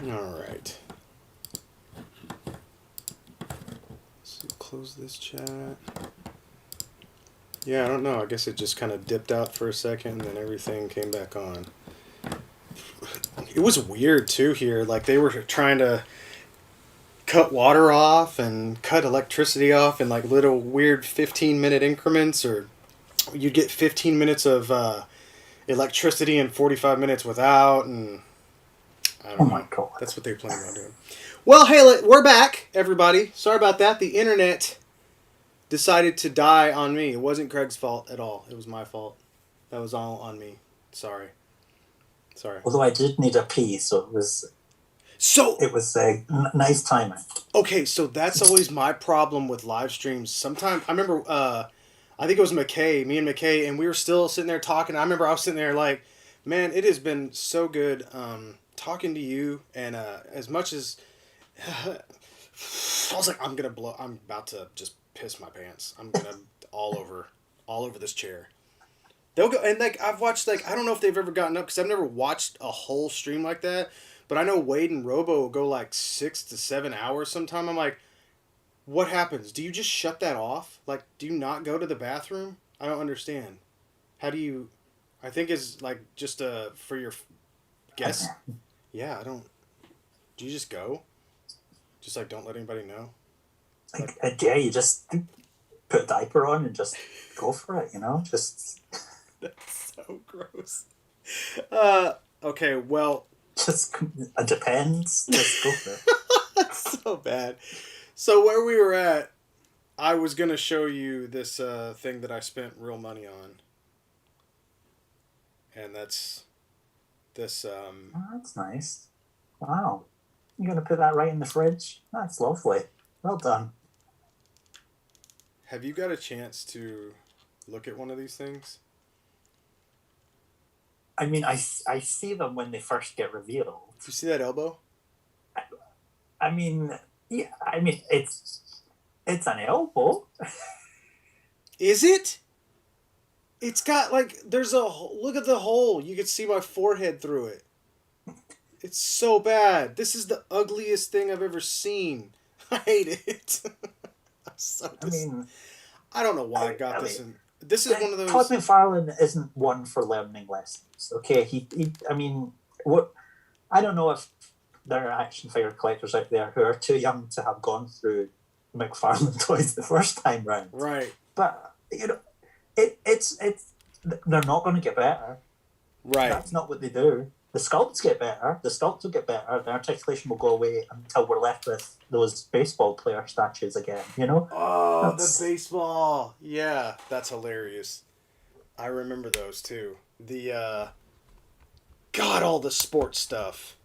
All right. So close this chat. Yeah, I don't know. I guess it just kind of dipped out for a second, and then everything came back on. It was weird too here. Like they were trying to cut water off and cut electricity off in like little weird 15-minute increments, or you'd get 15 minutes of electricity and 45 minutes without, and I Oh don't my know. god. That's what they plan on doing. Well, hey, we're back, everybody. Sorry about that. The internet decided to die on me. It wasn't Craig's fault at all. It was my fault. That was all on me. Sorry. Although I did need a pee, so it was nice timing. Okay, so that's always my problem with live streams. Sometimes I remember, I think it was McKay, me and McKay, and we were still sitting there talking. I remember I was sitting there like, man, it has been so good talking to you, and as much as I was like, I'm about to just piss my pants. I'm gonna all over this chair. They'll go, and like I've watched, like I don't know if they've ever gotten up because I've never watched a whole stream like that. But I know Wade and Robo will go like 6 to 7 hours sometime. I'm like, what happens? Do you just shut that off? Like, do you not go to the bathroom? I don't understand. How do you? I think it's like just for your guests. Yeah, I don't. Do you just go? Just like don't let anybody know. Yeah, you just put a diaper on and just go for it. Just. That's so gross. Okay, well. Just it depends. Just go for it. That's so bad. So where we were at, I was gonna show you this thing that I spent real money on, and that's this. Oh, that's nice. Wow, you're gonna put that right in the fridge? That's lovely. Well done. Have you got a chance to look at one of these things? I mean, I see them when they first get revealed. Do you see that elbow? I mean, yeah. I mean, it's an elbow. Is it? It's got like there's a look at the hole. You can see my forehead through it. It's so bad. This is the ugliest thing I've ever seen. I hate it. I don't know why I got this. This is one of those. Todd McFarlane isn't one for learning lessons. Okay, he I mean, what? I don't know if there are action figure collectors out there who are too young to have gone through McFarlane Toys the first time round. Right. But it's they're not going to get better. Right. That's not what they do. The sculpts get better. The sculpts will get better. The articulation will go away until we're left with those baseball player statues again. Oh, the baseball. Yeah, that's hilarious. I remember those too. The all the sports stuff.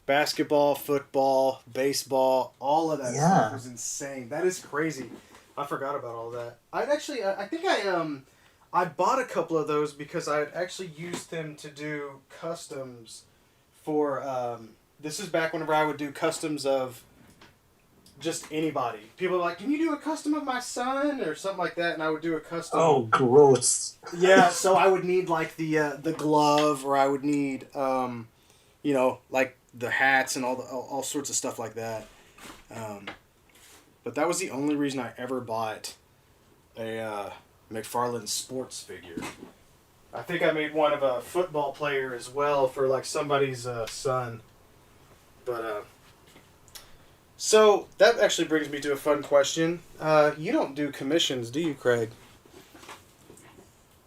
Basketball, football, baseball, all of that stuff is insane. That is crazy. I forgot about all that. I think I bought a couple of those because I had actually used them to do customs for, this is back whenever I would do customs of just anybody. People are like, can you do a custom of my son? Or something like that, and I would do a custom. Oh, gross. Yeah, so I would need like the glove, or I would need, like the hats and all sorts of stuff like that. But that was the only reason I ever bought a McFarlane sports figure. I think I made one of a football player as well for like somebody's son. But so that actually brings me to a fun question. You don't do commissions, do you, Craig?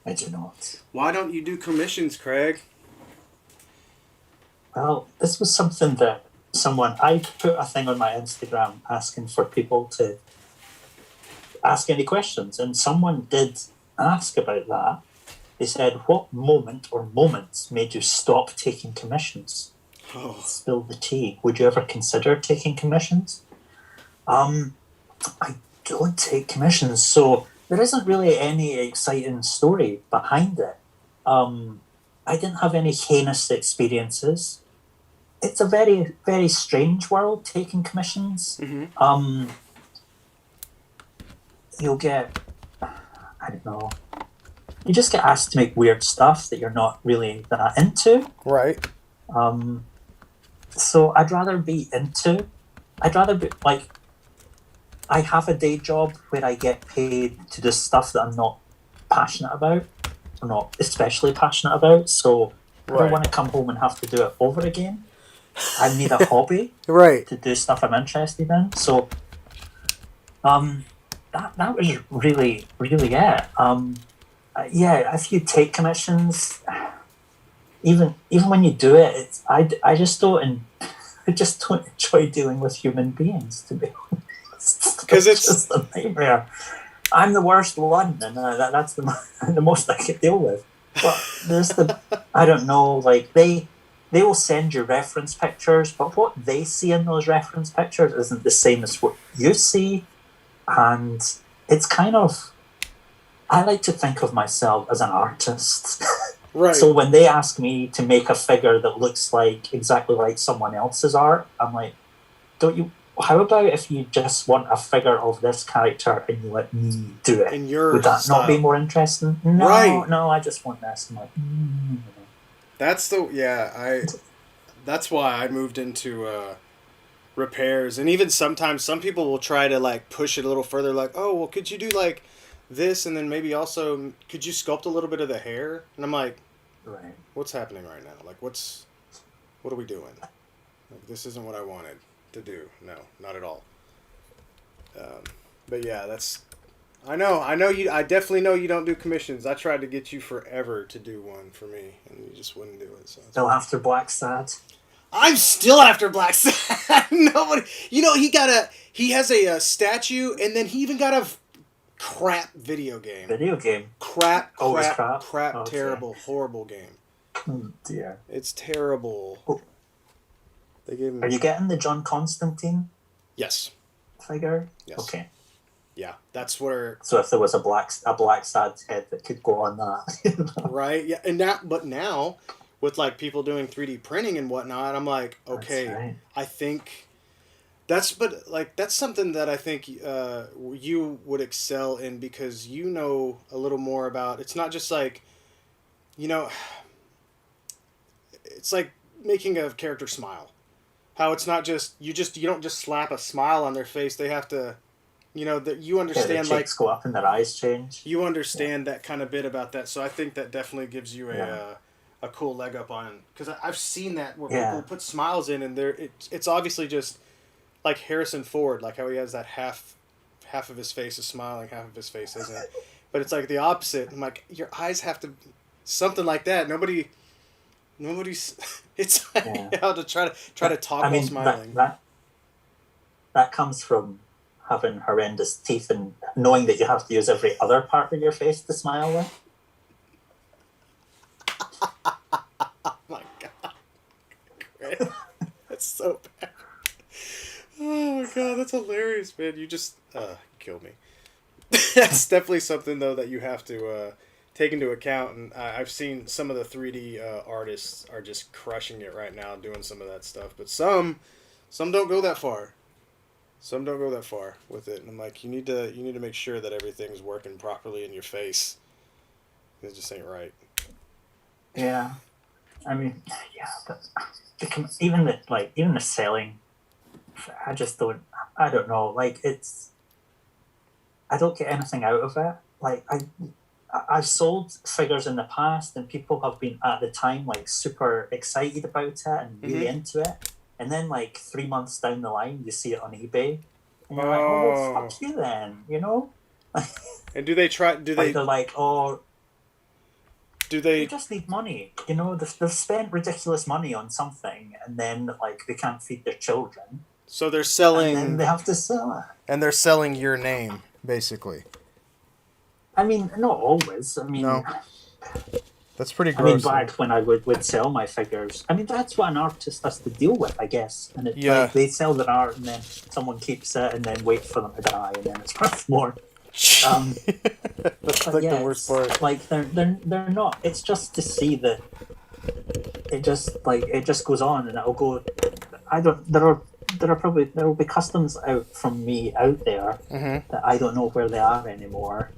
I do not. Why don't you do commissions, Craig? Well, this was something that I put a thing on my Instagram asking for people to ask any questions, and someone did ask about that. They said, what moment or moments made you stop taking commissions? Oh. Spill the tea. Would you ever consider taking commissions? I don't take commissions, so there isn't really any exciting story behind it. I didn't have any heinous experiences. It's a very, very strange world, taking commissions. Mm-hmm. You'll get, I don't know, you just get asked to make weird stuff that you're not really that into. Right. So I'd rather be like, I have a day job where I get paid to do stuff that I'm not passionate about, or not especially passionate about. So I don't want to come home and have to do it over again. I need a hobby Right. to do stuff I'm interested in. So that was really it. Yeah, if you take commissions, even when you do it, I just don't enjoy dealing with human beings, to be honest. Because it's just a nightmare. I'm the worst one, and that's the most I could deal with. But there's I don't know, like they will send you reference pictures, but what they see in those reference pictures isn't the same as what you see, and it's kind of, I like to think of myself as an artist. right. So when they ask me to make a figure that looks like exactly like someone else's art, I'm like, how about if you just want a figure of this character and you let me do it? In your Would that style. not be more interesting? No, Right. no, I just want this. I'm like, That's why I moved into repairs, and even sometimes some people will try to like push it a little further, like, oh well, could you do like this, and then maybe also could you sculpt a little bit of the hair? And I'm like, right. What's happening right now? Like, what are we doing? Like, this isn't what I wanted to do. No, not at all. But yeah, I know you. I definitely know you don't do commissions. I tried to get you forever to do one for me, and you just wouldn't do it. So Still after Black Sad. I'm still after Black Sad. Nobody, he has a statue, and then he even got a crap video game. Crap. Okay. Terrible, horrible game. Oh dear. It's terrible. Oh. They gave him. Are you getting the John Constantine? Yes. Figure. Yes. Okay. Yeah, that's where. So if there was a black sad head that could go on that, right? Yeah, and now with like people doing 3D printing and whatnot, I'm like, okay, right. I think that's something that I think you would excel in, because you know a little more about. It's not just like, it's like making a character smile. How it's not just you don't just slap a smile on their face. They have to. That you understand, their cheeks go up and their eyes change. You understand that kind of bit about that, so I think that definitely gives you a cool leg up on. Because I've seen that where people put smiles in, and it's obviously just like Harrison Ford, like how he has that half of his face is smiling, half of his face isn't. But it's like the opposite. I'm like, your eyes have to something like that. Nobody's. It's like how to try to talk while smiling. That comes from having horrendous teeth and knowing that you have to use every other part of your face to smile with. Oh my god. That's so bad. Oh my god, that's hilarious, man. You just killed me. That's definitely something, though, that you have to take into account. And I've seen some of the 3D artists are just crushing it right now doing some of that stuff. But some don't go that far. Some don't go that far with it, and I'm like, you need to make sure that everything's working properly in your face. It just ain't right. Yeah, I mean, yeah, but even the selling, I don't know. Like I don't get anything out of it. Like I've sold figures in the past, and people have been at the time like super excited about it and really into it. And then, like 3 months down the line, you see it on eBay, and you're like, "Oh, well, fuck you, then," And do they try? Do they? They're like, "Oh, do they? They just need money." They've spent ridiculous money on something, and then like they can't feed their children. So they're selling. And then they have to sell it. And they're selling your name, basically. I mean, not always. I mean, no. That's pretty gross. Back when I would sell my figures, that's what an artist has to deal with, I guess. And like, they sell their art, and then someone keeps it, and then wait for them to die, and then it's worth more. That's like the worst part. Like they're not. It's just to see that it just goes on, and it'll go. There will be customs out from me out there that I don't know where they are anymore.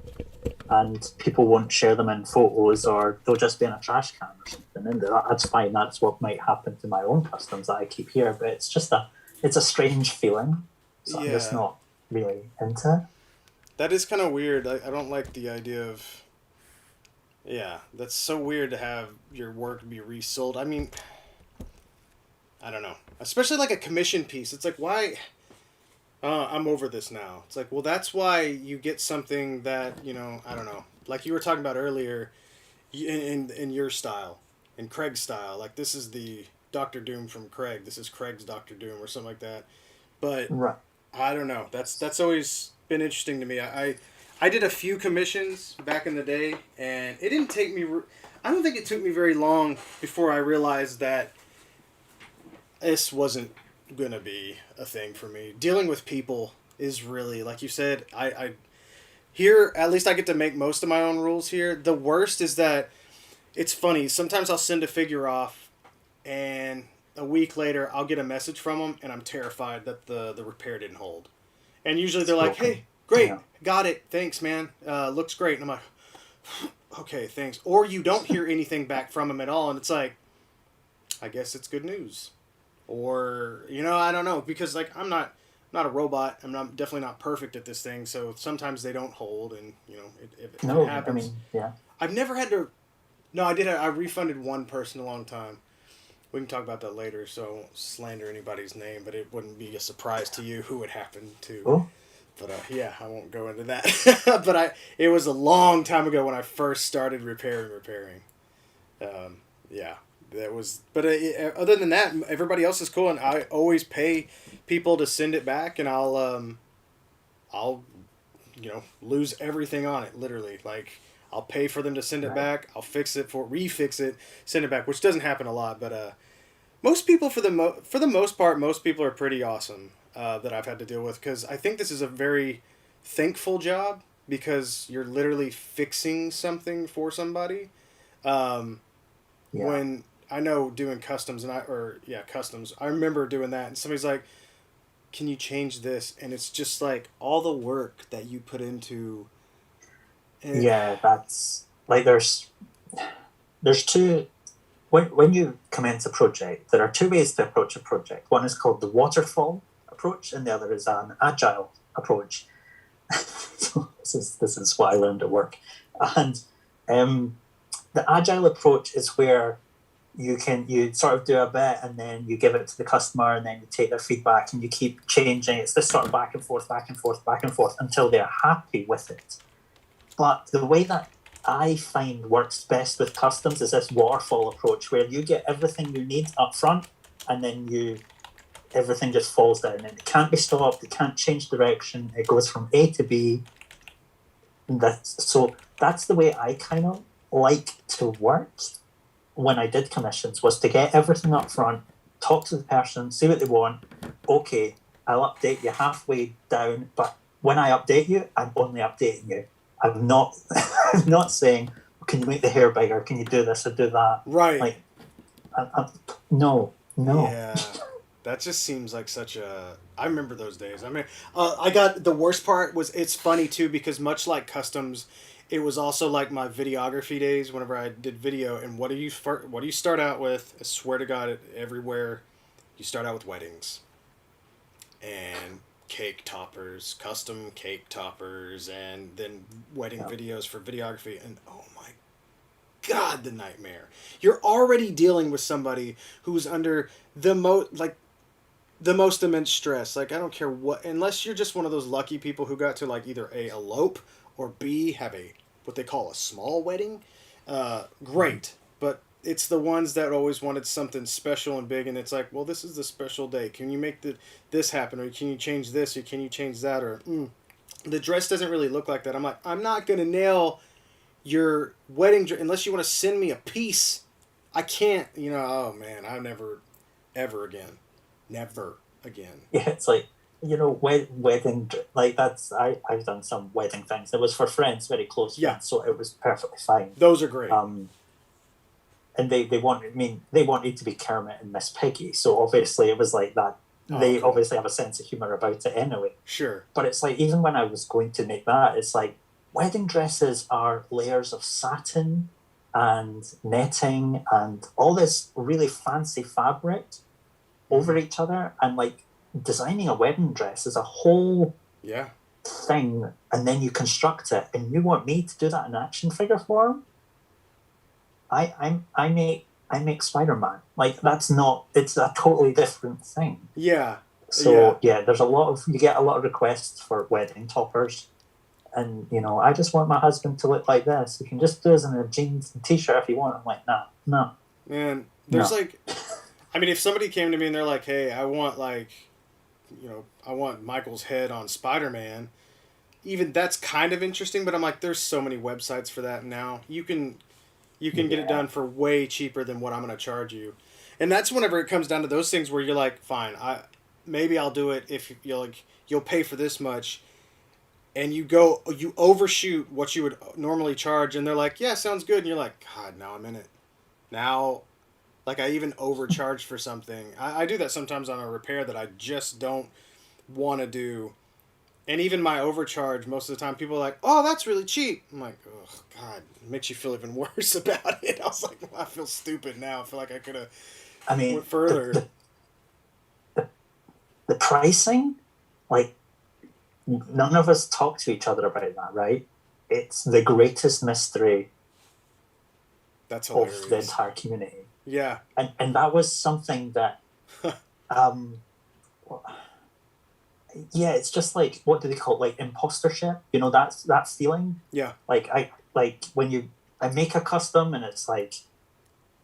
And people won't share them in photos, or they'll just be in a trash can or something. and that's fine. That's what might happen to my own customs that I keep here. But it's just it's a strange feeling. So I'm just Yeah, not really into it. that is kind of weird. I don't like the idea of. Yeah, that's so weird to have your work be resold. I mean, I don't know. Especially like a commission piece. It's like, why? I'm over this now. It's like, well, that's why you get something that, I don't know. Like you were talking about earlier, in your style, in Craig's style. Like, this is the Doctor Doom from Craig. This is Craig's Doctor Doom or something like that. But Right. I don't know. That's always been interesting to me. I did a few commissions back in the day, and it didn't take me. I don't think it took me very long before I realized that this wasn't gonna be a thing for me. Dealing with people is really, like you said. I here at least I get to make most of my own rules here. The worst is that it's funny. Sometimes I'll send a figure off, and a week later I'll get a message from them, and I'm terrified that the repair didn't hold. And usually they're like, "Hey, great, Yeah. got it, thanks, man. Looks great." And I'm like, "Okay, thanks." Or you don't hear anything back from them at all, and it's like, I guess it's good news. Or I don't know, because like I'm not a robot. Definitely not perfect at this thing. So sometimes they don't hold, and if it No, I happens. mean, yeah. I've never had to. No, I did. I refunded one person a long time. We can talk about that later, so I won't slander anybody's name, but it wouldn't be a surprise to you who it happened to. Oh, But yeah, I won't go into that. But it was a long time ago when I first started repairing. Yeah, that was. But other than that, everybody else is cool, and I always pay people to send it back, and I'll lose everything on it. Literally, like I'll pay for them to send it right. back. I'll refix it, send it back, which doesn't happen a lot, but most people for the most part, most people are pretty awesome that I've had to deal with, because I think this is a very thankful job, because you're literally fixing something for somebody. Um, Yeah. when I know doing customs customs, I remember doing that, and somebody's like, "Can you change this?" And it's just like all the work that you put into. And Yeah, that's like there's two when you commence a project, there are two ways to approach a project. One is called the waterfall approach, and the other is an agile approach. So this is what I learned at work. And the agile approach is where you sort of do a bit, and then you give it to the customer, and then you take their feedback, and you keep changing. It's this sort of back and forth, back and forth, back and forth until they're happy with it. But the way that I find works best with customs is this waterfall approach, where you get everything you need up front, and then everything just falls down, and it can't be stopped. It can't change direction. It goes from A to B. That's the way I kind of like to work when I did commissions, was to get everything up front, talk to the person, see what they want. Okay, I'll update you halfway down, but when I update you, I'm only updating you. I'm not I'm not saying, can you make the hair bigger? Can you do this or do that? right. Like, no. Yeah. That just seems like such a. I remember those days. I mean, I got the worst part was, it's funny too, because much like customs, it was also like my videography days. Whenever I did video, and what do you start out with? I swear to God, everywhere, you start out with weddings, and cake toppers, custom cake toppers, and then wedding videos for videography, and oh my God, the nightmare. You're already dealing with somebody who's under the most immense stress. Like, I don't care what, unless you're just one of those lucky people who got to like either A, elope, or B, have what they call a small wedding. Great. But it's the ones that always wanted something special and big, and it's like, well, this is the special day. Can you make this happen, or can you change this, or can you change that, or the dress doesn't really look like that. I'm like, I'm not gonna nail your wedding dress unless you want to send me a piece. I can't. Oh man, I never, ever again. Never again. Yeah, it's like, wedding, like I've done some wedding things. It was for friends, very close Yeah. friends, so it was perfectly fine. Those are great. And they wanted to be Kermit and Miss Piggy, so obviously it was like that. They cool. obviously have a sense of humor about it anyway. Sure. But it's like, even when I was going to make that, it's like, wedding dresses are layers of satin and netting and all this really fancy fabric over each other, and like designing a wedding dress is a whole thing, and then you construct it, and you want me to do that in action figure form? I make Spider-Man. Like that's not. It's a totally different thing. Yeah. So there's you get a lot of requests for wedding toppers, and I just want my husband to look like this. You can just do this in a jeans and t-shirt if you want. I'm like, no. Man, there's like, I mean, if somebody came to me and they're like, hey, I want like, I want Michael's head on Spider-Man. Even that's kind of interesting, but I'm like, there's so many websites for that now. You can get it done for way cheaper than what I'm going to charge you. And that's whenever it comes down to those things where you're like, fine, maybe I'll do it if you'll pay for this much, and you overshoot what you would normally charge, and they're like, yeah, sounds good, and you're like, God, now I'm in it. Now, like, I even overcharged for something. I do that sometimes on a repair that I just don't want to do. And even my overcharge, most of the time, people are like, oh, that's really cheap. I'm like, oh, God, it makes you feel even worse about it. I was like, well, I feel stupid now. I feel like I could have went further. The pricing, like, none of us talk to each other about that, right? It's the greatest mystery of the entire community. Yeah. And that was something that... it's just like, what do they call it? Like impostership, that feeling. Yeah. Like when I make a custom, and it's like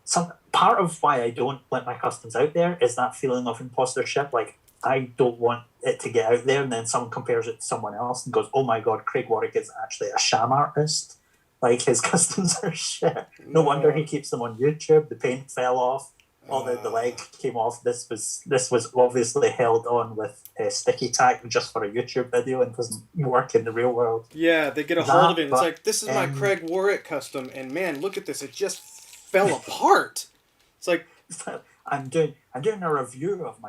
some part of why I don't let my customs out there is that feeling of impostership. Like I don't want it to get out there, and then someone compares it to someone else and goes, "Oh my God, Craig Warrack is actually a sham artist. Like his customs are shit. No wonder he keeps them on YouTube. The paint fell off." The leg came off. This was obviously held on with sticky tack just for a YouTube video and doesn't work in the real world. Yeah, they get a hold of it. And it's like, this is my Craig Warrack custom, and man, look at this. It just fell apart. It's like I'm doing a review of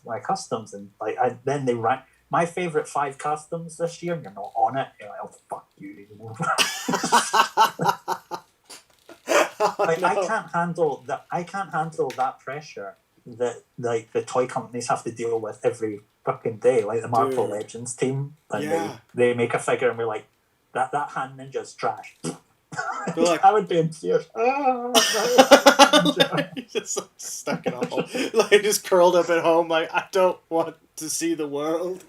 my customs, and then they write my favorite 5 customs this year, and you're not on it. You're like, oh fuck you. Like, no. I can't handle that pressure that like the toy companies have to deal with every fucking day. Like the Marvel Legends team, and they make a figure, and we're like, that hand ninja's trash. Like, I would be in tears. He's just like, stuck in a hole, like just curled up at home. Like, I don't want to see the world.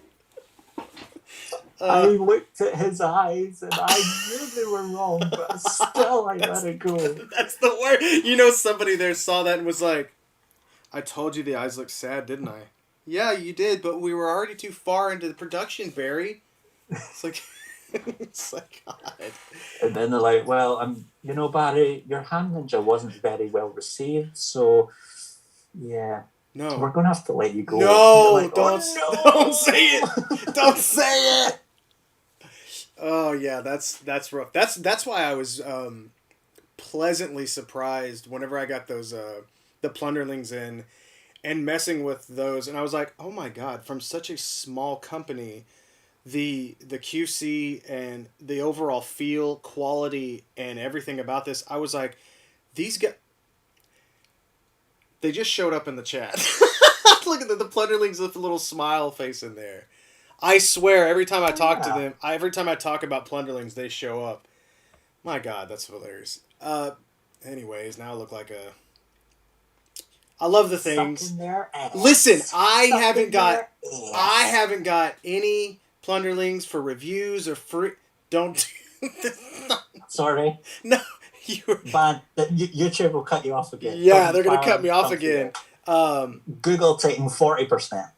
I looked at his eyes, and I knew they were wrong, but still I let it go. That's the word. Somebody there saw that and was like, I told you the eyes looked sad, didn't I? Yeah, you did, but we were already too far into the production, Barry. It's like, God. And then they're like, well, Barry, your hand ninja wasn't very well received, so, yeah. No. We're going to have to let you go. No, like, don't say it. Don't say it. Oh, yeah, that's rough. That's why I was pleasantly surprised whenever I got those the Plunderlings in and messing with those, and I was like, oh my God, from such a small company, the QC and the overall feel, quality, and everything about this, I was like, these guys, they just showed up in the chat. Look at the Plunderlings with a little smile face in there. I swear, every time I talk to them, every time I talk about Plunderlings, they show up. My God, that's hilarious. Anyways, now I look like a... I love the things. Listen, I haven't got any Plunderlings for reviews or free... Don't... Sorry. No. Man, YouTube will cut you off again. Yeah, they're going to cut me off again. Google taking 40%.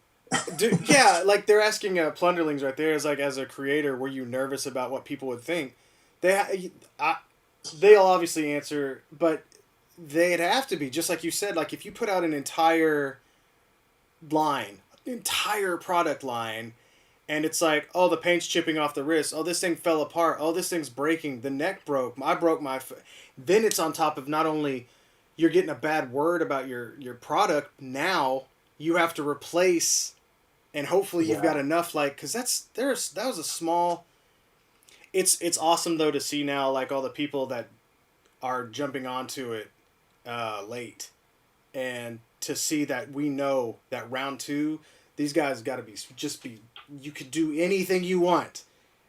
Dude, yeah, like they're asking Plunderlings right there, is like, as a creator, were you nervous about what people would think? They'll obviously answer, but they'd have to be, just like you said, like if you put out an entire product line, and it's like, oh, the paint's chipping off the wrist, oh, this thing fell apart, oh, this thing's breaking, the neck broke, I broke my... Then it's on top of not only you're getting a bad word about your product, now you have to replace, and hopefully you've got enough, like, because that was a small... It's awesome, though, to see now, like, all the people that are jumping onto it late, and to see that we know that round 2, these guys got to be. You could do anything you want,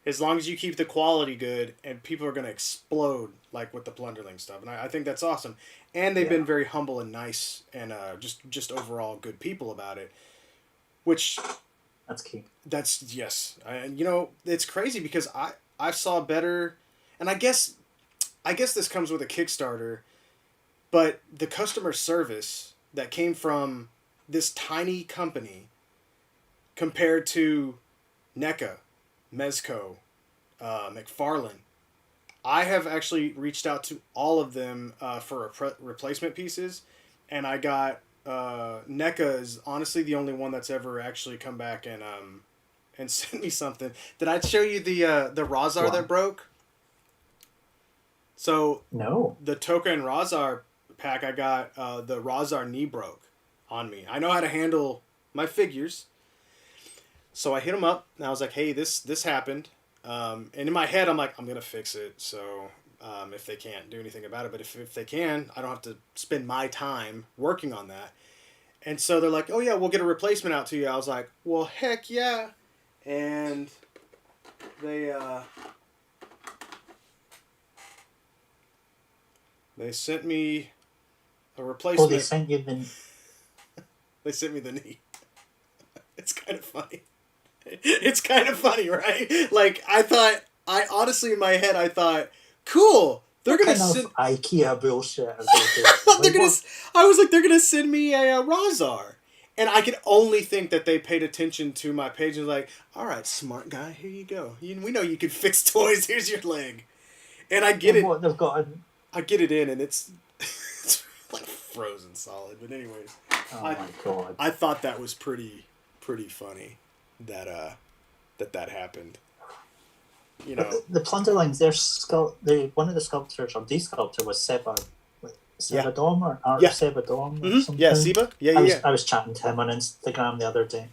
as long as you keep the quality good, and people are gonna explode like with the Plunderling stuff, and I think that's awesome. And they've been very humble and nice, and just overall good people about it, which That's key. that's yes, and it's crazy because I saw better, and I guess this comes with a Kickstarter, but the customer service that came from this tiny company compared to NECA, Mezco, McFarlane. I have actually reached out to all of them for replacement pieces, and I got NECA is honestly the only one that's ever actually come back and sent me something. Did I show you the Razar that broke? So no, the Toka and Razar pack, I got the Razar knee broke on me. I know how to handle my figures, so I hit him up and I was like, "Hey, this happened," and in my head I'm like, "I'm gonna fix it." So if they can't do anything about it, but if they can, I don't have to spend my time working on that. And so they're like, "Oh yeah, we'll get a replacement out to you." I was like, "Well, heck yeah," and they sent me a replacement. Oh, they sent you the... They sent me the knee. It's kind of funny. It's kind of funny, right? Like, I honestly, in my head, I thought, cool, they're going to send... IKEA bullshit. I was like, they're going to send me a Razar. And I could only think that they paid attention to my page and was like, all right, smart guy, here you go. We know you can fix toys. Here's your leg. And I get it. What they've got... I get it in, and it's like frozen solid. But anyways, my God. I thought that was pretty funny that that happened. The Plunderlings, one of the sculptors or the sculptor was Sebadom or Art of Sebadom or something. Yeah, Seba. Yeah. I was chatting to him on Instagram the other day.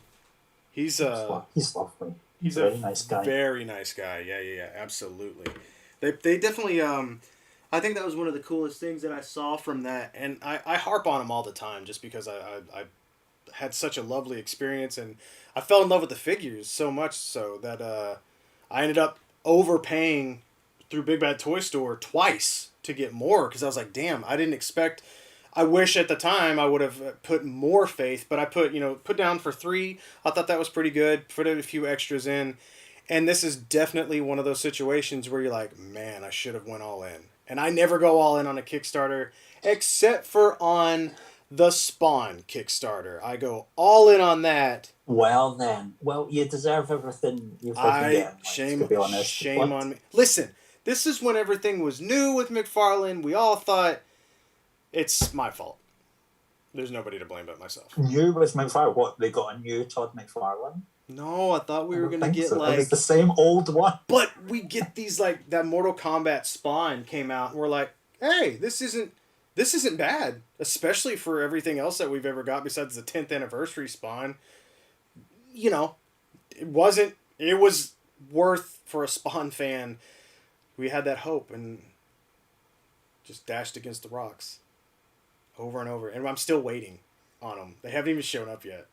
He's lovely. He's a very nice guy. Very nice guy. Yeah. Absolutely. They definitely I think that was one of the coolest things that I saw from that, and I harp on him all the time just because I had such a lovely experience, and I fell in love with the figures so much so that I ended up overpaying through Big Bad Toy Store twice to get more, because I was like, damn, I didn't expect... I wish at the time I would have put more faith, but I put down for 3. I thought that was pretty good, put a few extras in, and this is definitely one of those situations where you're like, man, I should have went all in. And I never go all in on a Kickstarter, except for on the Spawn Kickstarter. I go all in on that. Well, you deserve everything you've been getting. To be honest, shame on me. Listen, this is when everything was new with McFarlane. We all thought it's my fault. There's nobody to blame but myself. New with McFarlane? What, they got a new Todd McFarlane? No, I thought we were going to get so. It was the same old one. But we get these, like, that Mortal Kombat Spawn came out, and we're like, hey, this isn't bad. Especially for everything else that we've ever got besides the 10th anniversary Spawn. It was worth for a Spawn fan. We had that hope and just dashed against the rocks over and over. And I'm still waiting on them. They haven't even shown up yet.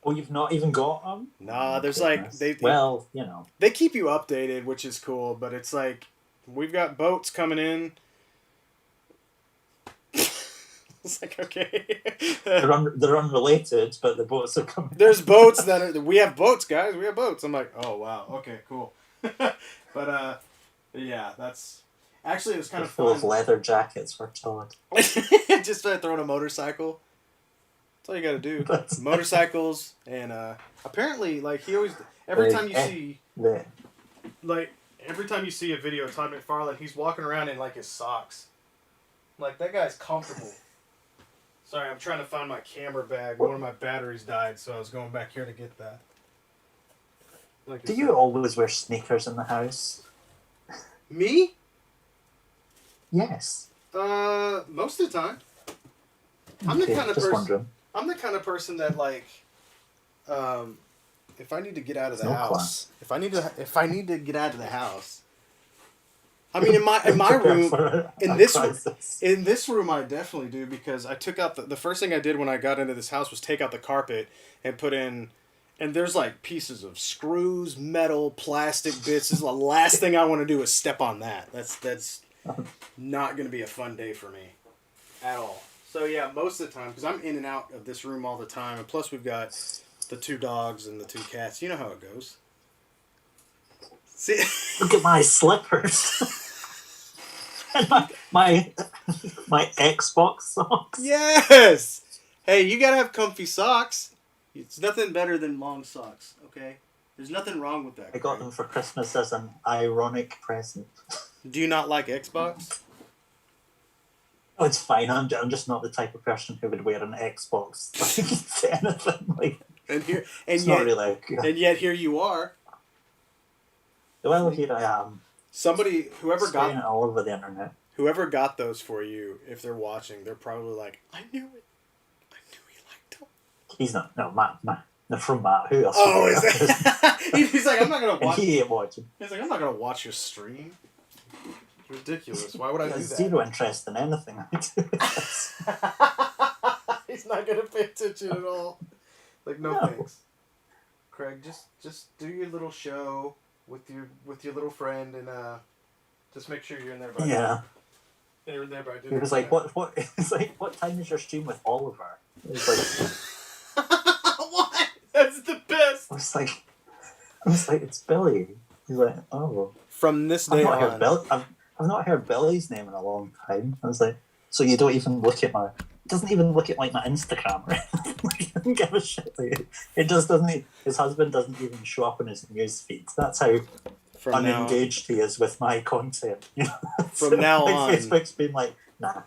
Oh, you've not even got them? Nah, there's goodness. They keep you updated, which is cool, but it's like, we've got boats coming in. It's like, okay. they're unrelated, but the boats are coming. There's boats we have boats, guys. We have boats. I'm like, oh, wow. Okay, cool. But, yeah, that's... Actually, it was kind of fun. Full of leather jackets for Todd. Just throwing a motorcycle. That's all you gotta do. Motorcycles, and apparently, like, he always... Every time you see a video of Todd McFarlane, he's walking around in, like, his socks. Like, that guy's comfortable. Sorry, I'm trying to find my camera bag. One of my batteries died, so I was going back here to get that. Like, do you always wear sneakers in the house? Me? Yes. Most of the time. I'm the kind of person that, like, if I need to get out of the house, if I need to get out of the house, I mean, in my Prepare room, for in a this crisis. in this room, I definitely do because I took out the first thing I did when I got into this house was take out the carpet and put in, and there's like pieces of screws, metal, plastic bits. This is the last thing I want to do is step on that. That's not going to be a fun day for me at all. So yeah, most of the time because I'm in and out of this room all the time, and plus we've got the 2 dogs and the 2 cats. You know how it goes. See. Look at my slippers. And my Xbox socks. Yes! Hey, you gotta have comfy socks. It's nothing better than long socks, okay? There's nothing wrong with that. I got them for Christmas as an ironic present. Do you not like Xbox? Oh, it's fine. I'm just not the type of person who would wear an Xbox to anything like. And It's not really. and yet here you are. Well, here I am. Somebody, Spraying it all over the internet. whoever got those for you, if they're watching, they're probably like, I knew it. I knew he liked them. He's not. No, Matt. They're from Matt. Who else? Oh, is that? He's like, I'm not gonna watch. He ain't watching. He's like, I'm not gonna watch your stream. It's ridiculous. Why would I do that? Zero interest in anything I do. He's not gonna pay attention at all. Like, no thanks. Craig, just do your little show with your little friend and just make sure you're in there by You're in there by He was like, what it's like, what time is your stream with Oliver? It was like what? That's the best. I was like, it's Billy. He's like, oh. From this day on. I've not heard Billy's name in a long time. I was like, so you don't even look at my. It doesn't even look at like my Instagram or anything. Like, he doesn't give a shit. Like, it just doesn't. His husband doesn't even show up in his news feed. That's how unengaged he is with my content. You know? From now on, Facebook's been like, nah.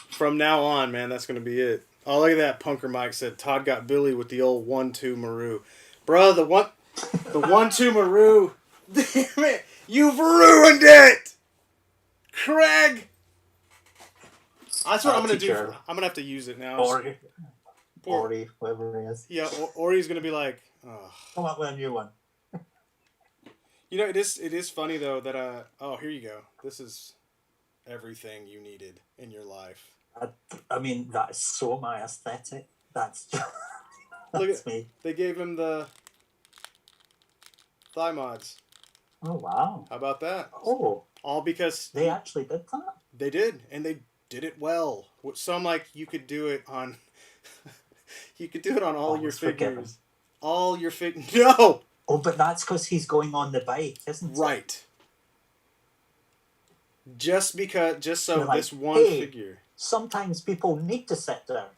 From now on, man, that's gonna be it. Oh, look at that. Punker Mike said Todd got Billy with the old 1-2 Bro, the 1-2 Maru. Damn it, you've ruined it, Craig. That's what I'm gonna do. I'm gonna have to use it now. Ori, whoever he is. Yeah, Ori's gonna be like, oh. Come up with a new one. You know, it is funny though that oh, here you go. This is everything you needed in your life. I mean, that is so my aesthetic. That's Look at me. They gave him the thigh mods. Oh wow! How about that? Oh, all because they actually did that. They did, and they did it well. So I'm like, you could do it on, you could do it on all your figures. All your No. Oh, but that's because he's going on the bike, isn't it? Right. Just so like, this one figure. Sometimes people need to sit down,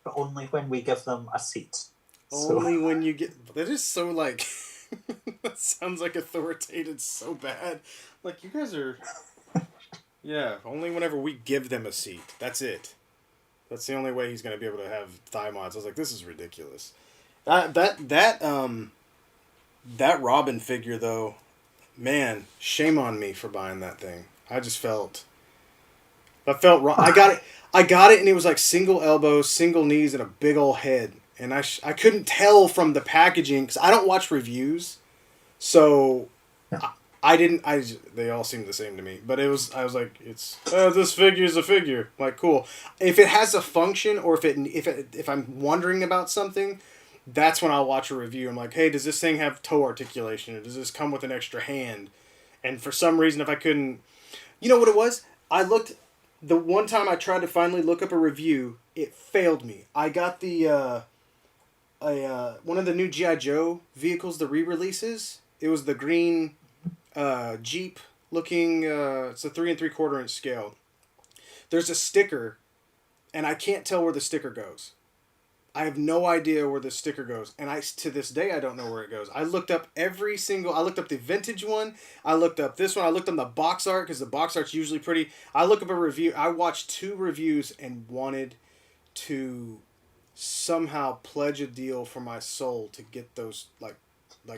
but only when we give them a seat. Only when you get. That is so like. That sounds like authoritative so bad. Like, you guys are. Yeah, only whenever we give them a seat. That's it. That's the only way he's going to be able to have thigh mods. I was like, this is ridiculous. That Robin figure, though, man, shame on me for buying that thing. I felt wrong. I got it, and it was like single elbows, single knees, and a big old head. And I couldn't tell from the packaging, because I don't watch reviews, so they all seemed the same to me. But I was like, this figure's a figure. Like, cool. If it has a function, or if I'm wondering about something, that's when I'll watch a review. I'm like, hey, does this thing have toe articulation, or does this come with an extra hand? And for some reason, if I couldn't, you know what it was? I looked, the one time I tried to finally look up a review, it failed me. I got the one of the new G.I. Joe vehicles, the re-releases. It was the green Jeep looking, it's a 3 3/4 inch scale. There's a sticker, and I can't tell where the sticker goes. I have no idea where the sticker goes, and to this day I don't know where it goes. I looked up I looked up the vintage one, I looked up this one, I looked up the box art, because the box art's usually pretty. I looked up a review, I watched 2 reviews and wanted to somehow pledge a deal for my soul to get those, like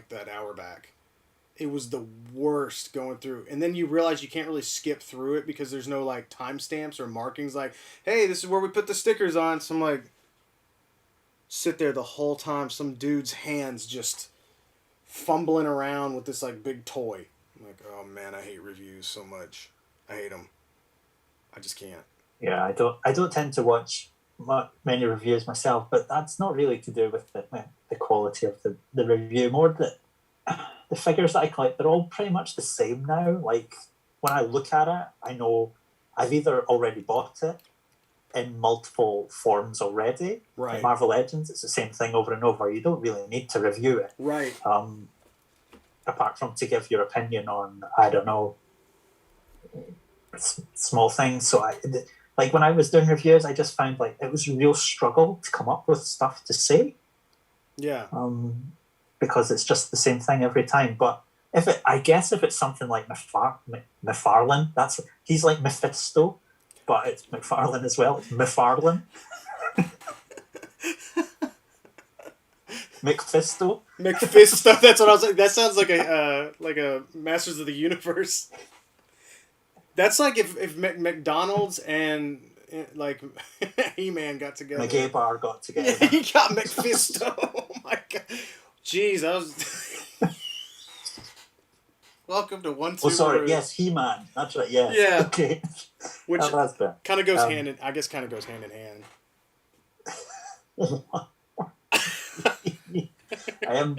that hour back. It was the worst going through. And then you realize you can't really skip through it because there's no like timestamps or markings like, hey, this is where we put the stickers on. So I'm like, sit there the whole time, some dude's hands just fumbling around with this like big toy. I'm like, oh man, I hate reviews so much. I hate them. I just can't. Yeah, I don't tend to watch many reviews myself, but that's not really to do with the quality of the review. More that the figures that I collect, they're all pretty much the same now. Like when I look at it, I know I've either already bought it in multiple forms already. Right. Like Marvel Legends, it's the same thing over and over. You don't really need to review it. Right. Apart from to give your opinion on, I don't know, small things. So like when I was doing reviews, I just found like it was a real struggle to come up with stuff to say. Yeah. Because it's just the same thing every time. But I guess if it's something like McFarlane, he's like Mephisto, but it's McFarlane as well. It's McFarlane. McFisto. McFisto. That's what I was like. That sounds like a Masters of the Universe. That's like if McDonald's and like He-Man got together. McGay-Bar got together. Yeah, he got McFisto. Oh my god. Jeez, I was. Welcome to one. Oh, sorry. Yes, He-Man. That's right. Yes. Yeah. Okay. Which kind of goes hand in. I guess kind of goes hand in hand. I am.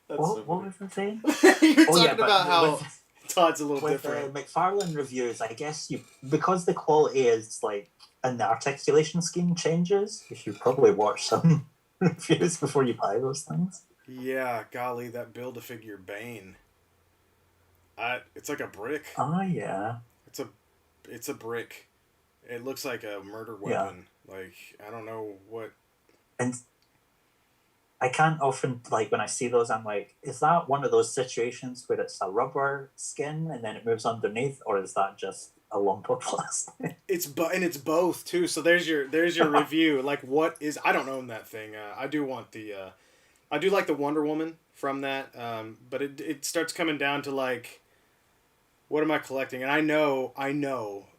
What was I saying? You're talking about how Todd's a little different. McFarlane reviews, I guess because the quality is like, and the articulation scheme changes. You should probably watch some reviews before you buy those things. Yeah, golly, that Build-A-Figure Bane. It's like a brick. Oh yeah. It's a brick. It looks like a murder weapon. Yeah. Like I don't know what. And I can't often, like, when I see those, I'm like, is that one of those situations where it's a rubber skin and then it moves underneath, or is that just a lump of plastic? It's both too. So there's your review. Like, what is? I don't own that thing. I do want the. I do like the Wonder Woman from that, but it starts coming down to like, what am I collecting? And I know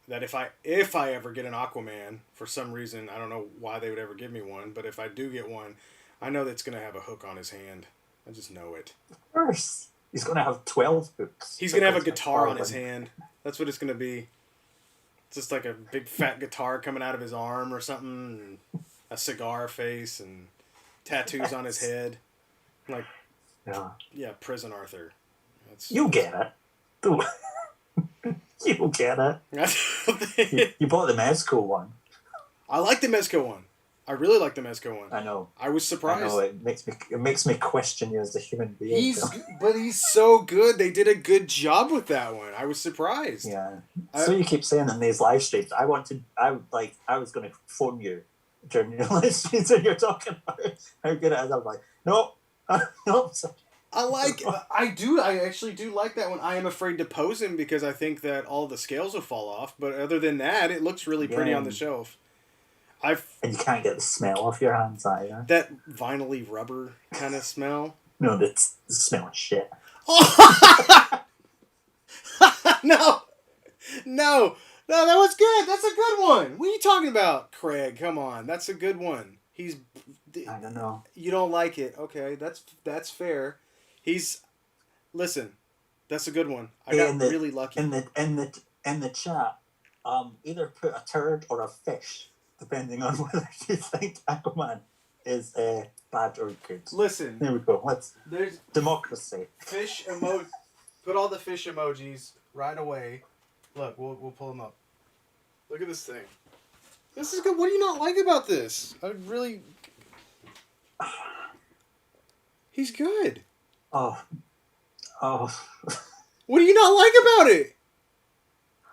that if I ever get an Aquaman for some reason, I don't know why they would ever give me one, but if I do get one, I know that's going to have a hook on his hand. I just know it. Of course. He's going to have 12 hooks. He's going to have a guitar on his hand. That's what it's going to be. It's just like a big fat guitar coming out of his arm or something. And a cigar face and tattoos on his head. Like, yeah, Prison Arthur. You'll get it. You'll get it. You bought the Mezco one. I like the Mezco one. I really like the Mezco one. I know. I was surprised. I know, it makes me question you as a human being. But he's so good. They did a good job with that one. I was surprised. Yeah. So you keep saying in these live streams, I was going to phone you during your live streams and you're talking about how good it is. I'm like, no. I actually do like that one. I am afraid to pose him because I think that all the scales will fall off. But other than that, it looks really pretty on the shelf. And you can't get the smell off your hands either. That vinyl-y rubber kind of smell. No, that's the smell of shit. No, that was good. That's a good one. What are you talking about, Craig? Come on, that's a good one. I don't know. You don't like it, okay? That's fair. Listen, that's a good one. I got really lucky. In the chat, either put a turd or a fish, depending on whether you think Aquaman is bad or good. Listen. There we go. There's democracy. Fish emoji. Put all the fish emojis right away. Look, we'll pull them up. Look at this thing. This is good. What do you not like about this? He's good. Oh. What do you not like about it?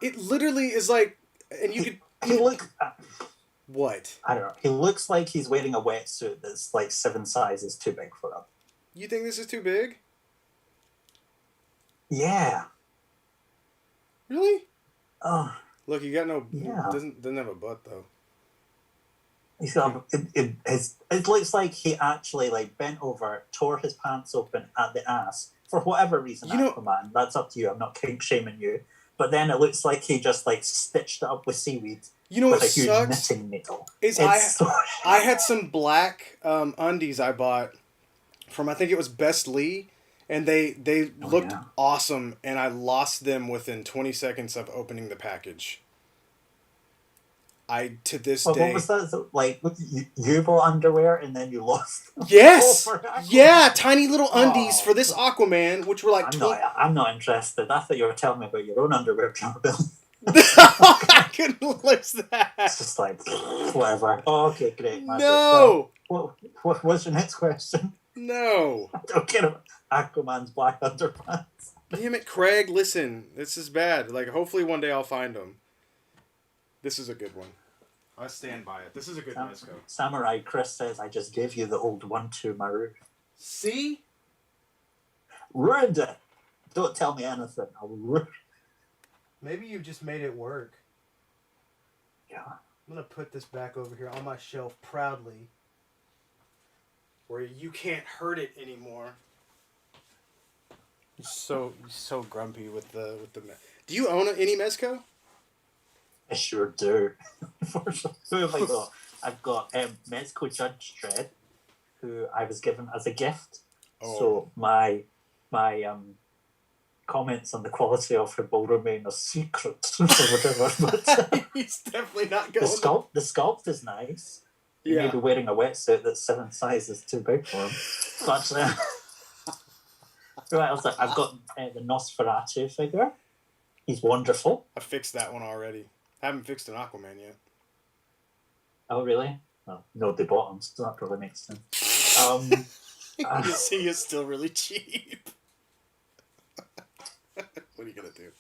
It literally is like, and you could. He looks. What? I don't know. He looks like he's wearing a wetsuit that's like 7 sizes too big for him. You think this is too big? Yeah. Really? Oh. Look, you got no. Yeah. Doesn't have a butt though. He's got. It looks like he actually like bent over, tore his pants open at the ass for whatever reason. Aquaman. That's up to you. I'm not kink shaming you. But then it looks like he just like stitched it up with seaweed. You know with what a huge sucks? knitting needle. I had some black undies I bought from, I think it was Best Lee, and they Oh looked yeah. awesome, and I lost them within 20 seconds of opening the package. I to this What was day. that? So, like you bought underwear and then you lost them Yes, over yeah, Aquaman. tiny little undies Oh, for this Aquaman, which were like I'm 20. not. I'm not interested. I thought you were telling me about your own underwear durability. I couldn't lose It's that. just like whatever. Oh, okay, great, magic. Well, No, what was your next question? no. I don't care about Aquaman's black underpants. Damn it, Craig. Listen, this is bad. Like, hopefully one day I'll find them. This is a good one. I stand by it. This is a good Mezco. Samurai Chris says, "I just gave you the old one Twomaru. See? Ruined it. Don't tell me anything. Maybe you just made it work. Yeah. I'm going to put this back over here on my shelf proudly, where you can't hurt it anymore. You're so grumpy with the. Do you own any Mezco? I sure do. Who have I got? I've got Mezco Judge Dredd, who I was given as a gift. Oh. So my comments on the quality of him will remain a secret or whatever. But he's definitely not going. the sculpt is nice. He may be wearing a wetsuit that's 7 sizes too big for him. But right, I've got the Nosferatu figure. He's wonderful. I fixed that one already. I haven't fixed an Aquaman yet. Oh, really? Well, nobody bought him, so that probably makes sense. You see, it's still really cheap. What are you going to do?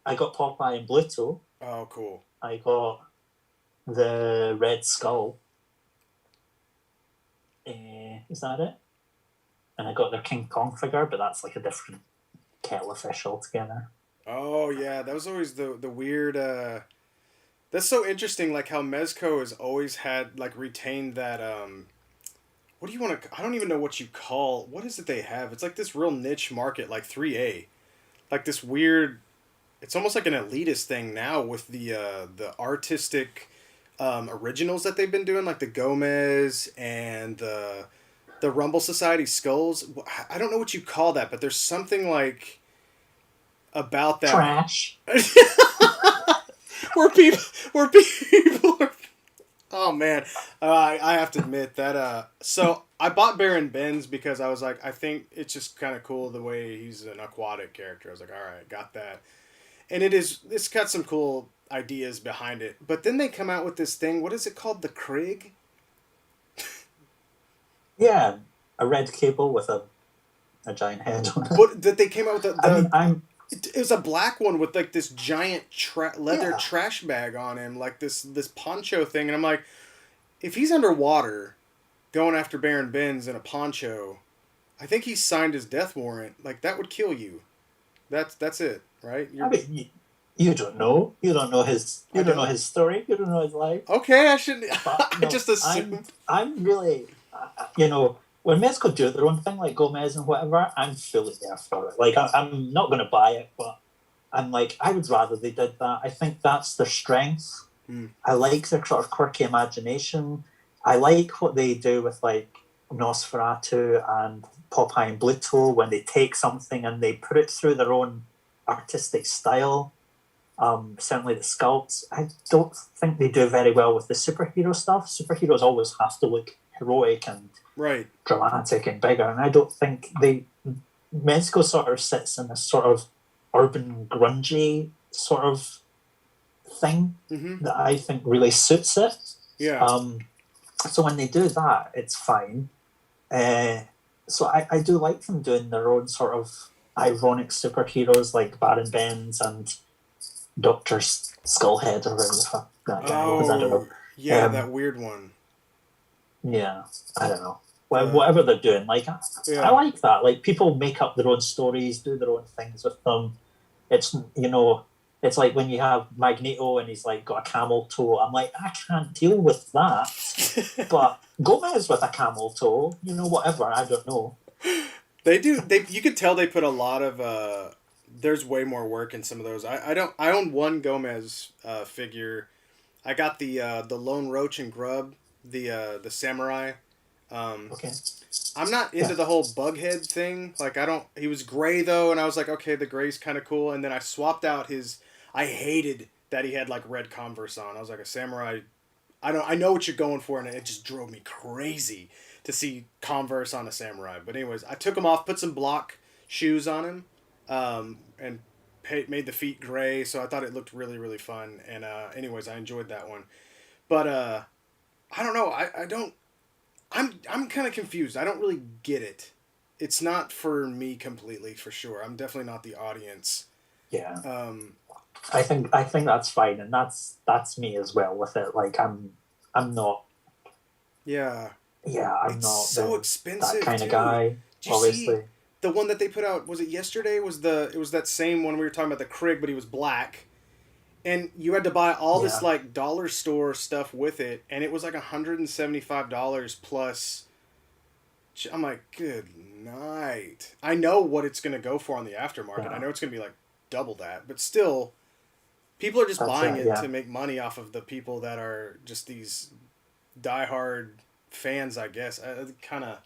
I got Popeye and Bluto. Oh, cool. I got the Red Skull. Is that it? And I got their King Kong figure, but that's like a different kettle of fish altogether. Oh, yeah. That was always the weird... That's so interesting, like how Mezco has always had, like, retained that... What do you want to... I don't even know what you call... What is it they have? It's like this real niche market, like 3A. Like this weird... It's almost like an elitist thing now with the artistic originals that they've been doing, like the Gomez and the Rumble Society skulls. I don't know what you call that, but there's something like about that trash. where people are. Oh man, I have to admit that. So I bought Baron Benz because I was like, I think it's just kind of cool the way he's an aquatic character. I was like, all right, got that. And it's got some cool ideas behind it. But then they come out with this thing. What is it called? The Krieg? Yeah, a red cable with a giant head on it. What that they came out with? It was a black one with like this giant leather trash bag on him, like this poncho thing. And I'm like, if he's underwater, going after Baron Benz in a poncho, I think he signed his death warrant. Like that would kill you. That's it, right? I mean, you don't know. You don't know his. You don't know his story. You don't know his life. Okay, I shouldn't. But, I just assumed. I'm really, when Mezco do their own thing, like Gomez and whatever, I'm fully there for it. Like, I'm not going to buy it, but I'm like, I would rather they did that. I think that's their strength. I like their sort of quirky imagination. I like what they do with, like, Nosferatu and Popeye and Bluto when they take something and they put it through their own artistic style. Certainly the sculpts. I don't think they do very well with the superhero stuff. Superheroes always have to look heroic and dramatic and bigger, and I don't think Mezco sort of sits in this sort of urban grungy sort of thing that I think really suits it. Yeah. So when they do that, it's fine. So I do like them doing their own sort of ironic superheroes like Baron Benz and Dr. Skullhead or whatever the fuck that guy was. I don't know. Yeah, that weird one. Yeah, I don't know. Whatever they're doing, like I like that. Like people make up their own stories, do their own things with them. It's it's like when you have Magneto and he's like got a camel toe. I'm like, I can't deal with that. But Gomez with a camel toe, whatever. I don't know. They do. You could tell they put a lot of. There's way more work in some of those. I own one Gomez figure. I got the Lone Roach and Grub, the samurai. Okay. I'm not into the whole bughead thing. Like I don't. He was gray though, and I was like, okay, the gray's kind of cool. And then I swapped out his. I hated that he had like red Converse on. I was like a samurai. I don't. I know what you're going for, and it just drove me crazy to see Converse on a samurai. But anyways, I took him off, put some block shoes on him, and made the feet gray. So I thought it looked really really fun. And anyways, I enjoyed that one. But I don't know. I don't. I'm kind of confused. I don't really get it. It's not for me completely, for sure. I'm definitely not the audience. Yeah. Um, I think that's fine, and that's me as well with it. Like I'm not. yeah, Yeah, I'm it's not so that expensive kind of too. guy. Do you see Obviously. the one that they put out? Was it yesterday? It was that same one we were talking about, the Krig, but he was black, and you had to buy all this Yeah. like dollar store stuff with it, and it was like $175 plus. I'm like, good night. I know what it's gonna go for on the aftermarket. I Yeah. know it's gonna be like double that, but still, people are just That's buying it. it Yeah. to make money off of the people that are just these diehard fans. I guess. Kind of.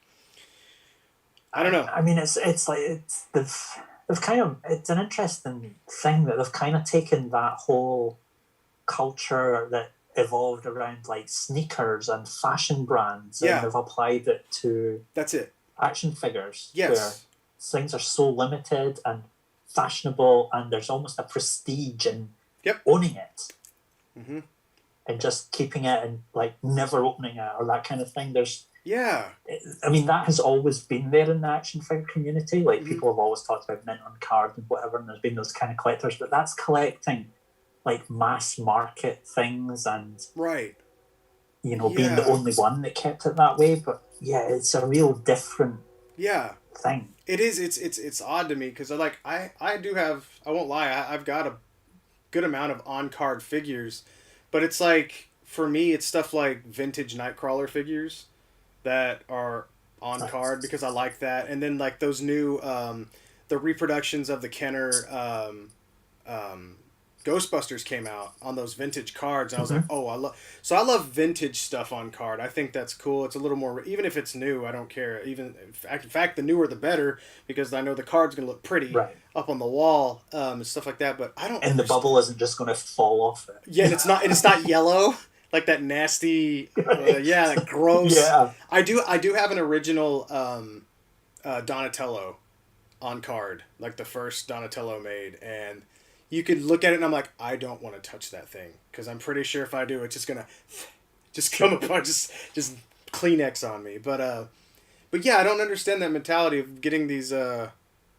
I don't know. I mean, it's like they've kind of it's an interesting thing that they've kind of taken that whole culture that evolved around like sneakers and fashion brands, and Yeah, they've applied it to that's it. action figures where Yes. things are so limited and fashionable, and there's almost a prestige in Yep. owning it Mm-hmm. and just keeping it and like never opening it or that kind of thing. Yeah. I mean, that has always been there in the action figure community. Like Mm-hmm. people have always talked about mint on card and whatever, and there's been those kind of collectors, but that's collecting like mass market things and Right. being the Yeah. only one that kept it that way. But yeah, it's a real different Yeah. thing. It is. It's odd to me because I do have. I won't lie. I've got a good amount of on card figures, but it's like for me, it's stuff like vintage Nightcrawler figures that are on card because I like that, and then like those new the reproductions of the Kenner um, Ghostbusters came out on those vintage cards, and I was like, Mm-hmm. oh, I love vintage stuff on card. I think that's cool. It's a little more, even if it's new, I don't care. Even in fact, the newer the better because I know the card's gonna look pretty Right. up on the wall and stuff like that. But I don't And the understand. bubble isn't just going to fall off Yeah, it. and it's not yellow like that nasty. Yeah, like gross. Yeah. I do have an original Donatello on card, like the first Donatello made, and you could look at it and I'm like, I don't want to touch that thing because I'm pretty sure if I do, it's just gonna just come apart, just Kleenex on me. But yeah, I don't understand that mentality of getting these.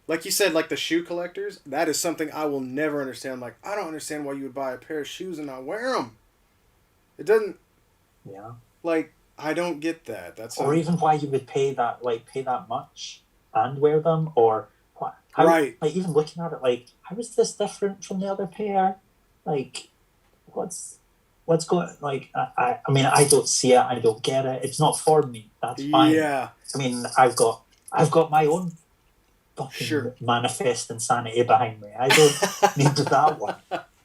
Like you said, like the shoe collectors, that is something I will never understand. Like, I don't understand why you would buy a pair of shoes and not wear them. It doesn't, Yeah. like, I don't get that. Or even why you would pay that much and wear them, or how, right. like even looking at it, like how is this different from the other pair? Like, what's going? Like, I mean, I don't see it. I don't get it. It's not for me. That's fine. Yeah, I mean, I've got my own fucking sure. manifest insanity behind me. I don't need that one.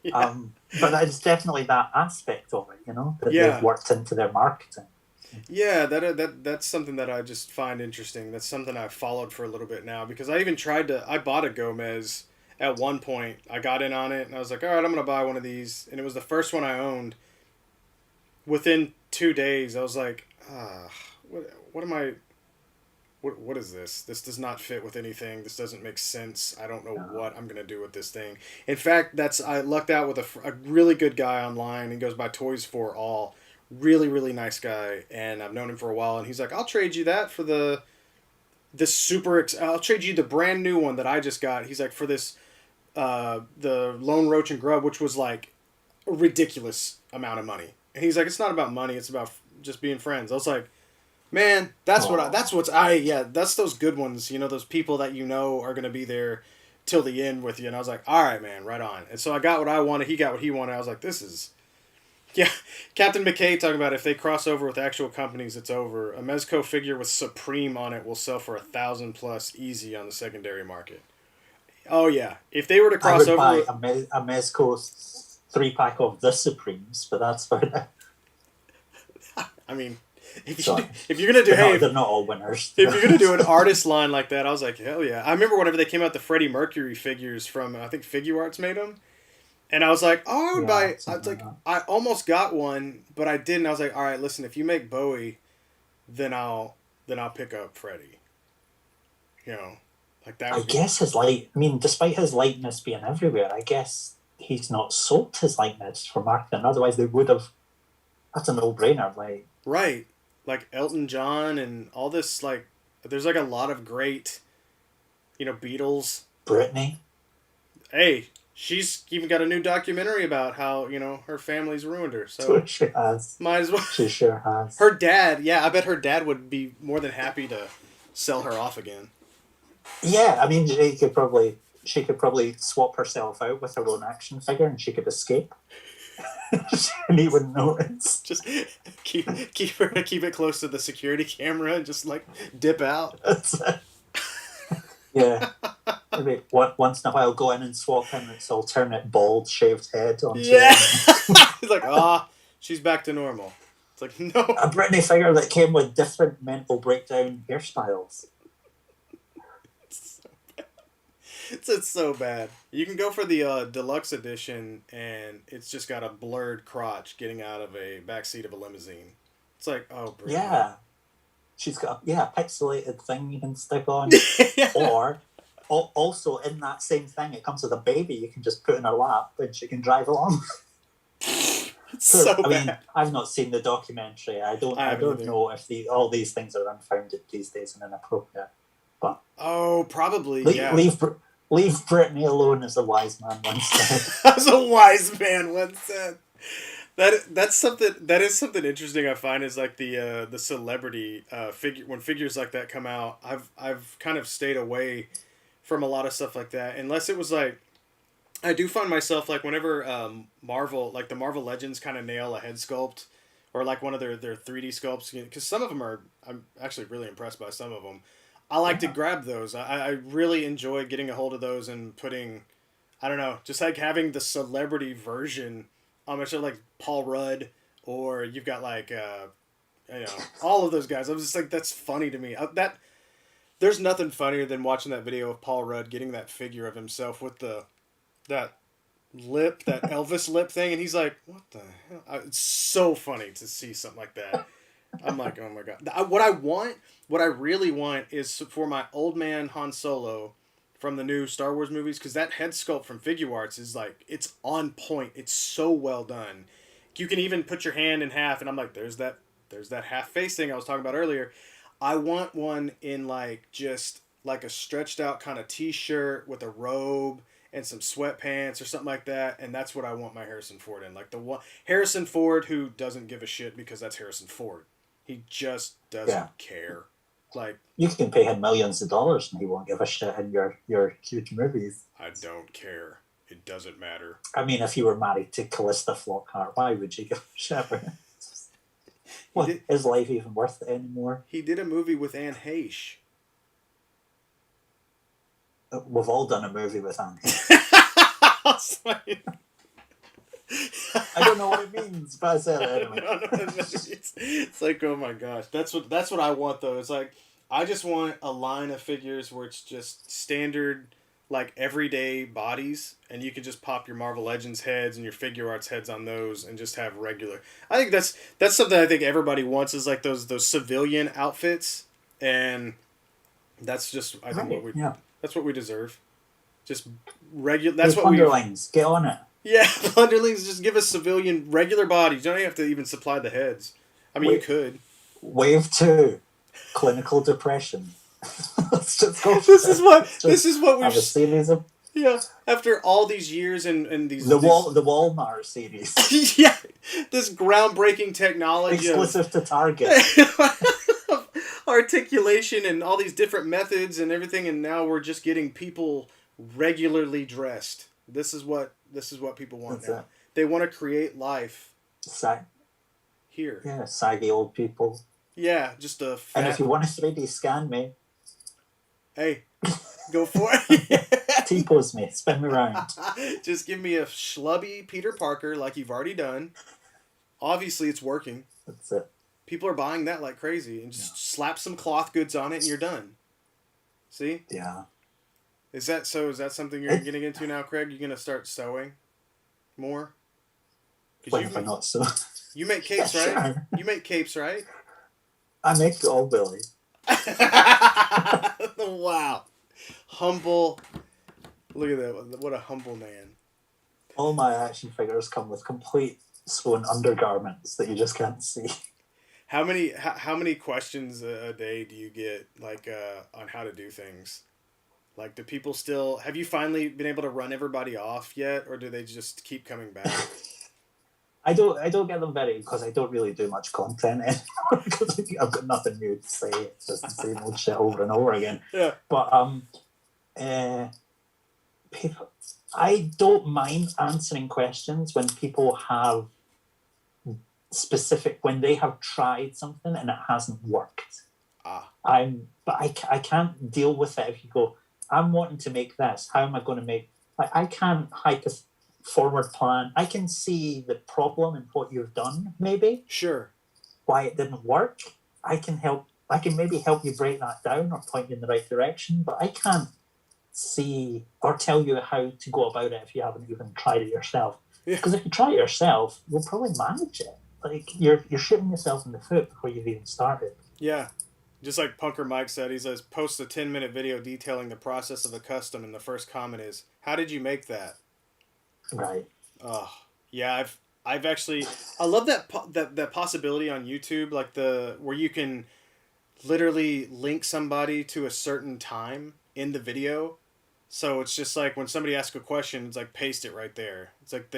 Yeah. But it's definitely that aspect of it, that Yeah. they've worked into their marketing. Yeah, that's something that I just find interesting. That's something I've followed for a little bit now because I even I bought a Gomez at one point. I got in on it and I was like, all right, I'm going to buy one of these. And it was the first one I owned. Within 2 days, I was like, what am I, what is this? This does not fit with anything. This doesn't make sense. I don't know what I'm going to do with this thing. In fact, I lucked out with a really good guy online. He goes by Toys for All. Really, really nice guy. And I've known him for a while. And he's like, I'll trade you that for I'll trade you the brand new one that I just got. He's like, for this, the Lone Roach and Grub, which was like a ridiculous amount of money. And he's like, it's not about money. It's about just being friends. I was like, man, that's that's those good ones, those people that are going to be there till the end with you. And I was like, all right, man, right on. And so I got what I wanted. He got what he wanted. I was like, this is, yeah. Captain McKay talking about if they cross over with actual companies, it's over. A Mezco figure with Supreme on it will sell for $1,000+ easy on the secondary market. Oh yeah. If they were to cross over I with, would buy a Mezco 3-pack of the Supremes, but that's for I mean, If you're gonna do, they're not all winners. If you're gonna do an artist line like that, I was like, hell yeah! I remember whenever they came out the Freddie Mercury figures from I think Figuarts made them, and I was like, oh, I would buy. I was like, I almost got one, but I didn't. I was like, all right, listen, if you make Bowie, then I'll pick up Freddie. You know, like that. I guess despite his likeness being everywhere, I guess he's not sold his likeness for marketing. Otherwise, they would have. That's a no-brainer. Like right, like Elton John and all this. Like, there's like a lot of great, Beatles. Britney. Hey, she's even got a new documentary about how her family's ruined her. So she has. Might as well. She sure has. Her dad, I bet her dad would be more than happy to sell her off again. Yeah, I mean, she could probably swap herself out with her own action figure, and she could escape. And he wouldn't notice. Just keep it close to the security camera and just like dip out. Yeah. Maybe once in a while go in and swap him its alternate bald shaved head onto He's like, she's back to normal. It's like, no. A Britney figure that came with different mental breakdown hairstyles. It's so bad. You can go for the deluxe edition, and it's just got a blurred crotch getting out of a backseat of a limousine. It's like, oh, Britney. Yeah. She's got a pixelated thing you can stick on. Or, also in that same thing, it comes with a baby you can just put in her lap and she can drive along. It's so bad. I mean, I've not seen the documentary. I don't know if all these things are unfounded these days and inappropriate. But probably, Leave Britney alone, as a wise man once said. As a wise man once said. That is something interesting I find is like the celebrity figure when figures like that come out. I've kind of stayed away from a lot of stuff like that unless it was like I do find myself like whenever Marvel like the Marvel Legends kind of nail a head sculpt or like one of their 3D sculpts because some of them I'm actually really impressed by some of them. I like to grab those. I really enjoy getting a hold of those and putting, I don't know, just like having the celebrity version. I'm sure like Paul Rudd or you've got like, all of those guys. I'm just like, that's funny to me. There's nothing funnier than watching that video of Paul Rudd getting that figure of himself with that lip, that Elvis lip thing. And he's like, what the hell? It's so funny to see something like that. I'm like, oh my God. What I really want is for my old man Han Solo from the new Star Wars movies, because that head sculpt from Figuarts is like, it's on point. It's so well done. You can even put your hand in half, and I'm like, there's that half face thing I was talking about earlier. I want one in like, just like a stretched out kind of t-shirt with a robe and some sweatpants or something like that, and that's what I want my Harrison Ford in. Like the one Harrison Ford who doesn't give a shit because that's Harrison Ford. He just doesn't care. Like you can pay him millions of dollars and he won't give a shit in your huge movies. I don't care. It doesn't matter. I mean, if you were married to Callista Flockhart, why would you give a shit? Is life even worth it anymore? He did a movie with Anne Heche. We've all done a movie with Anne Heche. I don't know what it means, but I said it anyway. It's like, oh my gosh, that's what I want though. It's like I just want a line of figures where it's just standard, like everyday bodies, and you can just pop your Marvel Legends heads and your Figuarts heads on those, and just have regular. I think that's something I think everybody wants is like those civilian outfits, and that's just I think that's what we deserve. Just regular. That's what Plunderlings, get on it. Yeah, Plunderlings, just give us civilian, regular bodies. You don't have to even supply the heads. I mean, you could. Wave 2, clinical depression. Let's just go. This is what we've... Have a series of... Yeah, after all these years and these... The Walmart series. Yeah, this groundbreaking technology. Exclusive to Target. Articulation and all these different methods and everything, and now we're just getting people regularly dressed. This is what people want now. They want to create life here. Yeah, saggy old people. Yeah, just a fat... And if you want to 3D scan me... Hey, go for it. T-pose me, spin me around. Just give me a schlubby Peter Parker like you've already done. Obviously, it's working. That's it. People are buying that like crazy, and Yeah. just slap some cloth goods on it, and you're done. See? Yeah. Is that so? Is that something you're It, getting into now, Craig? You're gonna start sewing more because when if I'm not so. you make Yeah, capes, right? sure. You make capes, right? I make it all, Billy. Wow, humble. Look at that! What a humble man. All my action figures come with complete sewn undergarments that you just can't see. How many questions a day do you get like on how to do things? Like, do people still have you finally been able to run everybody off yet, or do they just keep coming back? I don't get them very because I don't really do much content anymore because I've got nothing new to say. It's just the same old shit over and over again. Yeah. But uh, people, I don't mind answering questions when people have when they have tried something and it hasn't worked. But I can't deal with it if you go, I'm wanting to make this. How am I going to make? Like, I can't forward plan. I can see the problem in what you've done, maybe Sure. why it didn't work. I can help. I can maybe help you break that down or point you in the right direction, but I can't see or tell you how to go about it if you haven't even tried it yourself. Yeah. Because if you try it yourself, you'll probably manage it. Like you're shooting yourself in the foot before you've even started. Yeah. Just like Punker Mike said, he says, post a 10-minute video detailing the process of a custom, and the first comment is, how did you make that? Right. Oh, yeah, I've actually, I love that possibility on YouTube, like where you can literally link somebody to a certain time in the video. So it's just like when somebody asks a question, it's like paste it right there. It's like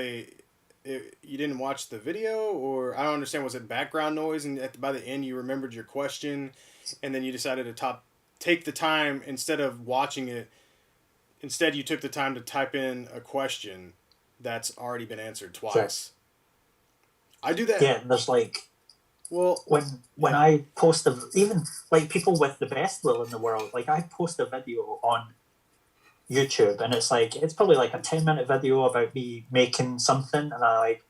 you didn't watch the video, or I don't understand, was it background noise, and by the end you remembered your question, and then you decided to take the time instead of watching it. Instead, you took the time to type in a question that's already been answered twice. Sure. I do that. Yeah, there's like, well, when I post even like people with the best will in the world, like I post a video on YouTube and it's probably like a 10-minute video about me making something, and I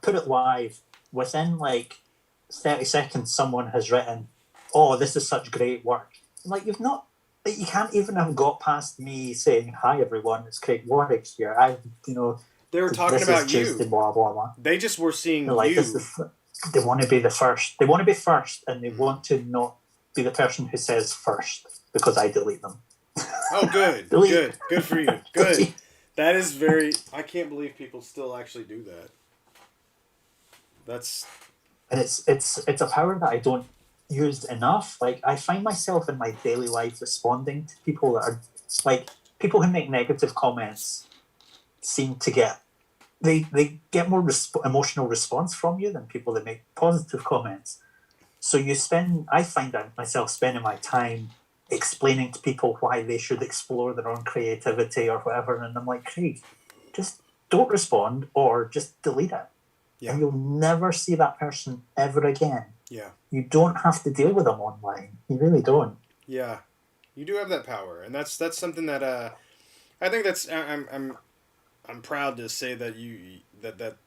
put it live. Within like 30 seconds someone has written, oh, this is such great work. I'm like, you can't even have got past me saying, hi everyone, it's Craig Warrack here. They were talking about you. Tuesday, blah blah blah. They just were seeing like, you. They want to be the first. They want to be first, and they want to not be the person who says first because I delete them. Oh, good, good for you. Good. That is very. I can't believe people still actually do that. That's. And it's a power that I don't use enough. Like I find myself in my daily life responding to people that are like people who make negative comments seem to get. They get more emotional response from you than people that make positive comments. So I find myself spending my time explaining to people why they should explore their own creativity or whatever, and I'm like, Craig, just don't respond or just delete it. Yeah. And you'll never see that person ever again. Yeah. You don't have to deal with them online. You really don't. Yeah. You do have that power, and that's something that I think that's I'm proud to say that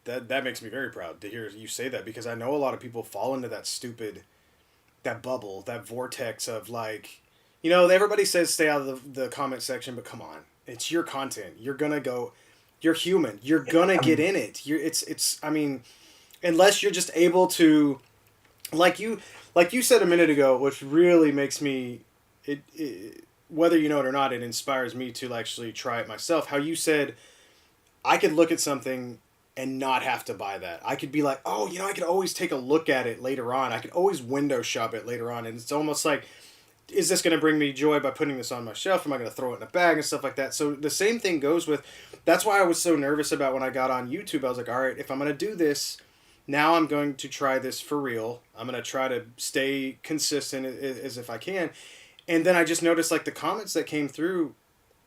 that makes me very proud to hear you say that, because I know a lot of people fall into that bubble, that vortex of like, everybody says stay out of the comment section, but come on, it's your content. You're gonna go, you're human. You're gonna get in it. I mean, unless you're just able to, like you said a minute ago, which really makes me, whether you know it or not, it inspires me to actually try it myself. How you said, I could look at something and not have to buy that. I could be like, oh, I could always take a look at it later on. I could always window shop it later on. And it's almost like, is this going to bring me joy by putting this on my shelf? Am I going to throw it in a bag and stuff like that? So the same thing goes with, that's why I was so nervous about when I got on YouTube. I was like, all right, if I'm going to do this, now I'm going to try this for real. I'm going to try to stay consistent as if I can. And then I just noticed like the comments that came through,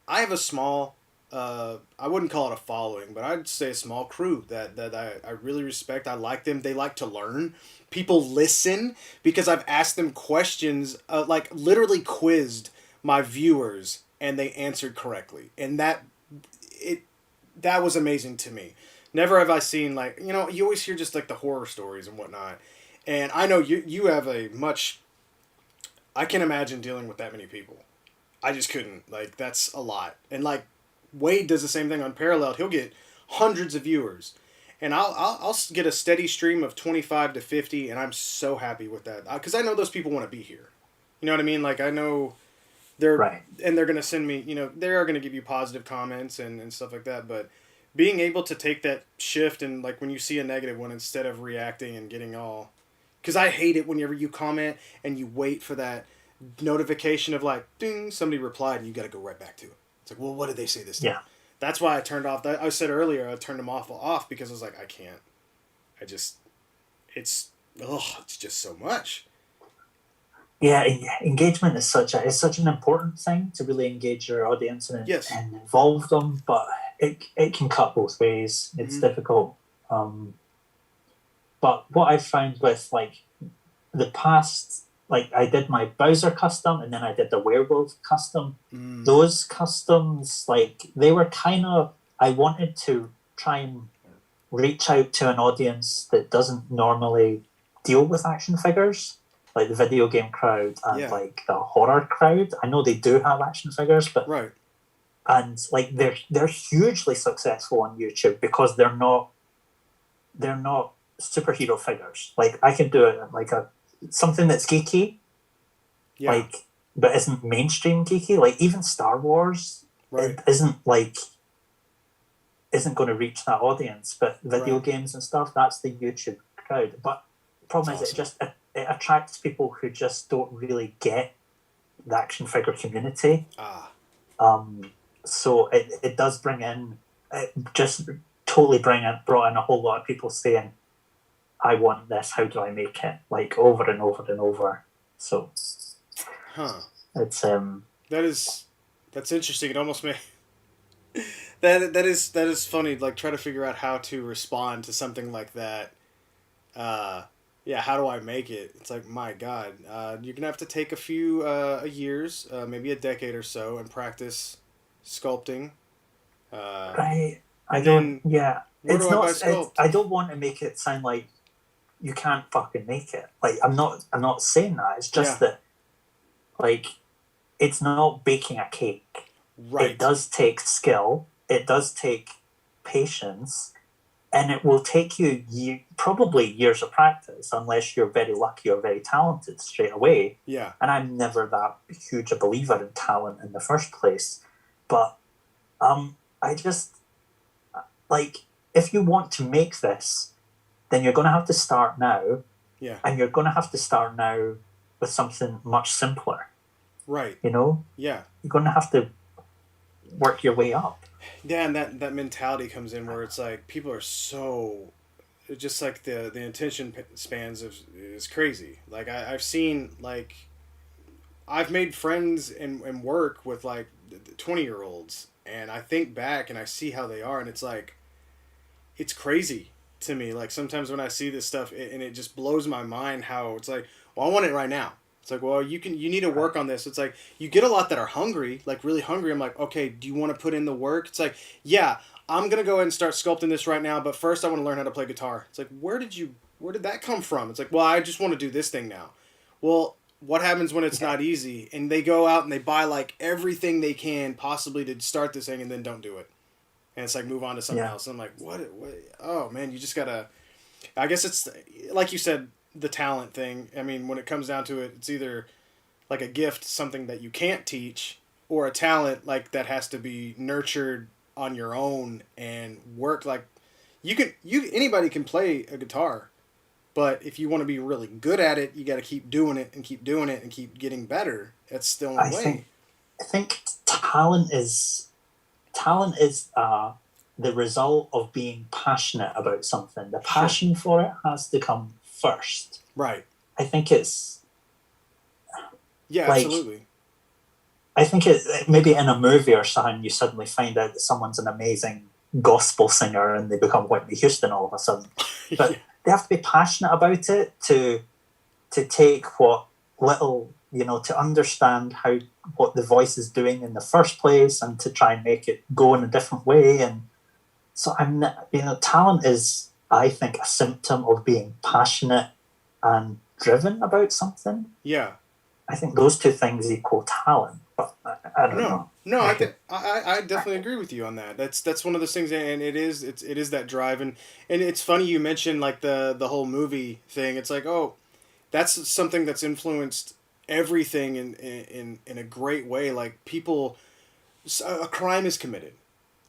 I have a small... I wouldn't call it a following, but I'd say a small crew that I really respect. I like them. They like to learn. People listen because I've asked them questions, like literally quizzed my viewers, and they answered correctly. And that was amazing to me. Never have I seen like, you always hear just like the horror stories and whatnot. And I know you have a much. I can't imagine dealing with that many people. I just couldn't. Like that's a lot. And like Wade does the same thing on Paralleled. He'll get hundreds of viewers, and I'll get a steady stream of 25 to 50, and I'm so happy with that because I know those people want to be here. You know what I mean? Like I know Right. they're gonna send me. You know, they are gonna give you positive comments and stuff like that, but. Being able to take that shift and like when you see a negative one instead of reacting and getting all because I hate it whenever you comment and you wait for that notification of like ding somebody replied and you got to go right back to it. It's like, well, what did they say this time? Yeah. That's why I turned off that I said earlier I turned them off because I was like I can't. I just it's just so much. Yeah, engagement is such an important thing to really engage your audience Yes. and involve them, but it can cut both ways. It's difficult. But what I've found with like the past, like I did my Bowser custom and then I did the werewolf custom. Those customs, like they were kind of, I wanted to try and reach out to an audience that doesn't normally deal with action figures, like the video game crowd and like the horror crowd. I know they do have action figures, but right. And like they're hugely successful on YouTube because they're not superhero figures. Like I can do it like something that's geeky, like but isn't mainstream geeky. Like even Star Wars, it isn't going to reach that audience. But video games and stuff, that's the YouTube crowd. But the problem is it attracts people who just don't really get the action figure community. So it does bring in, it just totally brought in a whole lot of people saying, I want this, how do I make it? Like over and over and over. So it's that's interesting. It almost may that is funny, like try to figure out how to respond to something like that. How do I make it? It's like, my God, you're gonna have to take a few years, maybe a decade or so, and practice sculpting. Right. I don't. Yeah. It's not. I don't want to make it sound like you can't fucking make it. Like I'm not. I'm not saying that. It's just that, like, it's not baking a cake. Right. It does take skill. It does take patience. And it will take you probably years of practice unless you're very lucky or very talented straight away. Yeah. And I'm never that huge a believer in talent in the first place. But I just, like, if you want to make this, then you're going to have to start now. Yeah. And you're going to have to start now with something much simpler. Right. You know? Yeah. You're going to have to work your way up. Yeah, and that mentality comes in where it's like people are so, just like the attention spans is crazy. Like I've seen like, I've made friends and work with like 20-year-olds, and I think back and I see how they are, and it's like, it's crazy to me. Like sometimes when I see this stuff, and it just blows my mind how it's like, well, I want it right now. It's like, well, you need to work on this. It's like, you get a lot that are hungry, like really hungry. I'm like, okay, do you want to put in the work? It's like, yeah, I'm going to go ahead and start sculpting this right now, but first I want to learn how to play guitar. It's like, where did that come from? It's like, well, I just want to do this thing now. Well, what happens when it's not easy? And they go out and they buy like everything they can possibly to start this thing and then don't do it. And it's like, move on to something else. And I'm like, what? Oh man, you just gotta, I guess it's like you said, the talent thing. I mean, when it comes down to it, it's either like a gift, something that you can't teach, or a talent like that has to be nurtured on your own and work. Like anybody can play a guitar, but if you want to be really good at it, you got to keep doing it and keep doing it and keep getting better. That's still the way. I think talent is the result of being passionate about something. The passion for it has to come first. Right. I think it's... Yeah, like, absolutely. I think maybe in a movie or something, you suddenly find out that someone's an amazing gospel singer and they become Whitney Houston all of a sudden. But they have to be passionate about it to take what little, to understand what the voice is doing in the first place and to try and make it go in a different way. And so talent is, I think, a symptom of being passionate and driven about something. Yeah. I think those two things equal talent, but I don't No, know. no, I definitely agree with you on that. That's one of those things, and it is that drive, and it's funny you mentioned like the whole movie thing. It's like, oh, that's something that's influenced everything in a great way. Like people, a crime is committed,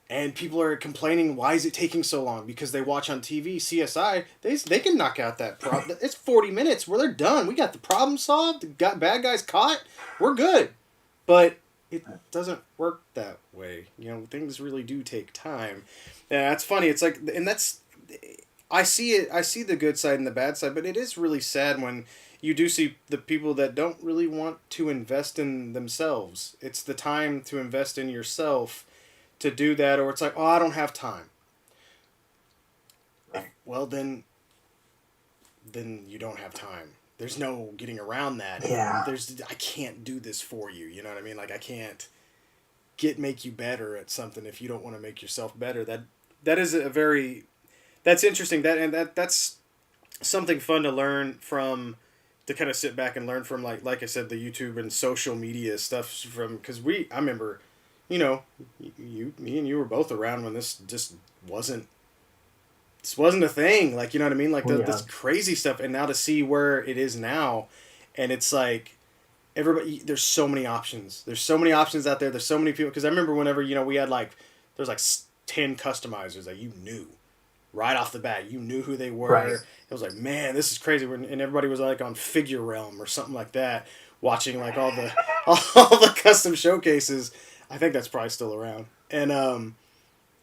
and people are complaining, why is it taking so long? Because they watch on TV CSI, they can knock out that problem. It's 40 minutes where they're done. We got the problem solved. Got bad guys caught. We're good. But it doesn't work that way. You know, things really do take time. Yeah, that's funny. It's like, and that's, I see it. I see the good side and the bad side, but it is really sad when you do see the people that don't really want to invest in themselves. It's the time to invest in yourself to do that, or it's like, oh, I don't have time. Well, then you don't have time. There's no getting around that. Yeah. I can't do this for you. You know what I mean? Like I can't make you better at something if you don't want to make yourself better. That is a very that's interesting. That's something fun to learn from, to kind of sit back and learn from, like I said, the YouTube and social media stuff from, because I remember, you know, me and you were both around when this wasn't a thing. Like, you know what I mean? Like this crazy stuff. And now to see where it is now, and it's like everybody, there's so many options. There's so many options out there. There's so many people. Because I remember whenever, you know, we had there's 10 customizers that you knew right off the bat. You knew who they were. Right. It was like, man, this is crazy. And everybody was like on Figure Realm or something like that, watching like all the custom showcases. I think that's probably still around. And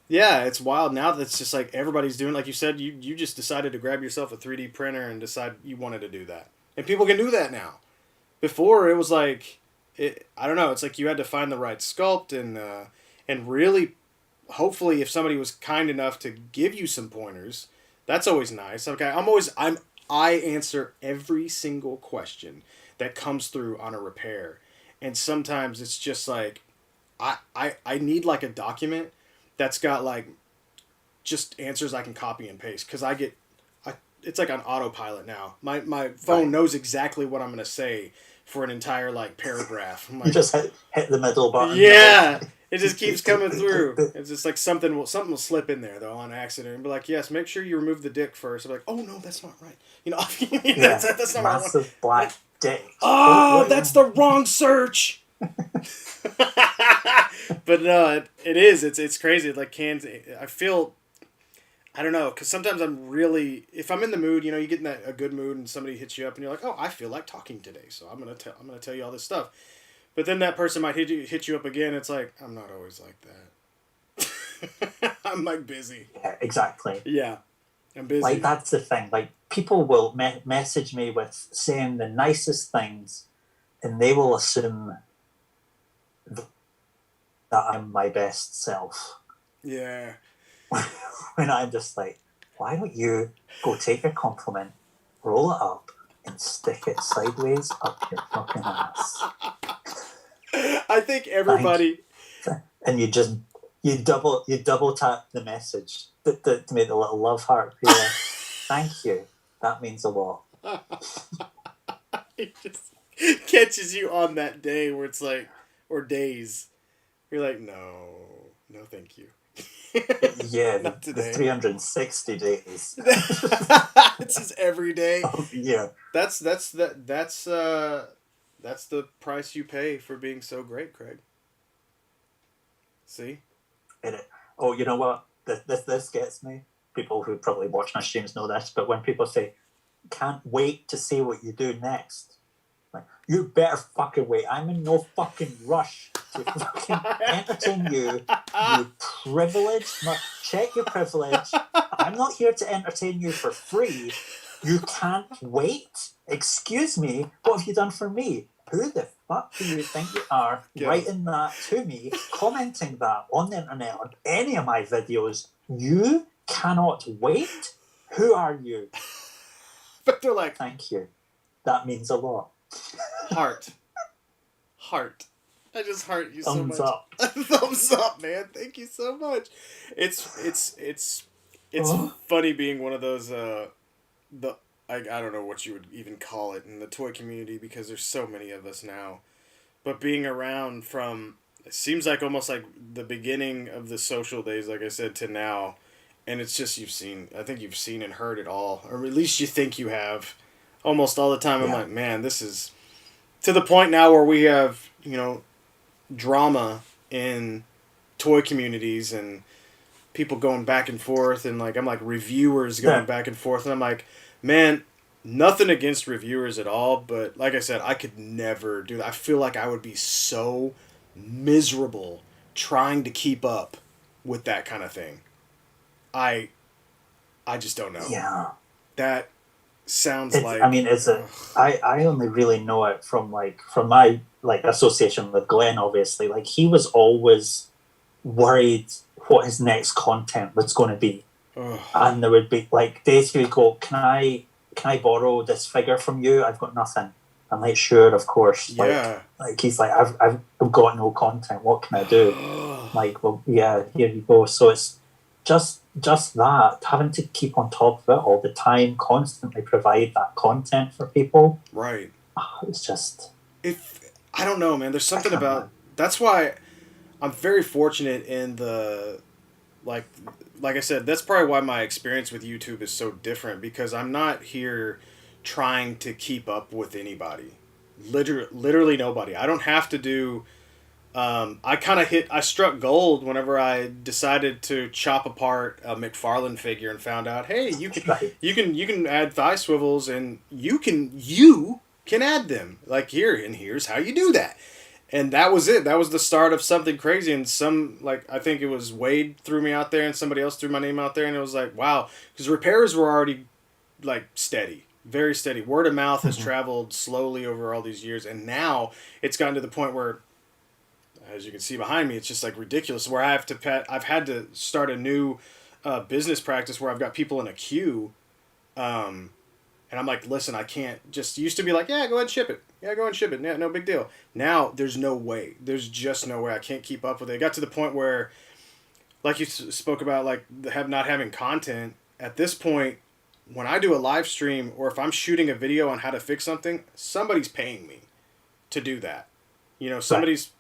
yeah, it's wild now that it's just like everybody's doing, like you said, you just decided to grab yourself a 3D printer and decide you wanted to do that. And people can do that now. Before, it was like, I don't know, it's like you had to find the right sculpt and really, hopefully, if somebody was kind enough to give you some pointers, that's always nice. Okay, I answer every single question that comes through on a repair. And sometimes it's just like, I need like a document that's got like just answers I can copy and paste, because it's like on autopilot now. My phone knows exactly what I'm gonna say for an entire like paragraph. Like, you just hit the middle button. Yeah, it just keeps coming through. It's just like something will slip in there though on accident and be like, yes, make sure you remove the dick first. I'm like, oh no, that's not right. You know, that's not massive black dick. Oh, that's the wrong search. But no, it is. It's crazy. Like I feel, I don't know, because sometimes if I'm in the mood, you know, you get in a good mood and somebody hits you up and you're like, oh, I feel like talking today, so I'm gonna tell you all this stuff. But then that person might hit you up again. It's like, I'm not always like that. I'm like busy. Yeah, exactly. Yeah, I'm busy. Like that's the thing. Like people will message me with saying the nicest things, and they will assume that I'm my best self. Yeah. When I'm just like, why don't you go take a compliment, roll it up, and stick it sideways up your fucking ass? I think everybody. And you double tap the message to make the little love heart appear. Thank you. That means a lot. It just catches you on that day where it's like, or days. You're like, no, thank you. Yeah, not today. The 360 days. It's just every day. Yeah. That's the price you pay for being so great, Craig. See? Oh, you know what? This gets me. People who probably watch my streams know this, but when people say, can't wait to see what you do next, like, you better fucking wait. I'm in no fucking rush to fucking entertain you, you privilege. Check your privilege. I'm not here to entertain you for free. You can't wait? Excuse me, what have you done for me? Who the fuck do you think you are, writing that to me, commenting that on the internet on any of my videos? You cannot wait? Who are you? But they're like, thank you. That means a lot. Heart. I just heart you Thumbs so much. up. Thumbs up, man. Thank you so much. It's funny being one of those I don't know what you would even call it in the toy community because there's so many of us now. But being around from, it seems like almost like the beginning of the social days, like I said, to now. And it's just I think you've seen and heard it all. Or at least you think you have. Almost all the time I'm Yeah. like, man, this is to the point now where we have, drama in toy communities and people going back and forth and like I'm like reviewers going Yeah. back and forth and I'm like, man, nothing against reviewers at all, but like I said, I could never do that. I feel like I would be so miserable trying to keep up with that kind of thing. I I just don't know. Yeah. That sounds It's. I like mean, it's a. ugh, I only really know it from my like association with Glenn. Obviously, like he was always worried what his next content was going to be, ugh, and there would be like days he would go, can I borrow this figure from you? I've got nothing. I'm like, sure, of course. yeah. Like he's like, I've got no content. What can I do? Like, well, yeah, here you go. So it's just that having to keep on top of it all the time, constantly provide that content for people. Right. It's just If I don't know, man, there's I something can't. about that's why I'm very fortunate in the like like I said, that's probably why my experience with YouTube is so different because I'm not here trying to keep up with anybody. Literally nobody. I don't have to do I struck gold whenever I decided to chop apart a McFarlane figure and found out, hey, Right. you can add thigh swivels and you can add them. Like here's how you do that. And that was it. That was the start of something crazy. And I think it was Wade threw me out there and somebody else threw my name out there. And it was like, wow. Because repairs were already like steady, very steady. Word of mouth has Mm-hmm. traveled slowly over all these years. And now it's gotten to the point where, as you can see behind me, it's just like ridiculous. Where I've had to start a new business practice where I've got people in a queue. Um, and I'm like, listen, I can't just used to be like, yeah, go ahead and ship it. Yeah, go ahead and ship it. Yeah, no big deal. Now there's no way. There's just no way. I can't keep up with it. It got to the point where, like you spoke about, like not having content. At this point, when I do a live stream or if I'm shooting a video on how to fix something, somebody's paying me to do that. Right. Somebody's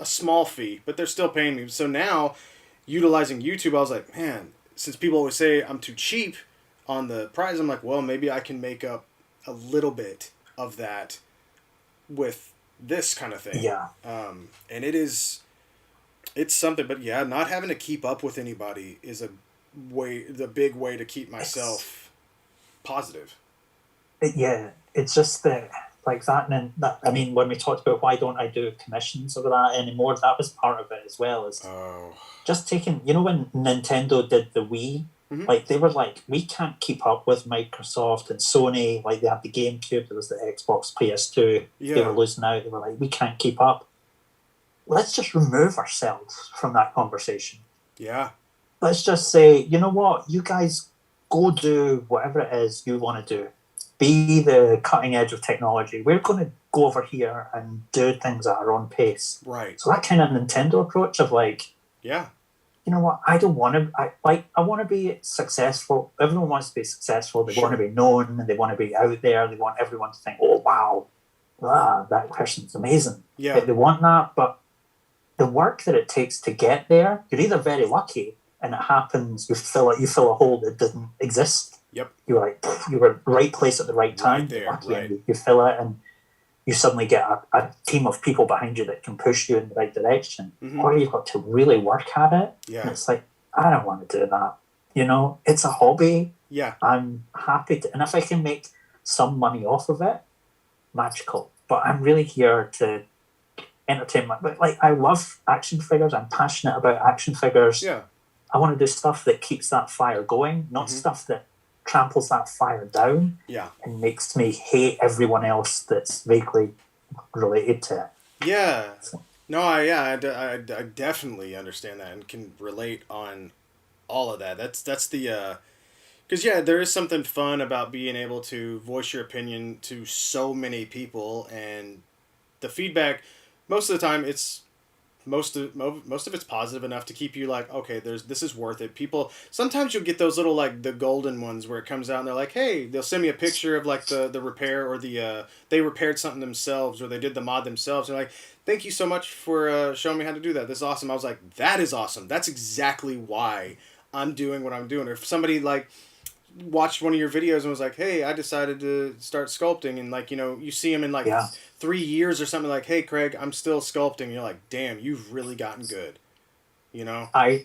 a small fee, but they're still paying me. So now, utilizing YouTube, I was like, man, since people always say I'm too cheap on the price, I'm like, well, maybe I can make up a little bit of that with this kind of thing. Yeah. And it's something, but yeah, not having to keep up with anybody is the big way to keep It's myself positive. yeah. It's just that like that, and that. I mean, when we talked about why don't I do commissions over that anymore, that was part of it as well. Is Oh. just taking, when Nintendo did the Wii, Mm-hmm. like they were like, we can't keep up with Microsoft and Sony. Like they had the GameCube, there was the Xbox, PS2. They were Yeah. losing out. They were like, we can't keep up. Let's just remove ourselves from that conversation. Yeah. Let's just say, you know what, you guys go do whatever it is you want to do. Be the cutting edge of technology. We're going to go over here and do things at our own pace. Right. So that kind of Nintendo approach of like, Yeah. you know what? I don't want to. I want to be successful. Everyone wants to be successful. They want to Sure. be known. They want to be out there. They want everyone to think, "Oh wow, that person's amazing." Yeah. They want that, but the work that it takes to get there, you're either very lucky and it happens. You fill a hole that didn't exist. Yep. You were like you were right place at the right time. Right You're there. lucky, Right. and you fill it, and you suddenly get a team of people behind you that can push you in the right direction, Mm-hmm. or you've got to really work at it. Yeah. And it's like, I don't want to do that. It's a hobby. Yeah. I'm happy to, and if I can make some money off of it, magical. But I'm really here to entertain but like I love action figures. I'm passionate about action figures. Yeah. I want to do stuff that keeps that fire going, not Mm-hmm. stuff that tramples that fire down Yeah. and makes me hate everyone else that's vaguely related to it. Yeah. So, No, I definitely understand that and can relate on all of that. That's the because yeah, there is something fun about being able to voice your opinion to so many people, and the feedback most of the time it's most of it's positive enough to keep you like, okay, this is worth it. People sometimes you'll get those little like the golden ones where it comes out and they're like, hey, they'll send me a picture of like the repair or the they repaired something themselves or they did the mod themselves. They're like, thank you so much for showing me how to do that. This is awesome. I was like, that is awesome. That's exactly why I'm doing what I'm doing. Or if somebody like watched one of your videos and was like, hey, I decided to start sculpting, and like, you see them in like Yeah. 3 years or something, like, hey, Craig, I'm still sculpting. And you're like, damn, you've really gotten good, you know? I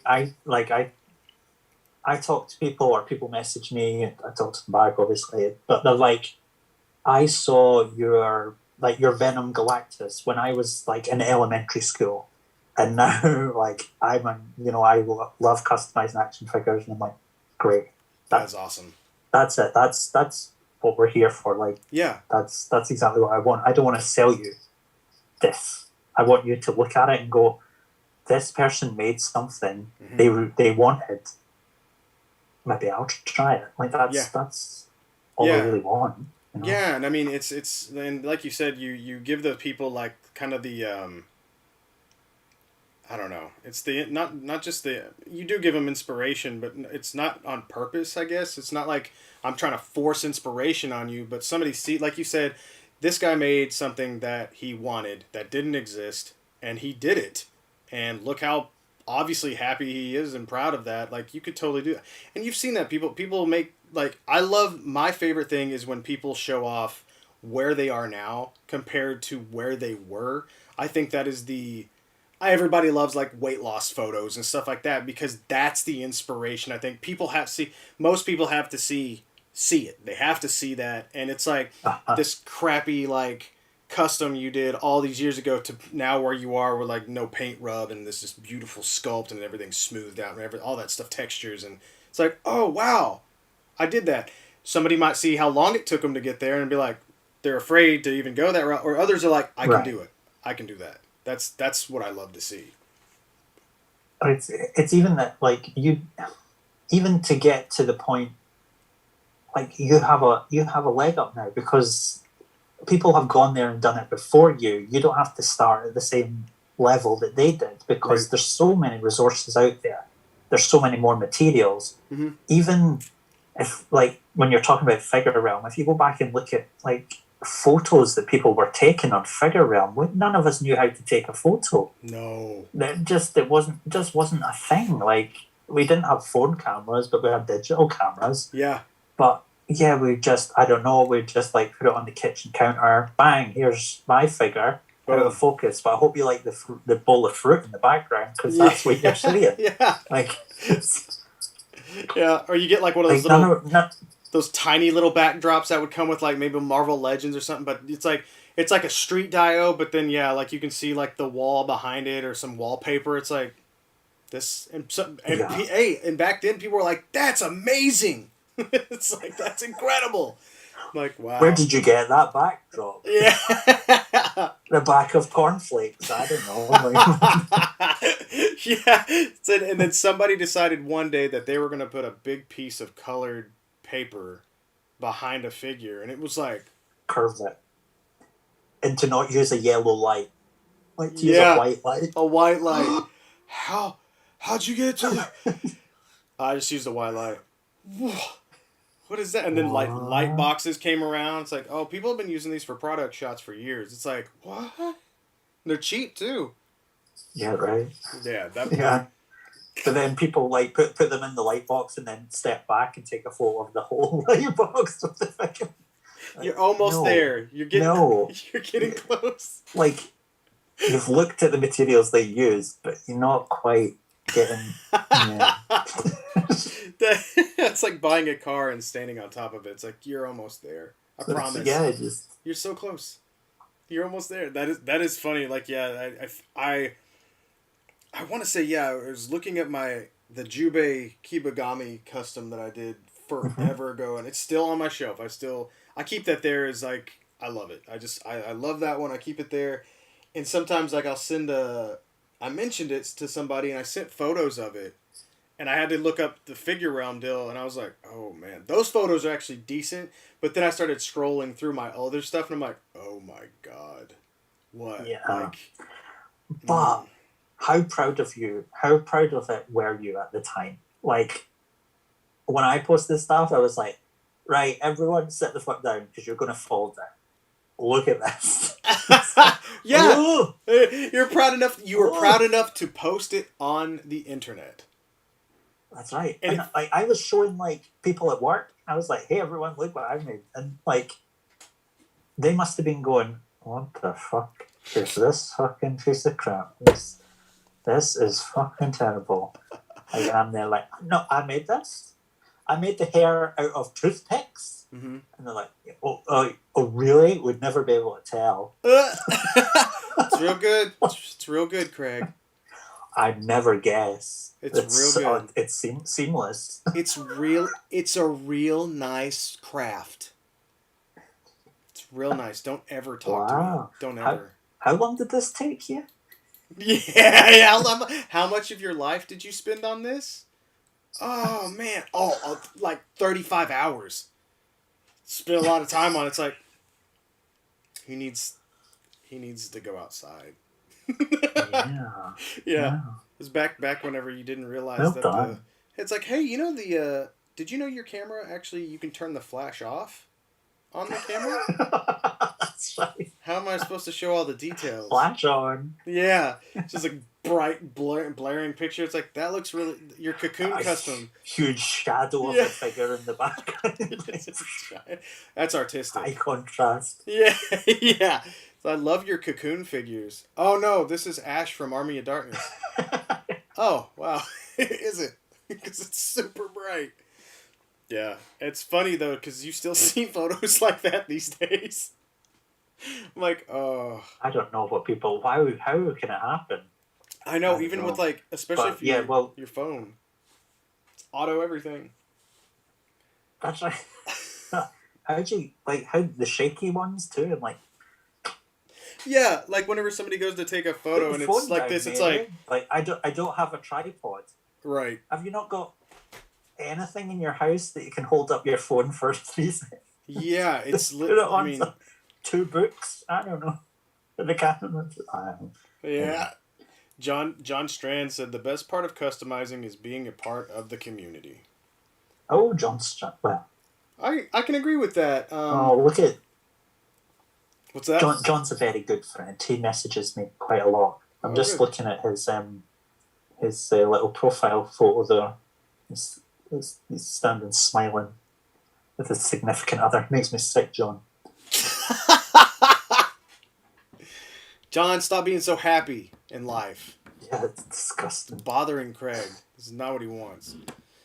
talk to people or people message me. I talk to them back, obviously, but they're like, I saw your Venom Galactus when I was like in elementary school, and now like I love customizing action figures, and I'm like, great, That's awesome. That's it. That's what we're here for. Like, Yeah, that's exactly what I want. I don't want to sell you this. I want you to look at it and go, this person made something they wanted. Maybe I'll try it. Like that's all I really want. You know? Yeah, and I mean it's and like you said, you give the people like kind of the I don't know. It's the not just the you do give them inspiration, but it's not on purpose. I guess it's not like I'm trying to force inspiration on you, but somebody see like you said, this guy made something that he wanted that didn't exist, and he did it, and look how obviously happy he is and proud of that. Like you could totally do that, and you've seen that people make like I love my favorite thing is when people show off where they are now compared to where they were. I think that is the everybody loves like weight loss photos and stuff like that because that's the inspiration. I think people have to see most people have to see it. They have to see that, and it's like this crappy like custom you did all these years ago to now where you are with like no paint rub and this beautiful sculpt and everything's smoothed out and all that stuff textures, and it's like, oh wow, I did that. Somebody might see how long it took them to get there and be like, they're afraid to even go that route, or others are like, I can do it. I can do that. That's what I love to see. It's even that like you even to get to the point like you have a leg up now because people have gone there and done it before you. You don't have to start at the same level that they did because there's so many resources out there. There's so many more materials. Mm-hmm. Even if like when you're talking about Figure Realm, if you go back and look at like photos that people were taking on Figure Realm, none of us knew how to take a photo. No, it wasn't a thing. Like we didn't have phone cameras, but we had digital cameras. Yeah, but yeah, we just I don't know. We just like put it on the kitchen counter. Bang! Here's my figure. Out of focus, but I hope you like the bowl of fruit in the background because that's what you're seeing. Yeah, like yeah, or you get like one of those like those tiny little backdrops that would come with like maybe Marvel Legends or something, but it's like a street dio, but then yeah, like you can see like the wall behind it or some wallpaper. It's like this, and back then people were like, "That's amazing!" It's like that's incredible. I'm like, wow, where did you get that backdrop? Yeah, the back of cornflakes. I don't know. Yeah, and then somebody decided one day that they were going to put a big piece of colored paper behind a figure, and it was like curve it, and to not use a yellow light, like to use a white light. A white light. How'd you get to the? I just used a white light. What is that? And then light boxes came around. It's like, oh, people have been using these for product shots for years. It's like, what? They're cheap too. Yeah, right. Yeah, yeah. But then people like put them in the light box and then step back and take a photo of the whole light box of the figure. Like, you're almost there. You're getting you're getting close. Like you've looked at the materials they used, but you're not quite getting. That's like buying a car and standing on top of it. It's like you're almost there. I promise. Yeah, you're so close. You're almost there. That is funny. Like I want to say I was looking at the Jubei Kibagami custom that I did forever ago, and it's still on my shelf. I keep that there as like I love it. I love that one. I keep it there, and sometimes like I'll send I mentioned it to somebody and I sent photos of it. And I had to look up the Figure Realm deal, and I was like, oh, man. Those photos are actually decent. But then I started scrolling through my other stuff, and I'm like, oh, my God. What? Yeah. But how proud of you? How proud of it were you at the time? Like when I posted stuff, I was like, right, everyone, sit the fuck down because you're gonna fall down. Look at this. Yeah, Ooh, you're proud enough. You were proud enough to post it on the internet. that's right. And And I was showing like people at work. I was like, hey, everyone, look what I made. And like, they must have been going, what the fuck is this fucking piece of crap? This is fucking terrible. Like, and they're like, no, I made this. I made the hair out of toothpicks. mm-hmm. And they're like, oh, really? We'd never be able to tell. It's real good. It's real good, Craig. I'd never guess. It's real good. It's seamless. It's real. It's a real nice craft. It's real nice. Don't ever talk to me. Don't ever. How long did this take you? Yeah. How much of your life did you spend on this? Oh man. Like 35 hours. Spent a lot of time on it. It's like he needs to go outside. Yeah. Yeah. It was back whenever you didn't realize Well that done. it's like, hey, you know did you know your camera actually you can turn the flash off on the camera? That's right. How am I supposed to show all the details? Flash on. Yeah. It's just a bright blaring picture. It's like that looks really your cocoon custom. Huge shadow of a figure in the background. That's artistic. High contrast. Yeah. Yeah. So I love your cocoon figures. Oh no, this is Ash from Army of Darkness. Oh, wow. Is it? Because it's super bright. Yeah. It's funny, though, because you still see photos like that these days. I'm like, oh. I don't know what people... How can it happen? I know, even with, like, especially if your phone. It's auto everything. That's right. How do you... Like, how the shaky ones, too? And, like... Yeah, like whenever somebody goes to take a photo and it's like this, it's like I don't have a tripod. Right. Have you not got anything in your house that you can hold up your phone for 3 seconds? Yeah, it's put it on 2 books. I don't know. The camera. Yeah. John Strand said the best part of customizing is being a part of the community. Oh, John Strand. Well, I can agree with that. Look at. What's that? John's a very good friend. He messages me quite a lot. I'm just looking at his little profile photo there. He's standing smiling with his significant other. Makes me sick, John. John, stop being so happy in life. Yeah, it's disgusting. Bothering Craig. This is not what he wants.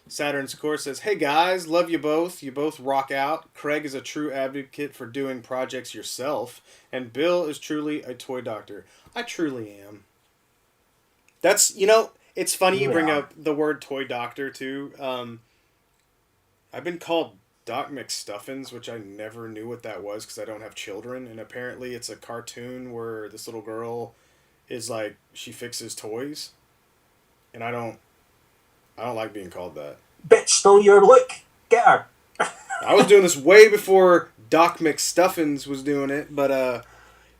Saturn's Course says, hey guys, love you both. You both rock out. Craig is a true advocate for doing projects yourself. And Bill is truly a toy doctor. I truly am. That's, it's funny you bring up the word toy doctor too. I've been called Doc McStuffins, which I never knew what that was because I don't have children. And apparently it's a cartoon where this little girl is like, she fixes toys. And I don't like being called that. Bitch stole your look. Get her. I was doing this way before Doc McStuffins was doing it, but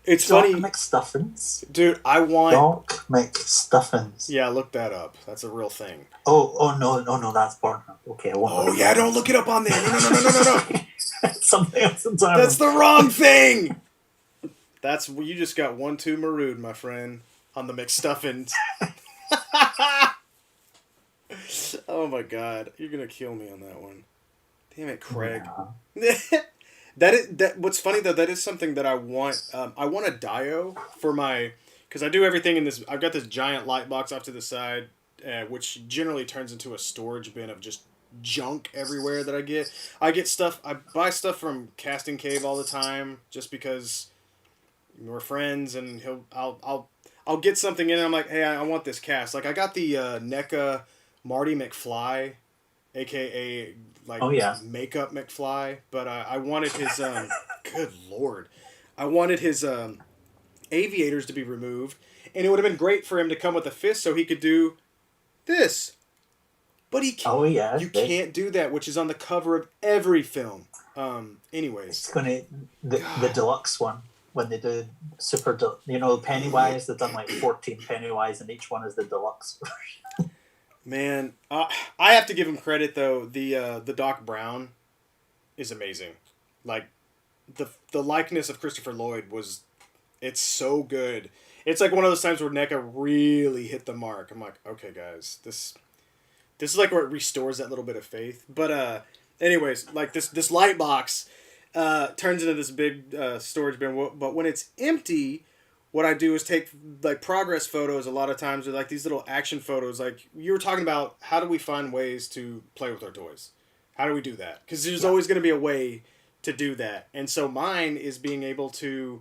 it's funny. Doc McStuffins? Dude, I want... Doc McStuffins. Yeah, look that up. That's a real thing. Oh, no, that's Pornhub. Okay, I won't. Oh, yeah, don't look it up on there. No. Something else entirely. That's the wrong thing! You just got 1-2 my friend, on the McStuffins. Oh my god, you're gonna kill me on that one. Damn it, Craig. Yeah. What's funny though, that is something that I want. I want a Dio for because I do everything in this. I've got this giant light box off to the side, which generally turns into a storage bin of just junk everywhere that I get. I buy stuff from Casting Cave all the time, just because we're friends, and I'll get something in, and I'm like, hey, I want this cast. Like I got the NECA Marty McFly, aka Makeup McFly, but I wanted his good lord, I wanted his aviators to be removed, and it would have been great for him to come with a fist so he could do this, but he can't. Oh yeah, you can't do that, which is on the cover of every film. Anyways, it's gonna the deluxe one. when they do Pennywise. They've done like 14 Pennywise, and each one is the deluxe. Man, I have to give him credit though. The Doc Brown is amazing. Like the likeness of Christopher Lloyd it's so good. It's like one of those times where NECA really hit the mark. I'm like, okay, guys, this is like where it restores that little bit of faith. But anyways, like this light box turns into this big storage bin. But when it's empty, what I do is take like progress photos a lot of times, or like these little action photos. Like you were talking about, how do we find ways to play with our toys? How do we do that? Because there's always going to be a way to do that. And so mine is being able to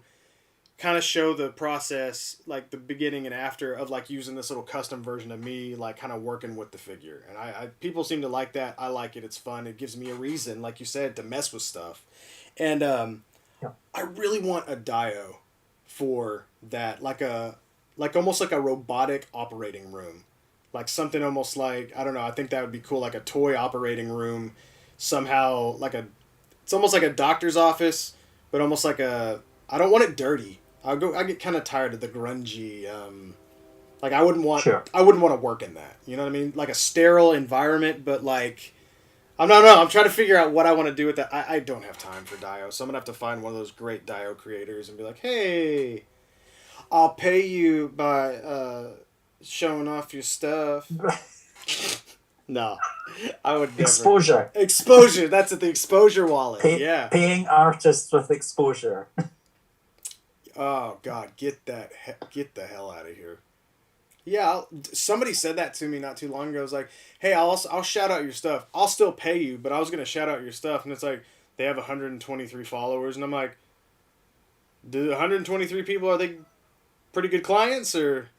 kind of show the process, like the beginning and after of like using this little custom version of me, like kind of working with the figure. And I people seem to like that. I like it. It's fun. It gives me a reason, like you said, to mess with stuff. And I really want a Dio for that, like almost like a robotic operating room, like something almost like, I don't know, I think that would be cool, like a toy operating room somehow, it's almost like a doctor's office, but almost like I don't want it dirty. I get kind of tired of the grungy, like I wouldn't want to work in that, you know what I mean, like a sterile environment, but like I'm trying to figure out what I want to do with that. I don't have time for Dio, so I'm gonna have to find one of those great Dio creators and be like, hey, I'll pay you by showing off your stuff. No, I would never. Exposure. That's at the exposure wallet. Paying artists with exposure. Oh God, get the hell out of here. Yeah, somebody said that to me not too long ago. It was like, hey, I'll shout out your stuff. I'll still pay you, but I was gonna shout out your stuff, and it's like they have 123 followers, and I'm like, do 123 people, are they pretty good clients or?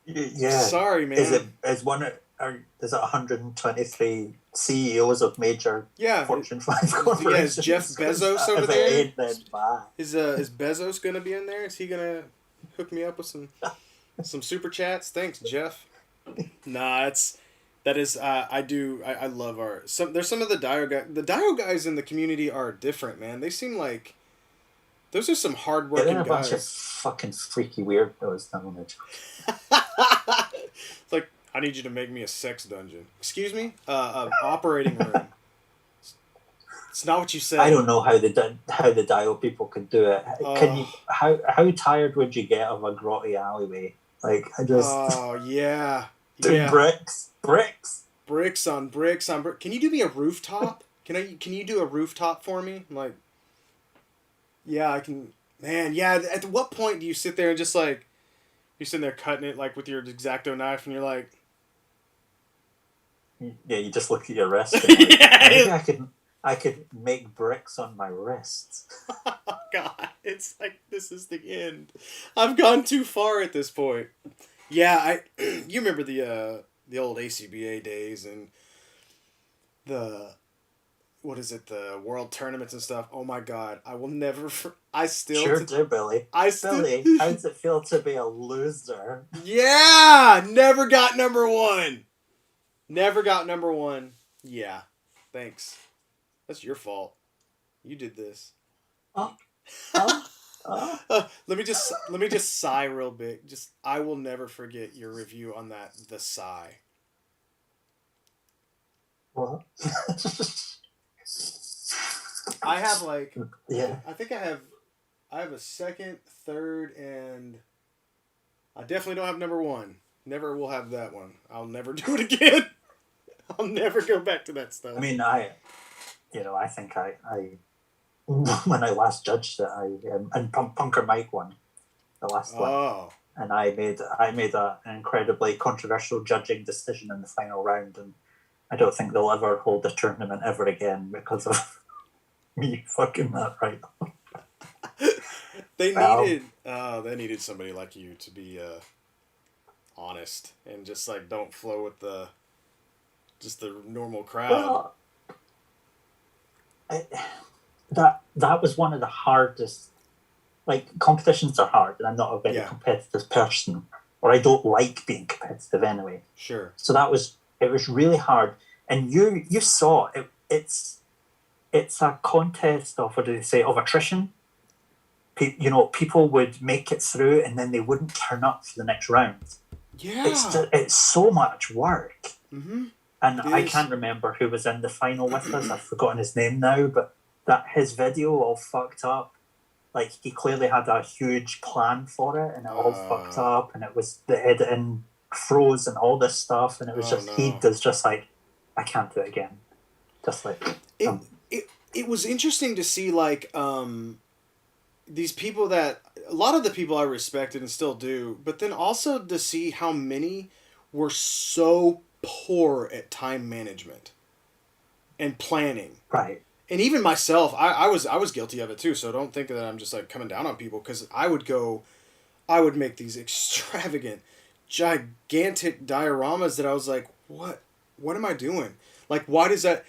Yeah. Sorry, man. Is it 123 CEOs of major Fortune 5 corporations? Yeah, is Jeff Bezos over there? Is Bezos gonna be in there? Is he gonna hook me up with some super chats? Thanks, Jeff. Nah, I love there's some of the Dio guys. The Dio guys in the community are different, man. They seem like those are some hardworking guys. They're a bunch of fucking freaky weirdos. It's like, I need you to make me a sex dungeon. Excuse me? Operating room. It's not what you said. I don't know how the Dio people could do it. How tired would you get of a grotty alleyway? Like, I just... Oh, yeah. Doing bricks on bricks. Can you do me a rooftop? Can you do a rooftop for me? I'm like, yeah, I can. Man, yeah. At what point do you sit there and just like, you're sitting there cutting it like with your X-Acto knife, and you're like, yeah, you just look at your wrist. And like, maybe I could make bricks on my wrists. Oh God, it's like, this is the end. I've gone too far at this point. Yeah, you remember the old ACBA days and the world tournaments and stuff. Oh my God, I will never. I still sure do, Billy. Billy, how does it feel to be a loser? Yeah, never got number one. Yeah, thanks. That's your fault. You did this. Let me just sigh real big. I will never forget your review on that. The sigh. What? I have like, yeah. I think I have a second, third, and I definitely don't have number one. Never will have that one. I'll never do it again. I'll never go back to that stuff. I mean, I think I when I last judged it, and Punker Mike won the last one, and I made an incredibly controversial judging decision in the final round, and I don't think they'll ever hold a tournament ever again because of me fucking that right. They needed somebody like you to be honest and just like don't flow with the normal crowd. Well, that was one of the hardest. Like, competitions are hard, and I'm not a very competitive person, or I don't like being competitive anyway. Sure. So it was really hard, and you saw it. It's a contest of, what do they say, of attrition. people would make it through and then they wouldn't turn up for the next round. Yeah. It's so much work. Mm-hmm. And I can't remember who was in the final with us. I've forgotten his name now, but that his video all fucked up. Like, he clearly had a huge plan for it, and it all fucked up, and it was the editing froze and all this stuff, and it was he was just like, I can't do it again. Just like it was interesting to see, like, these people that a lot of the people I respected and still do, but then also to see how many were so poor at time management and planning. Right. And even myself, I was guilty of it too. So don't think that I'm just like coming down on people, because I would make these extravagant, gigantic dioramas that I was like, what am I doing? Like, why does that?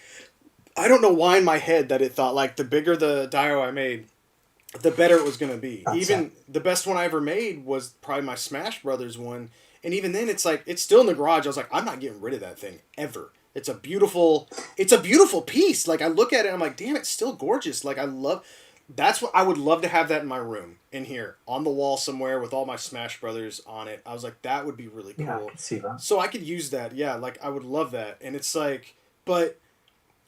I don't know why in my head that it thought like the bigger the dio I made, the better it was gonna be. The best one I ever made was probably my Smash Brothers one. And even then, it's like, it's still in the garage. I was like, I'm not getting rid of that thing ever. It's a beautiful piece. Like, I look at it and I'm like, damn, it's still gorgeous. Like, that's what I would love to have that in my room, in here, on the wall somewhere with all my Smash Brothers on it. I was like, that would be really cool. Yeah, I can see that. So I could use that. Yeah, like, I would love that. And it's like, but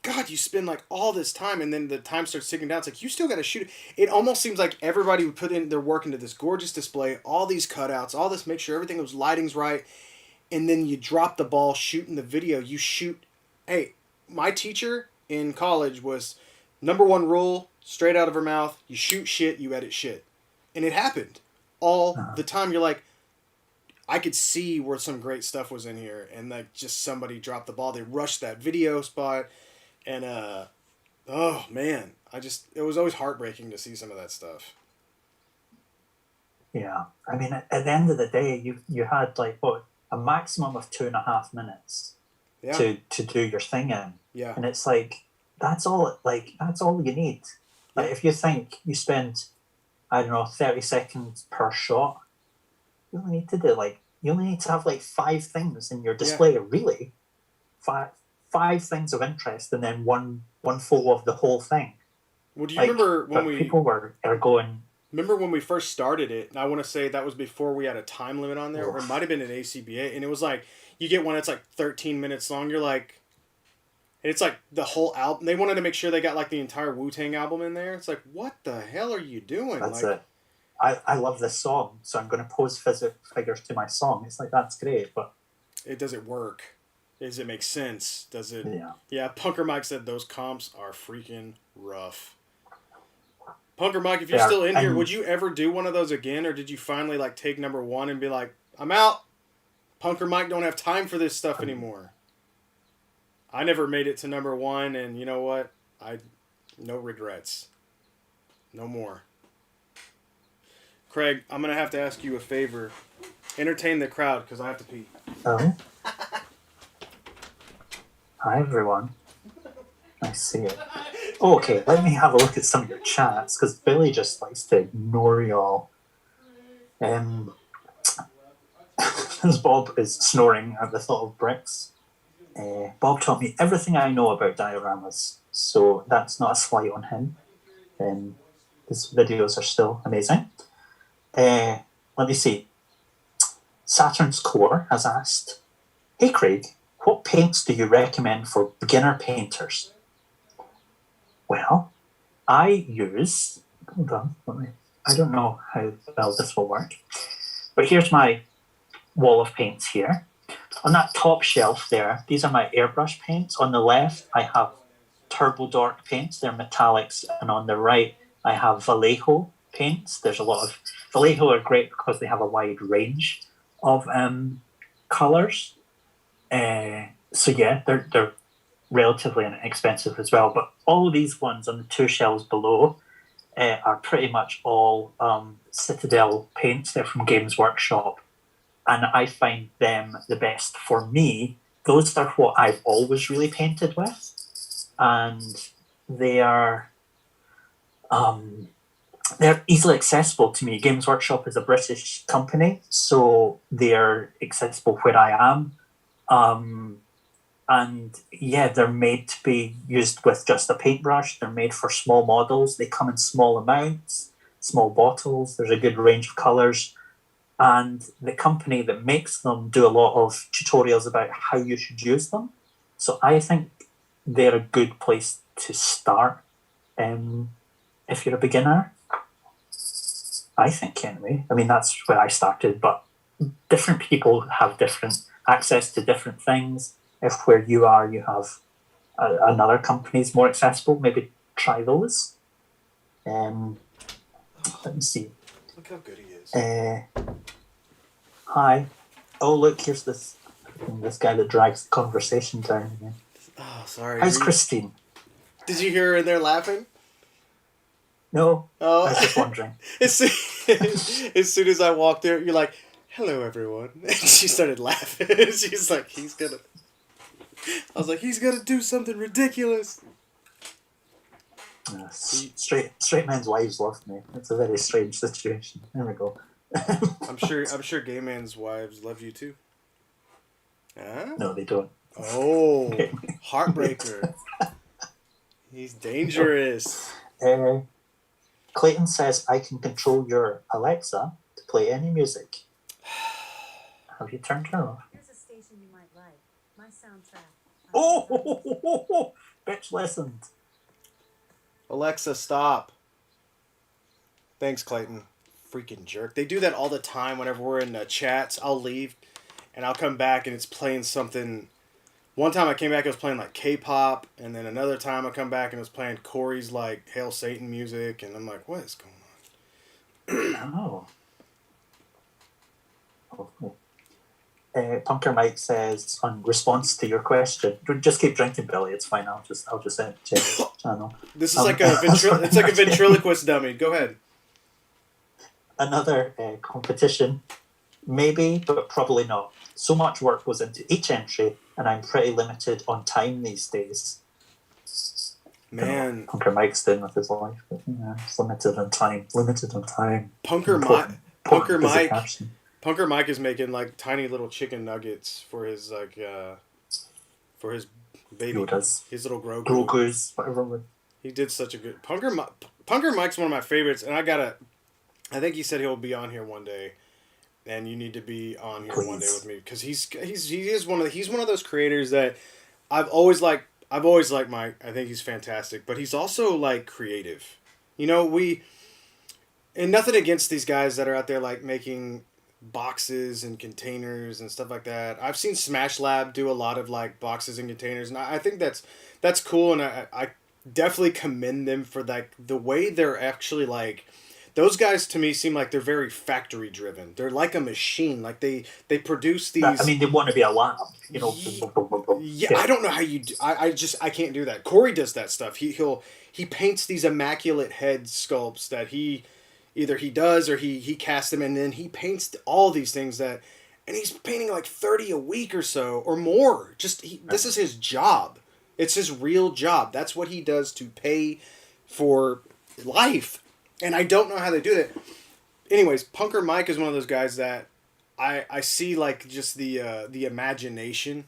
God, you spend like all this time and then the time starts ticking down. It's like, you still got to shoot it. It almost seems like everybody would put in their work into this gorgeous display, all these cutouts, all this, make sure everything was lighting's right. And then you drop the ball shooting the video. You shoot. Hey, my teacher in college was number one rule, straight out of her mouth. You shoot shit, you edit shit. And it happened all the time. You're like, I could see where some great stuff was in here. And like, just somebody dropped the ball. They rushed that video spot. And, oh man, it was always heartbreaking to see some of that stuff. Yeah. I mean, at the end of the day, you had like, a maximum of 2.5 minutes to do your thing in. Yeah. And it's like, that's all you need. Like, if you think you spend, I don't know, 30 seconds per shot, you only need to have like 5 things in your display, really. Five things of interest, and then one photo of the whole thing. Well, do you remember when people are going? Remember when we first started it? And I want to say that was before we had a time limit on there, or it might have been an ACBA, and it was like you get one that's like 13 minutes long. You're like, it's like the whole album. They wanted to make sure they got like the entire Wu-Tang album in there. It's like, what the hell are you doing? That's like, it. I love this song, so I'm going to pose figures to my song. It's like, that's great, but does it work? Does it make sense? Does it? Yeah. Punker Mike said those comps are freaking rough. Punker Mike, if you're still in here, would you ever do one of those again, or did you finally like take number 1 and be like, I'm out? Punker Mike don't have time for this stuff anymore. I never made it to number 1, and you know what? No regrets. No more. Craig, I'm gonna have to ask you a favor. Entertain the crowd because I have to pee. Oh. Hi, everyone. I see it. Okay, let me have a look at some of your chats, because Billy just likes to ignore y'all. As Bob is snoring at the thought of bricks. Bob taught me everything I know about dioramas, so that's not a slight on him. His videos are still amazing. Let me see. Saturn's Core has asked, hey Craig, what paints do you recommend for beginner painters? Well, I use... Hold on. I don't know how well this will work. But here's my wall of paints here. On that top shelf there, these are my airbrush paints. On the left, I have Turbo Dark paints. They're metallics. And on the right, I have Vallejo paints. There's a lot of... Vallejo are great because they have a wide range of colours. So yeah, they're relatively inexpensive as well. But all of these ones on the 2 shelves below are pretty much all Citadel paints. They're from Games Workshop. And I find them the best for me. Those are what I've always really painted with. And they are... they're easily accessible to me. Games Workshop is a British company, so they're accessible where I am. And yeah, they're made to be used with just a paintbrush. They're made for small models. They come in small amounts. small bottles. There's a good range of colours. And the company that makes them do a lot of tutorials about how you should use them. So I think they're a good place to start if you're a beginner. I think, anyway. I mean, that's where I started, but different people have different access to different things. If where you are, you have another company's more accessible, maybe try those. Let me see. Look how good he is. Hi. Oh, look, here's this guy that drags the conversation down again. Oh, sorry. How's Christine? Did you hear her in there laughing? No. Oh. I was just wondering. as soon as I walked there, you're like, hello, everyone. And she started laughing. She's like, I was like, he's going to do something ridiculous. Straight men's wives love me. It's a very strange situation. There we go. I'm sure gay men's wives love you too. Huh? No, they don't. Oh, heartbreaker. He's dangerous. Clayton says, I can control your Alexa to play any music. Have you turned her off? Here's a station you might like. My soundtrack. Oh, bitch listened. Alexa, stop. Thanks, Clayton. Freaking jerk. They do that all the time whenever we're in chats. I'll leave and I'll come back and it's playing something. One time I came back, it was playing like K-pop, and then another time I come back and it was playing Corey's like Hail Satan music, and I'm like, what is going on? Punker Mike says, on response to your question, just keep drinking, Billy. It's fine. I'll just change the channel. This is like it's like a ventriloquist dummy. Go ahead. Another competition, maybe, but probably not. So much work goes into each entry, and I'm pretty limited on time these days. Man, Punker Mike's doing with his life, but it's limited on time. Punker Mike is making like tiny little chicken nuggets for his for his baby, his little Grogu's, whatever. He did such a good Punker Mike's one of my favorites, and I think he said he'll be on here one day, and you need to be on here one day with me because he's one of those creators that I've always liked Mike. I think he's fantastic, but he's also like creative. You know, and nothing against these guys that are out there like making boxes and containers and stuff like that. I've seen Smash Lab do a lot of like boxes and containers, and I think that's cool, and I definitely commend them for like the way they're actually like. Those guys to me seem like they're very factory driven. They're like a machine. Like they produce these. I mean, they want to be a lab, you know. Yeah, I don't know how you do. I can't do that. Corey does that stuff. He paints these immaculate head sculpts that he does or he casts them, and then he paints all these things and he's painting like 30 a week or so or more. This is his job. It's his real job. That's what he does to pay for life. And I don't know how they do that. Anyways, Punker Mike is one of those guys that I see like just the imagination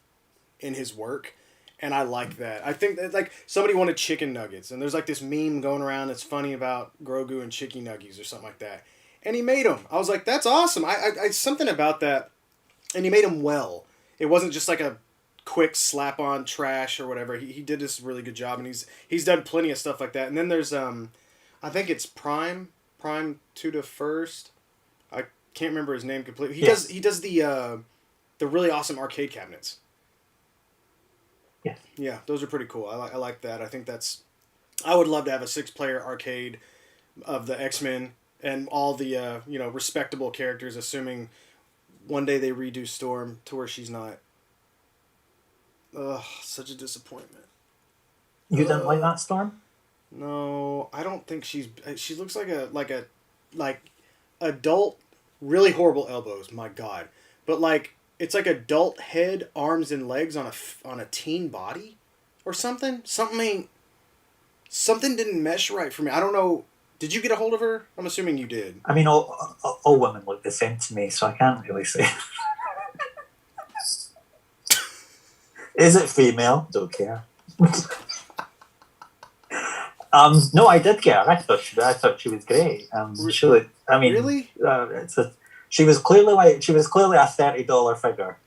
in his work, and I like that. I think that like somebody wanted chicken nuggets, and there's like this meme going around that's funny about Grogu and chicken nuggets or something like that, and he made them. I was like, that's awesome. I something about that, and he made them well. It wasn't just like a quick slap on trash or whatever. He did this really good job, and he's done plenty of stuff like that. And then there's I think it's Prime to the First. I can't remember his name completely. He does the really awesome arcade cabinets. Yeah. Yeah, those are pretty cool. I like that. I think I would love to have a 6-player arcade of the X-Men and all the respectable characters, assuming one day they redo Storm to where she's not. Ugh, such a disappointment. You didn't like that Storm? No, I don't think she looks like a adult, really horrible elbows. My God, but like it's like adult head, arms and legs on a teen body, or something. Something didn't mesh right for me. I don't know. Did you get a hold of her? I'm assuming you did. I mean, all women look the same to me, so I can't really say. Is it female? Don't care. No, I did get her. I thought she was great. She looked, I mean, Really? she was clearly a $30 figure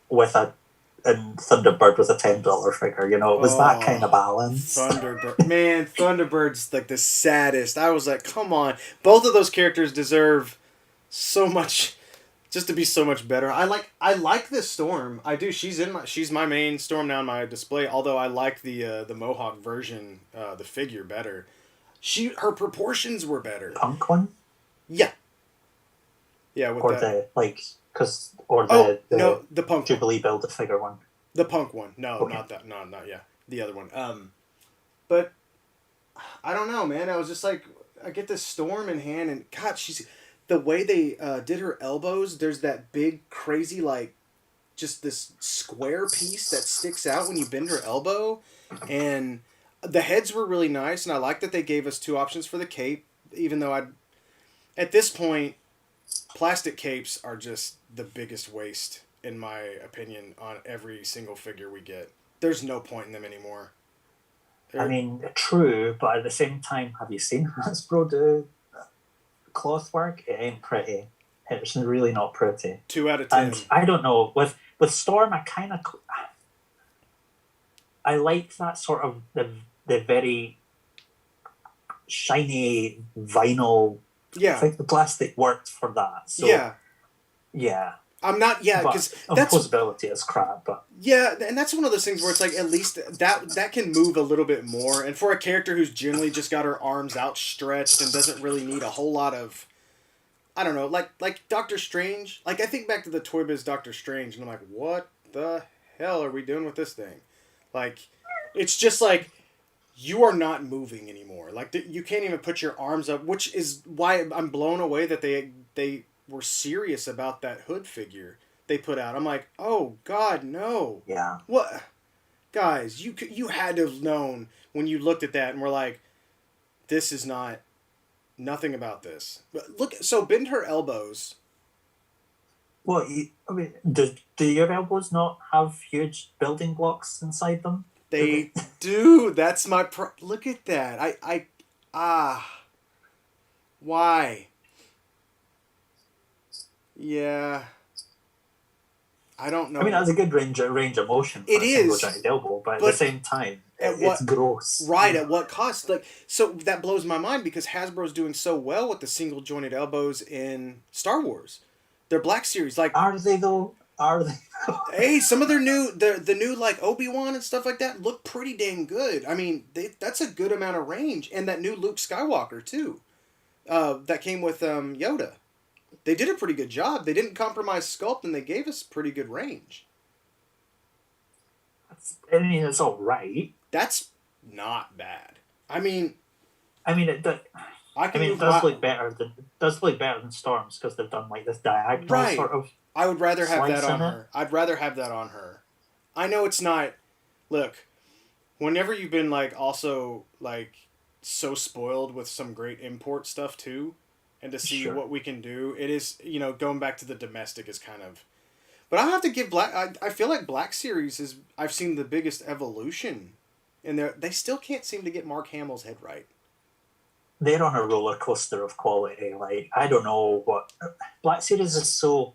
with and Thunderbird was a $10 figure. You know, it was that kind of balance. Thunderbird. Man, Thunderbird's like the saddest. I was like, come on. Both of those characters deserve so much, just to be so much better. I like this Storm. I do. She's my main Storm now in my display. Although I like the Mohawk version, the figure better. Her proportions were better. Punk one? Yeah. Yeah, with or that. The Punk Jubilee Build a Figure one. The Punk one. No, okay. Not that. No, not yeah. The other one. But I don't know, man. I was just like, I get this Storm in hand, and God, the way they did her elbows. There's that big, crazy, like, just this square piece that sticks out when you bend her elbow, and the heads were really nice, and I like that they gave us two options for the cape. Even though at this point, plastic capes are just the biggest waste, in my opinion, on every single figure we get. There's no point in them anymore. I mean, true, but at the same time, have you seen Hasbro do cloth work? It ain't pretty. It's really not pretty. 2 out of 10. And I don't know, with Storm, I like that sort of the very shiny vinyl. Yeah. I think the plastic worked for that. So, yeah. I'm not, because that's possibility is crap, but yeah, and that's one of those things where it's like at least that can move a little bit more, and for a character who's generally just got her arms outstretched and doesn't really need a whole lot of, I don't know, like Doctor Strange. Like I think back to the Toy Biz Doctor Strange, and I'm like, what the hell are we doing with this thing? Like, it's just like you are not moving anymore. Like you can't even put your arms up, which is why I'm blown away that they were serious about that Hood figure they put out. I'm like, oh God, no. Yeah. What, guys? You had to have known when you looked at that and were like, this is nothing about this. But look, so bend her elbows. Well, I mean, do your elbows not have huge building blocks inside them? They do. That's my look at that. Why? Yeah. I don't know. I mean, that's a good range of motion for a single jointed elbow, but at the same time, it's gross. Right, at what cost? Like, so that blows my mind because Hasbro's doing so well with the single jointed elbows in Star Wars. Their Black Series, like, are they though? Hey, some of their the new like Obi-Wan and stuff like that look pretty dang good. I mean, that's a good amount of range, and that new Luke Skywalker too, that came with Yoda. They did a pretty good job. They didn't compromise sculpt, and they gave us pretty good range. I mean, it's all right. That's not bad. I mean, it does. It does look better than Storms because they've done like this diagonal sort of. I would rather have that on her. I'd rather have that on her. I know it's not. Look, whenever you've been like also like so spoiled with some great import stuff too, and to see what we can do, it is, going back to the domestic is kind of. But I have to give I feel like Black Series is, I've seen the biggest evolution, and they still can't seem to get Mark Hamill's head right. They're on a roller coaster of quality. Like, I don't know what Black Series is so.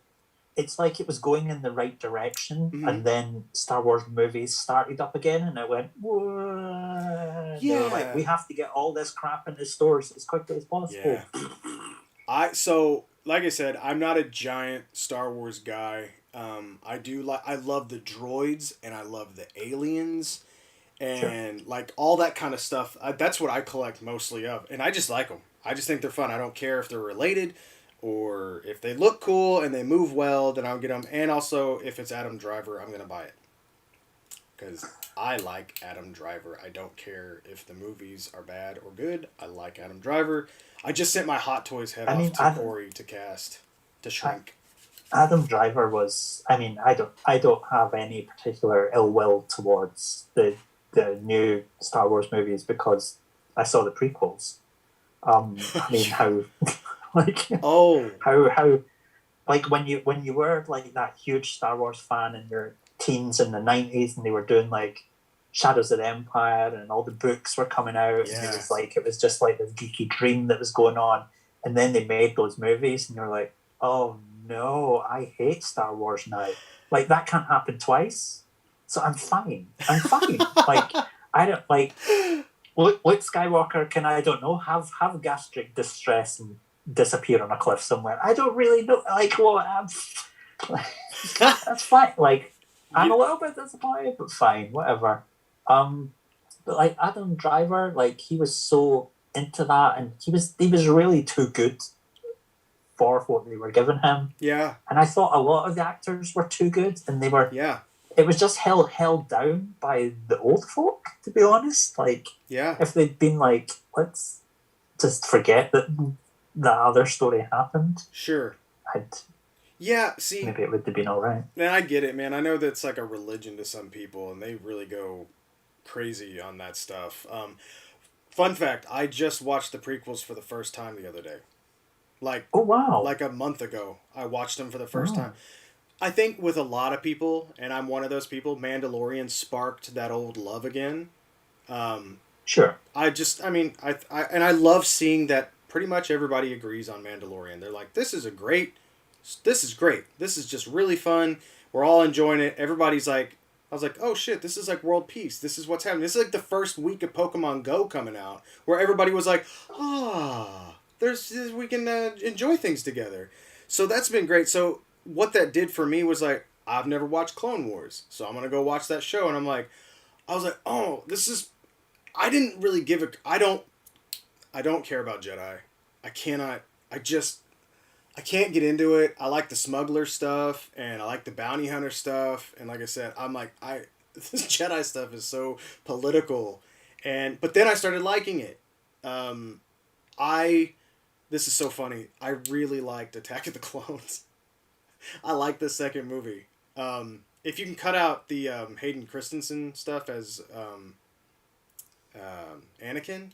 It's like it was going in the right direction, and then Star Wars movies started up again, and it went, whoa. Yeah. They were like, we have to get all this crap into stores as quickly as possible. Yeah. Like I said, I'm not a giant Star Wars guy. I love the droids, and I love the aliens, and like all that kind of stuff. That's what I collect mostly of, and I just like them. I just think they're fun. I don't care if they're related. Or if they look cool and they move well, then I'll get them. And also, if it's Adam Driver, I'm going to buy it. Because I like Adam Driver. I don't care if the movies are bad or good. I like Adam Driver. I just sent my Hot Toys head off to Corey to cast, to shrink. Adam Driver was... I don't have any particular ill will towards the new Star Wars movies because I saw the prequels. How... how like when you were like that huge Star Wars fan in your teens in the 90s and they were doing like Shadows of the Empire, and all the books were coming out, and it was just like this geeky dream that was going on. And then they made those movies, and you're like, oh no, I hate Star Wars now. Like, that can't happen twice. So I'm fine. Like, I don't like Luke Skywalker can, I don't know, have gastric distress and disappear on a cliff somewhere. I don't really know. Like, what? That's fine. Like, I'm a little bit disappointed, but fine, whatever. But like Adam Driver, like, he was so into that, and he was really too good for what they were giving him. Yeah. And I thought a lot of the actors were too good, and they were. Yeah. It was just held down by the old folk, to be honest. Like, yeah, if they'd been like, let's just forget that other story happened. Sure. See, maybe it would have been all right. And I get it, man. I know that's like a religion to some people, and they really go crazy on that stuff. Fun fact: I just watched the prequels for the first time the other day. Like, oh wow! Like a month ago, I watched them for the first time. I think with a lot of people, and I'm one of those people, Mandalorian sparked that old love again. Sure. I love seeing that pretty much everybody agrees on Mandalorian. They're like, this is great. This is just really fun. We're all enjoying it. Everybody's like, I was like, oh shit, this is like world peace. This is what's happening. This is like the first week of Pokemon Go coming out, where everybody was like, we can enjoy things together. So that's been great. So what that did for me was like, I've never watched Clone Wars, so I'm gonna go watch that show, and I was like, oh, this is. I didn't really give a. I don't care about Jedi. I cannot. I can't get into it. I like the smuggler stuff, and I like the bounty hunter stuff, and like I said, I'm like, this Jedi stuff is so political, but then I started liking it. This is so funny. I really liked Attack of the Clones. I like the second movie. If you can cut out the Hayden Christensen stuff as Anakin,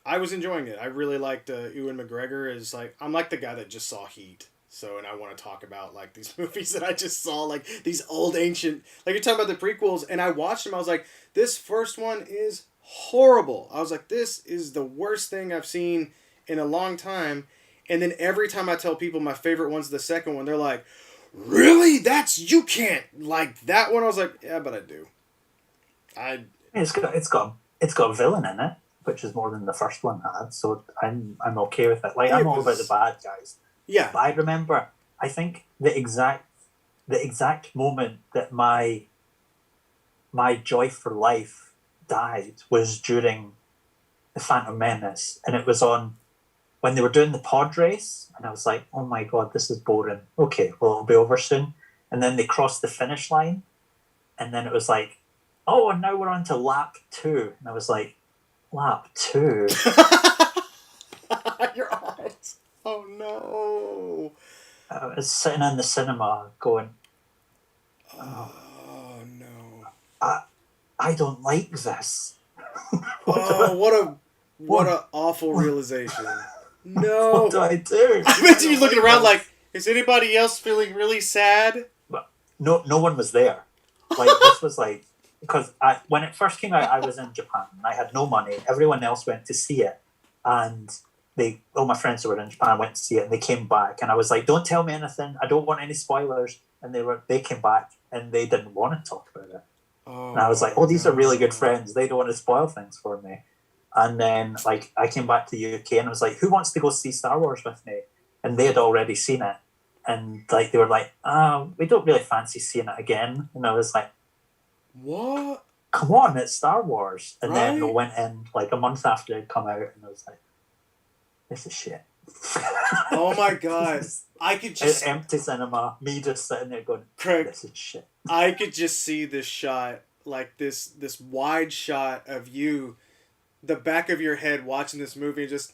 I was enjoying it. I really liked Ewan McGregor as I'm like the guy that just saw Heat. So, and I want to talk about like these movies that I just saw, like these old ancient, like you're talking about the prequels, and I watched them. I was like, this first one is horrible. I was like, this is the worst thing I've seen in a long time. And then every time I tell people my favorite one's the second one, they're like, really? You can't like that one? I was like, yeah, but I do. It's got a villain in it, which is more than the first one had, so I'm okay with it. Like, I'm all about the bad guys. Yeah. But I remember, I think the exact moment that my joy for life died was during the Phantom Menace, and it was on when they were doing the pod race, and I was like, oh my god, this is boring. Okay, well, it'll be over soon. And then they crossed the finish line, and then it was like, oh, and now we're on to lap 2. And I was like, lap 2? Your eyes. Oh no. I was sitting in the cinema going, oh no. I don't like this. What a awful realization. No. What do I do? I bet you looking around like, is anybody else feeling really sad? But no one was there. Like, this was like, because when it first came out, I was in Japan. I had no money. Everyone else went to see it, and all my friends who were in Japan went to see it, and they came back, and I was like, don't tell me anything. I don't want any spoilers. And they came back, and they didn't want to talk about it. Oh, and I was like, oh, these are really good friends. They don't want to spoil things for me. And then, like, I came back to the UK, and I was like, who wants to go see Star Wars with me? And they had already seen it. And, like, they were like, we don't really fancy seeing it again. And I was like, what? Come on, it's Star Wars. And right? Then we went in, like, a month after it had come out, and I was like, this is shit. Oh, my God. I could just... An empty cinema, me just sitting there going, Craig, this is shit. I could just see this shot, like this wide shot of you, the back of your head watching this movie and just,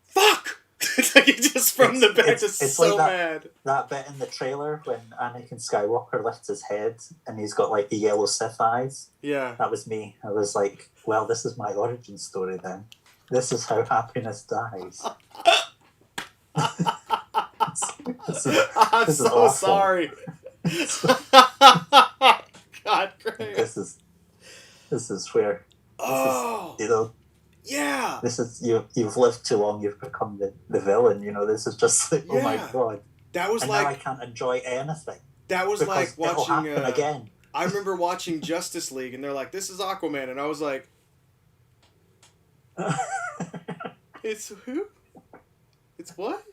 fuck! It's like it's just from the back, just it's so like mad. That bit in the trailer when Anakin Skywalker lifts his head and he's got like the yellow Sith eyes. Yeah. That was me. I was like, well, this is my origin story then. This is how happiness dies. I'm so sorry. God God, Greg. This is where Oh, you know. yeah, This is you've lived too long. You've become the villain. You know. This is just like, oh my yeah. god. That was And now I like can't enjoy anything that was because like it'll watching. happen again. I remember watching Justice League, and they're like, "This is Aquaman," and I was like, "It's who? It's what?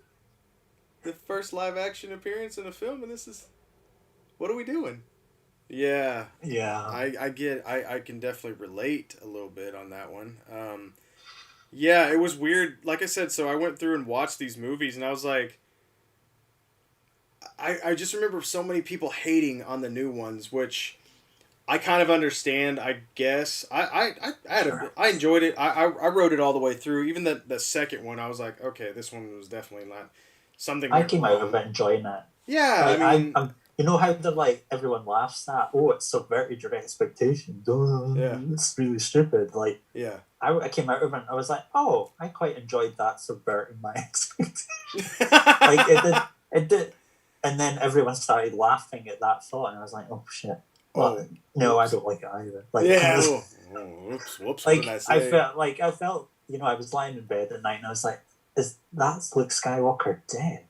The first live action appearance in a film, and this is what are we doing?" Yeah, Yeah. I can definitely relate a little bit on that one. Yeah, it was weird. Like I said, so I went through and watched these movies, and I was like, I just remember so many people hating on the new ones, which I kind of understand. I guess I enjoyed it. I wrote it all the way through. Even the second one, I was like, okay, this one was definitely not something I went came out of wrong. it enjoying it. Yeah, I Like mean, I'm you know how they're like everyone laughs at, oh, it subverted your expectations. Oh, yeah, it's really stupid. Like yeah. I came out of it and I was like, oh, I quite enjoyed that subverting my expectations. Like it did, and then everyone started laughing at that thought, and I was like, oh shit. Oh, Well, no, I oops. don't like it either. Like, Yeah. Whoops. What did I say? I felt, you know, I was lying in bed at night and I was like, is that Luke Skywalker dead?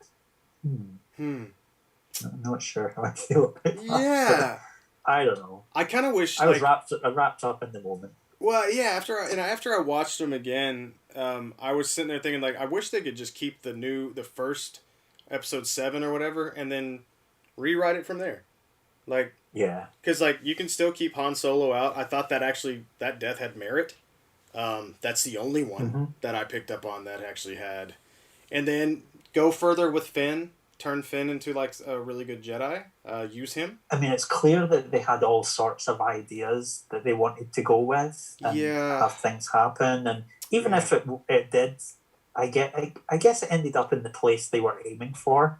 I'm not sure how I feel about that. Yeah. I don't know. I kind of wish I was wrapped up in the moment. Well, yeah. After I watched them again, I was sitting there thinking like, I wish they could just keep the first episode 7 or whatever, and then rewrite it from there. Like, Yeah. because like you can still keep Han Solo out. I thought that death had merit. That's the only one that I picked up on that actually had, and then go further with Finn. Turn Finn into like a really good Jedi. Use him. I mean, it's clear that they had all sorts of ideas that they wanted to go with and have things happen. And even if it did, I guess it ended up in the place they were aiming for.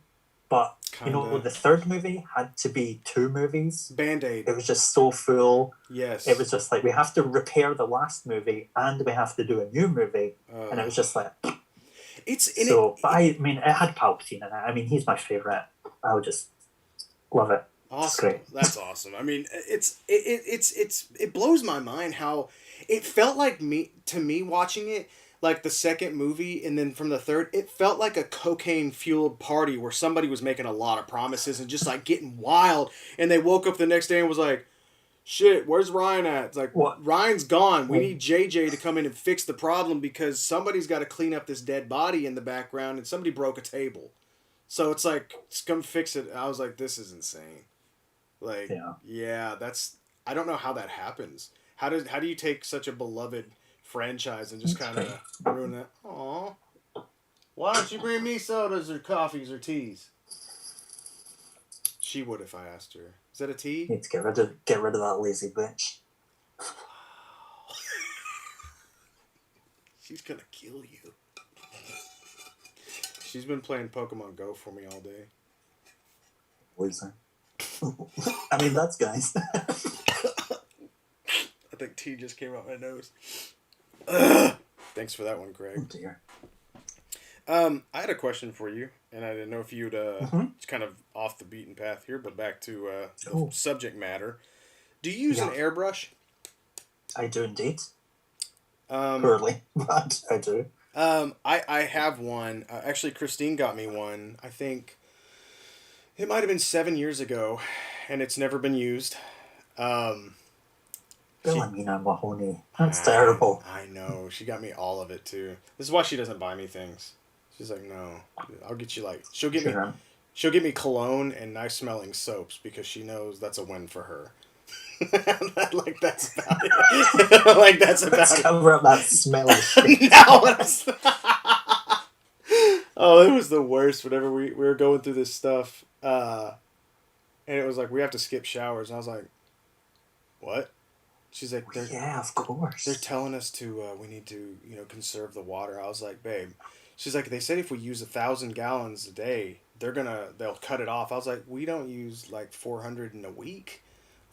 But, you know, the third movie had to be 2 movies. Band-Aid. It was just so full. Yes. It was just like, we have to repair the last movie and we have to do a new movie. And it was just like... I mean, it had Palpatine in it. I mean, he's my favourite. I would just love it. Awesome. It's great. That's awesome. I mean, it blows my mind how it felt like to me watching it, like the second movie and then from the third, it felt like a cocaine fueled party where somebody was making a lot of promises and just like getting wild, and they woke up the next day and was like, shit, where's Ryan at? It's like, what? Ryan's gone. We need JJ to come in and fix the problem because somebody's got to clean up this dead body in the background and somebody broke a table. So it's like, just come fix it. I was like, this is insane. Like, yeah, I don't know how that happens. How do you take such a beloved franchise and just kind of ruin that? Aw. Why don't you bring me sodas or coffees or teas? She would if I asked her. Is that a tea? Need to get rid of that lazy bitch. She's gonna kill you. She's been playing Pokemon Go for me all day. Loser. I mean, that's guys. I think tea just came out my nose. Ugh. Thanks for that one, Craig. Oh dear. I had a question for you, and I didn't know if you'd it's kind of off the beaten path here, but back to the subject matter. Do you use an airbrush? I do indeed. Poorly, but I do. I have one. Actually, Christine got me one. I think it might have been 7 years ago, and it's never been used. Philomena Mahoney. That's terrible. I know. She got me all of it too. This is why she doesn't buy me things. She's like, no, I'll get you like she'll get me cologne and nice smelling soaps because she knows that's a win for her. Like that's about it. Like that's about Let's it. cover up that smelly shit. Oh, it was the worst. Whenever we were going through this stuff, and it was like we have to skip showers, and I was like, what? She's like, yeah, of course. They're telling us to we need to conserve the water. I was like, babe. She's like, they said if we use 1,000 gallons a day, they'll cut it off. I was like, we don't use like 400 in a week.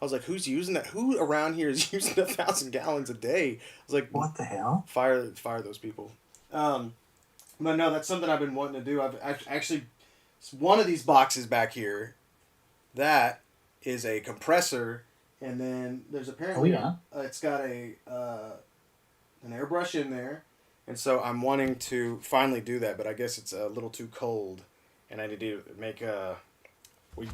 I was like, who's using that? Who around here is using 1,000 gallons a day? I was like, what the hell? Fire those people. But no, that's something I've been wanting to do. I've actually, one of these boxes back here, that is a compressor And then there's apparently it's got a an airbrush in there, and so I'm wanting to finally do that, but I guess it's a little too cold, and I need to make a.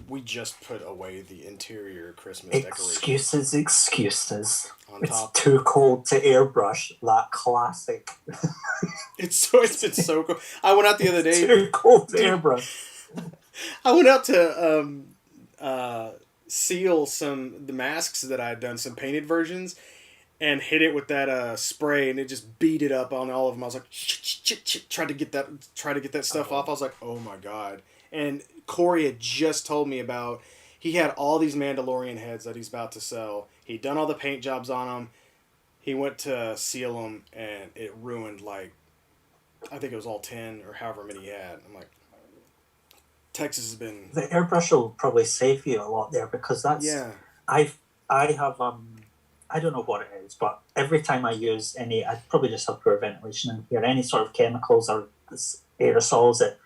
We just put away the interior Christmas decoration. Excuses. On It's top. too cold to airbrush that classic. It's been so cool. I went out the other day. Too cold to airbrush. I went out to seal the masks that I had done, some painted versions, and hit it with that spray, and it just beat it up on all of them. I was like, try to get that stuff off. I was like, oh my god. And Corey had just told me about, he had all these Mandalorian heads that he's about to sell. He'd done all the paint jobs on them. He went to seal them, and it ruined, like, I think it was all 10 or however many he had. I'm like, Texas has been... The airbrush will probably save you a lot there, because that's... Yeah. I have, I don't know what it is, but every time I use any, I probably just have poor ventilation in here, any sort of chemicals or aerosols, it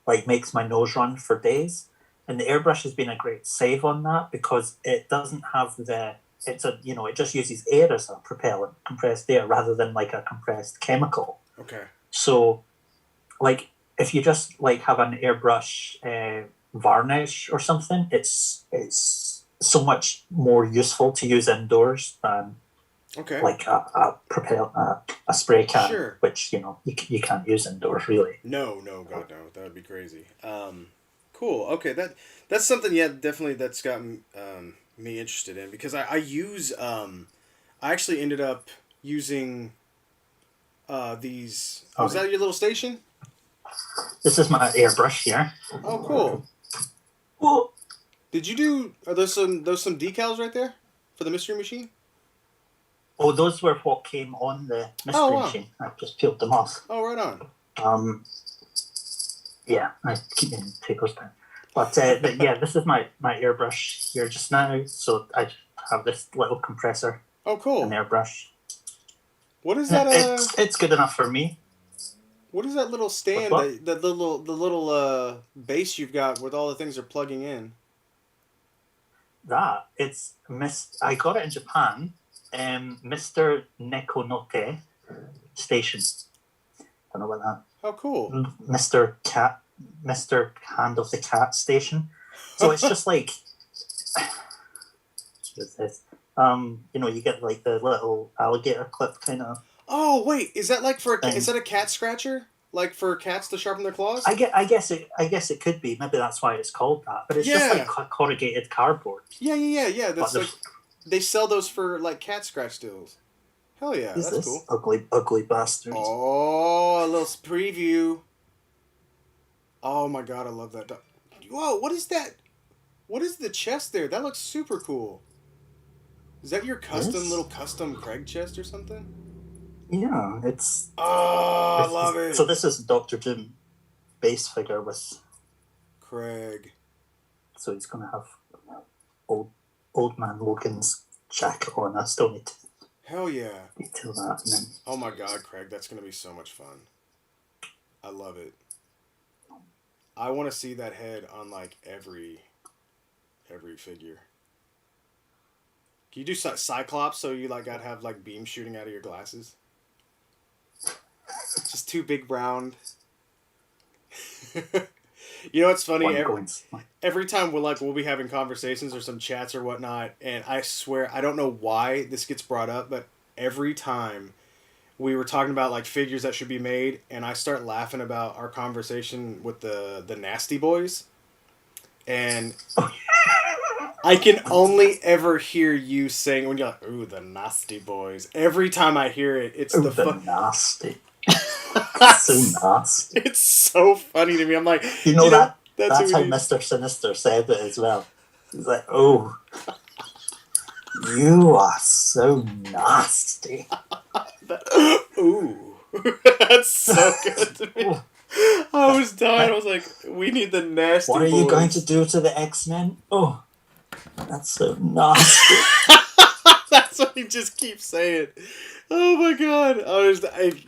like makes my nose run for days. And the airbrush has been a great save on that, because it doesn't have it just uses air as a propellant, compressed air, rather than like a compressed chemical. Okay. So, like, if you just like have an airbrush varnish or something, it's so much more useful to use indoors than like a spray can, sure. Which you can't use indoors really. No, God no, that would be crazy. Cool. Okay, that's something. Yeah, definitely that's gotten me interested in, because I use I actually ended up using these. Was that your little station? This is my airbrush here. Oh, cool. Well, did you do? Are those some decals right there for the mystery machine? Oh, those were what came on the mystery machine. I just peeled them off. Oh, right on. Yeah, I keep meaning to take those down. But yeah, this is my airbrush here just now. So I have this little compressor. Oh, cool. An airbrush. What is that? It's good enough for me. What is that little stand? The little base you've got with all the things are plugging in. I got it in Japan. Mr. Nekonote station. Don't know about that. How cool. Mr. Hand of the Cat station. So it's just like you get like the little alligator clip kind of. Oh wait, is that like is that a cat scratcher? Like for cats to sharpen their claws? I guess it could be. Maybe that's why it's called that. But it's just like corrugated cardboard. Yeah. That's like, they sell those for like cat scratch deals. Hell yeah, that's cool. Ugly bastard. Oh, a little preview. Oh my god, I love that. Whoa, what is that? What is the chest there? That looks super cool. Is that your little custom Craig chest or something? Yeah, it's... Oh, I love it. So this is Dr. Doom base figure with... Craig. So he's going to have old man Logan's jacket on. I still need to... Hell yeah. Detail that. And then... Oh my god, Craig, that's going to be so much fun. I love it. I want to see that head on like every figure. Can you do Cyclops so you like gotta have like beams shooting out of your glasses? Just two big brown. You know what's funny? Every time we'll be having conversations or some chats or whatnot, and I swear I don't know why this gets brought up, but every time we were talking about like figures that should be made, and I start laughing about our conversation with the Nasty Boys, and I can only ever hear you saying when you're like, "Ooh, the Nasty Boys." Every time I hear it, it's the nasty. So nasty. It's so funny to me. I'm like, that's how Mr. Sinister said it as well. He's like, "Oh, you are so nasty." Ooh, that's so good to me. I was dying. I was like, "We need the Nasty Boys." What are you going to do to the X-Men? Oh, that's so nasty. That's what he just keeps saying. Oh my god!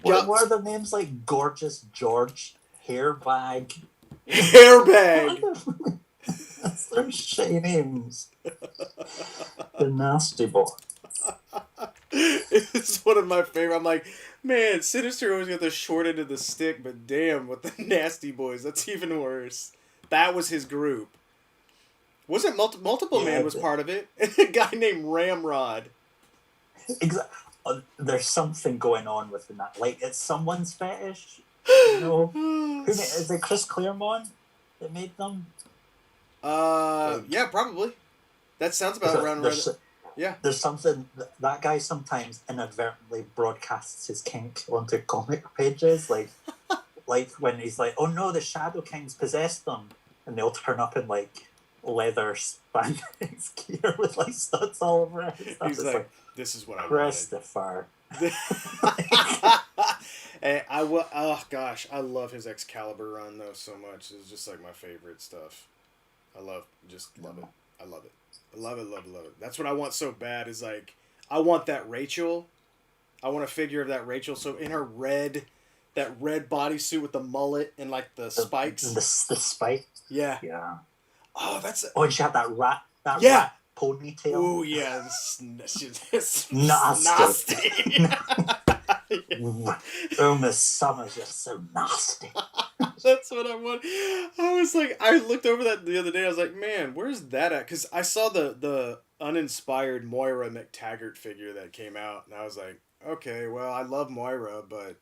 What are the names like? Gorgeous George, Hairbag. Hairbag. They're shitty names. The Nasty Boy. It's one of my favorite. I'm like, man, Sinister always got the short end of the stick, but damn, with the Nasty Boys, that's even worse. That was his group. Wasn't Multiple Man was part of it? And a guy named Ramrod. There's something going on with that. Like, it's someone's fetish. You know? Is it Chris Claremont that made them? Yeah, probably. That sounds about right. Yeah. There's something that guy sometimes inadvertently broadcasts his kink onto comic pages, like when he's like, "Oh no, the Shadow King's possessed them," and they'll turn up in like leather spandex gear with like studs all over it. He's like, "This is what I wanted." Christopher. Hey, I will. Oh gosh, I love his Excalibur run though so much. It's just like my favorite stuff. I love it. I love it. I love it. That's what I want so bad. Is like, I want that Rachel. I want a figure of that Rachel. So in her that red bodysuit with the mullet and like the spikes. The spike. Yeah. Yeah. Oh, that's. And she had that rat. Rat ponytail. Oh yeah, it's nasty. Miss Summers, you're so nasty. That's what I want. I was like, I looked over that the other day. I was like, man, where's that at? Because I saw the uninspired Moira McTaggart figure that came out, and I was like, okay, well, I love Moira, but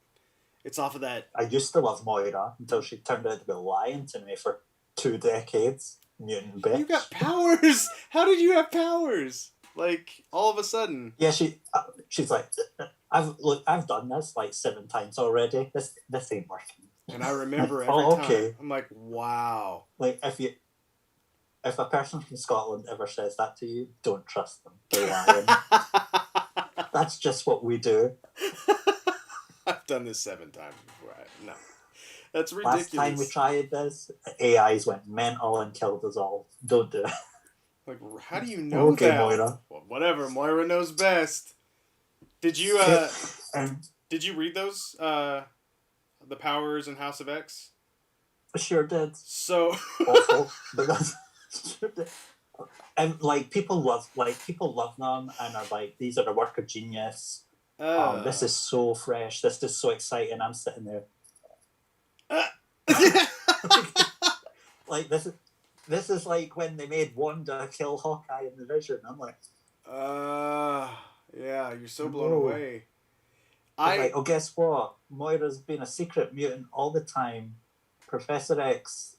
it's off of that. I used to love Moira until she turned out to be lying to me for 2 decades. Mutant bitch. You got powers. How did you have powers? Like all of a sudden. Yeah, she's like, I've done this like 7 times already. This ain't working. And I remember every time. I'm like, wow. Like if a person from Scotland ever says that to you, don't trust them. They're lying. That's just what we do. I've done this 7 times before. No. That's ridiculous. Last time we tried this, AIs went mental and killed us all. Don't do it. Like, how do you know that? Moira. Well, whatever. Moira knows best. Did you did you read those? The Powers and House of X? Sure did. So awful. And like people love them and are like, these are a work of genius. This is so fresh. This is so exciting. I'm sitting there. Like this is like when they made Wanda kill Hawkeye in the Vision. I'm like, yeah, you're so blown away. Like, guess what? Moira's been a secret mutant all the time. Professor X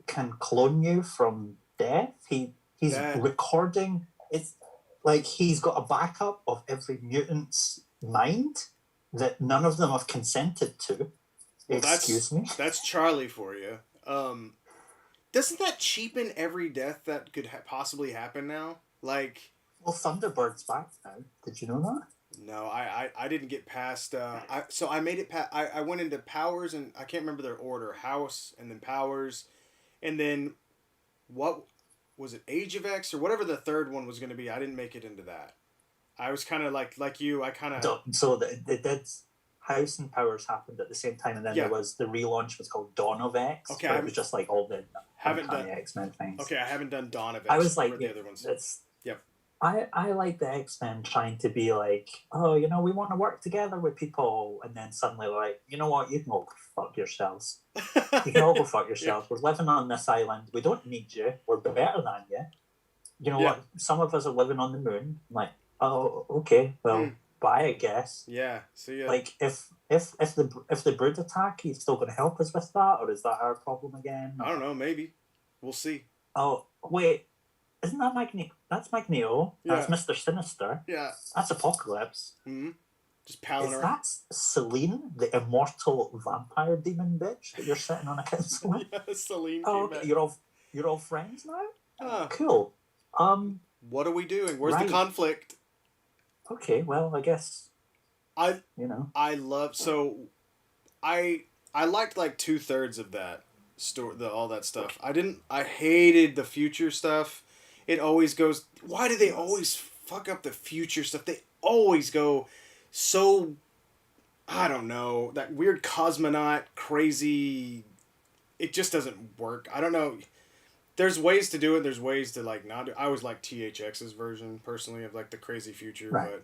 can clone you from death. He's recording. It's like he's got a backup of every mutant's mind that none of them have consented to. Well, excuse me? That's Charlie for you. Doesn't that cheapen every death that could possibly happen now? Like, well, Thunderbird's back now. Did you know that? No, I didn't get past. I made it past. I went into Powers and I can't remember their order. House and then Powers, and then what was it? Age of X or whatever the third one was going to be. I didn't make it into that. I was kind of like you. I kind of so it did. House and Powers happened at the same time, and then there was the relaunch was called Dawn of X. Okay, it was just like all the X-Men things. Okay, I haven't done Dawn of X. I was like the other ones. Yep. I like the X-Men trying to be like, oh, you know, we want to work together with people, and then suddenly like, you know what, you can all fuck yourselves. You can all go fuck yourselves. We're living on this island. We don't need you. We're better than you. You know what? Some of us are living on the moon. I'm like, oh, okay, well. Bye, I guess. Yeah. So yeah. Like if the Brood attack, he's still going to help us with that, or is that our problem again? I don't know. Maybe we'll see. Oh wait, isn't that Magneto? That's Magneto. Yeah. That's Mr. Sinister. Yeah. That's Apocalypse. Mm-hmm. Just palling around. That's Selene, the immortal vampire demon bitch that you're sitting on a council with? Yeah, Selene. Oh, okay. You're all friends now. Cool. What are we doing? Where's the conflict? Okay, well, I guess I love I liked like 2/3 of that story, all that stuff. I hated the future stuff. It always goes. Why do they always fuck up the future stuff? They always go so. I don't know, that weird cosmonaut crazy. It just doesn't work. I don't know. there's ways to do it. There's ways to like not do. I always like THX's version personally of like the crazy future, Right.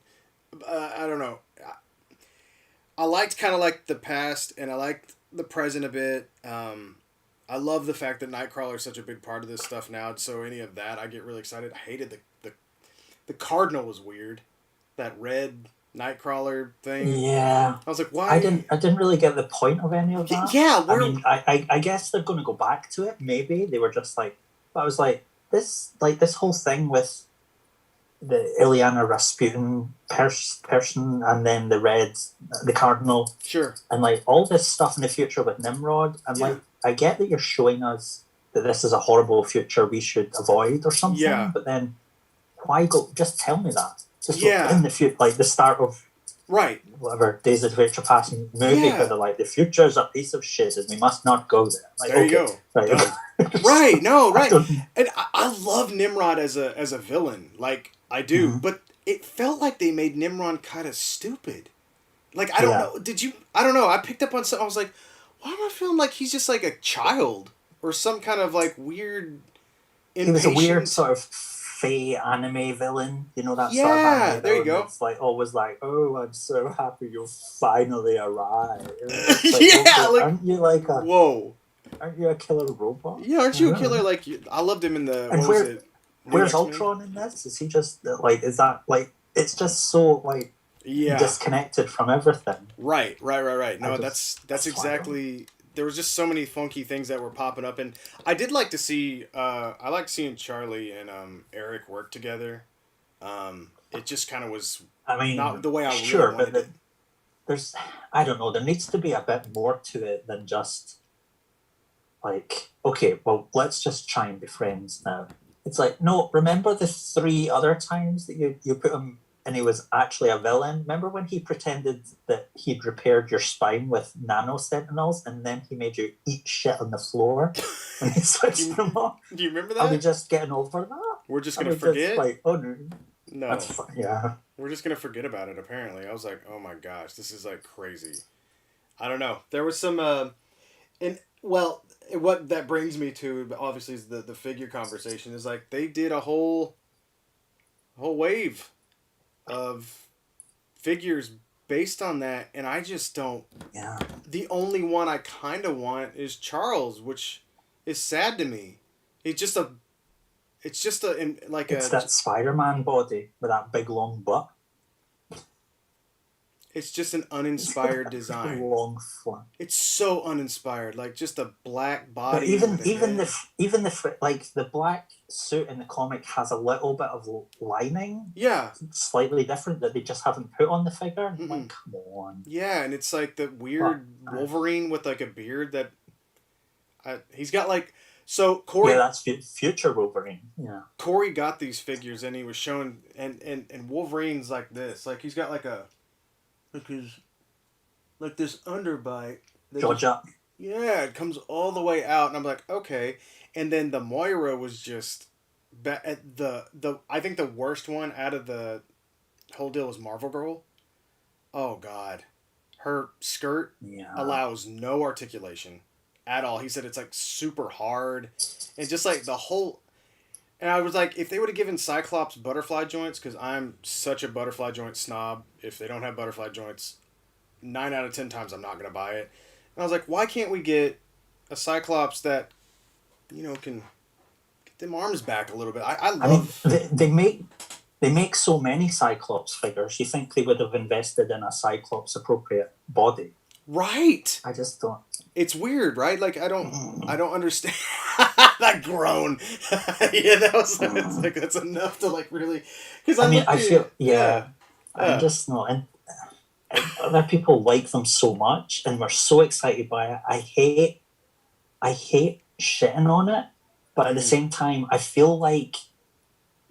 but I don't know. I liked kind of like the past, and I liked the present a bit. I love the fact that Nightcrawler is such a big part of this stuff now. So any of that, I get really excited. I hated the Cardinal was weird, that red Nightcrawler thing. Yeah. I was like, why? I didn't really get the point of any of that. Yeah, I mean, I guess they're going to go back to it. Maybe they were just like, but I was like this whole thing with the Ileana Rasputin person, and then the Cardinal, sure, and like all this stuff in the future with Nimrod. I'm Yeah. like, I get that you're showing us that this is a horrible future we should avoid or something. Yeah. But then, why go? Just tell me that. Just Yeah. in the future, like the start of right. whatever Days of Future Past movie, Yeah. where they're like, the future is a piece of shit and we must not go there. Like, There you go. Right. Done. Right. No. Right. don't- And I love Nimrod as a villain. Like I do, Mhm. but it felt like they made Nimrod kind of stupid. Like I don't Yeah. know. Did you? I don't know. I picked up on something. I was like, why am I feeling like he's just like a child or some kind of like weird. He was a weird impatient- sort of fey anime villain, you know, that sort of Yeah, anime there you villain go. that's like always like, oh, I'm so happy you finally arrived. It's like, Yeah, okay, like- aren't Whoa. you a killer robot? Yeah, aren't you a Yeah. killer? Like I loved him in the. And What was it? New Where's X-Men? Ultron in this? Is he just like, is that like, it's just so like Yeah. disconnected from everything. Right. No, I that's that's why I exactly. There was just so many funky things that were popping up, and I did like to see. I liked seeing Charlie and Eric work together. It just kind of was I mean, not the way I sure, really wanted but it. there's, I don't know, there needs to be a bit more to it than just like, okay, well, let's just try and be friends now. It's like, no, remember the 3 other times that you put him and he was actually a villain? Remember when he pretended that he'd repaired your spine with nano sentinels and then he made you eat shit on the floor when he switched them off? Do you remember Are we that? just getting over that? We're just Are gonna we forget. Just like, oh no, No, that's fine. Yeah. we're just gonna forget about it. Apparently, I was like, oh my gosh, this is like crazy. I don't know. There was some, and well, what that brings me to obviously is the figure conversation. Is like they did a whole wave of figures based on that, and I just don't. Yeah. The only one I kind of want is Charles, which is sad to me. It's just a like It's a. that Spider-Man body with that big long butt. It's just an uninspired design. Long flat. It's so uninspired, like just a black body. But even with a head. the black suit in the comic has a little bit of lining, Yeah, slightly different that they just haven't put on the figure. I'm like, come on. yeah, and it's like the weird Wolverine with like a beard that. He's got like so Corey. Yeah, that's future Wolverine. Yeah. Corey got these figures and he was showing and Wolverine's like this, like he's got like this underbite. that George just- up. Yeah, it comes all the way out, and I'm like, okay. And then the Moira was just the I think the worst one out of the whole deal was Marvel Girl. Oh God, her skirt Yeah. allows no articulation at all. He said it's like super hard, and just like the whole. And I was like, if they would have given Cyclops butterfly joints, because I'm such a butterfly joint snob. If they don't have butterfly joints, 9 out of 10 times I'm not gonna buy it. And I was like, why can't we get a Cyclops that, can get them arms back a little bit? I love. They make so many Cyclops figures. You think they would have invested in a Cyclops appropriate body? Right. I just don't. It's weird, right? Like I don't understand that groan. Yeah, that was it's like that's enough to like really. Because I feel I'm just not. And other people like them so much, and we're so excited by it. I hate shitting on it, but at the same time, I feel like.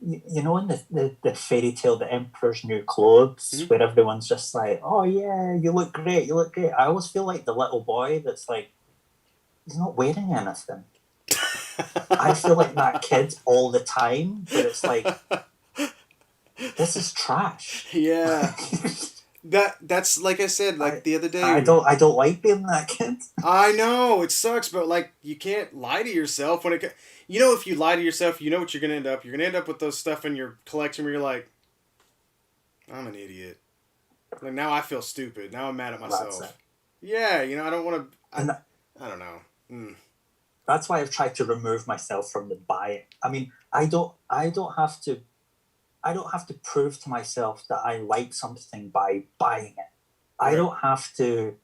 In the fairy tale, The Emperor's New Clothes, where everyone's just like, oh yeah, you look great. I always feel like the little boy that's like, he's not wearing anything. I feel like that kid all the time, but it's like, this is trash. Yeah. That's like I said, like the other day. I don't like being that kid. I know it sucks, but like you can't lie to yourself when it. You know, if you lie to yourself, you know what you're gonna end up. You're gonna end up with those stuff in your collection where you're like, I'm an idiot. Like now I feel stupid. Now I'm mad at myself. Yeah, you know I don't want to. I don't know. That's why I've tried to remove myself from the buying. I mean, I don't have to. I don't have to prove to myself that I like something by buying it. I don't have to,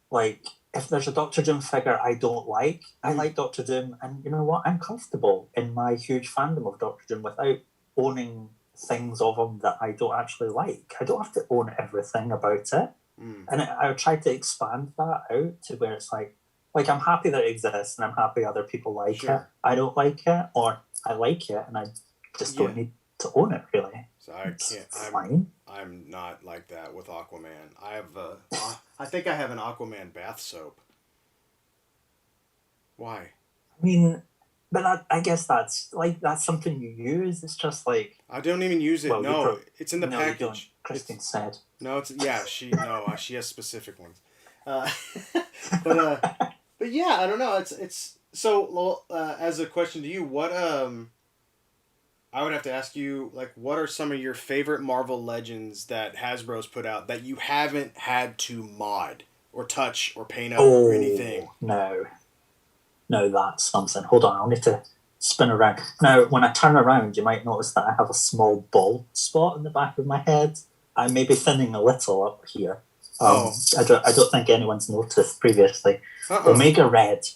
like, if there's a Doctor Doom figure I don't like, I like Doctor Doom, and you know what? I'm comfortable in my huge fandom of Doctor Doom without owning things of him that I don't actually like. I don't have to own everything about it. And I try to expand that out to where it's like I'm happy that it exists and I'm happy other people like it. I don't like it, or I like it and I just don't need to own it, really. So I it's can't. Fine. I'm not like that with Aquaman. I have I think I have an Aquaman bath soap. Why? I mean, but I guess that's something you use. It's just like I don't even use it. No, it's in the package. Christine said. No, it's she has specific ones. But yeah, I don't know. It's so as a question to you, what I would have to ask you, like, what are some of your favorite Marvel Legends that Hasbro's put out that you haven't had to mod or touch or paint up or anything? No, that's something. Hold on, I'll need to spin around. Now, when I turn around, you might notice that I have a small bald spot in the back of my head. I may be thinning a little up here. I don't think anyone's noticed previously. Omega Red,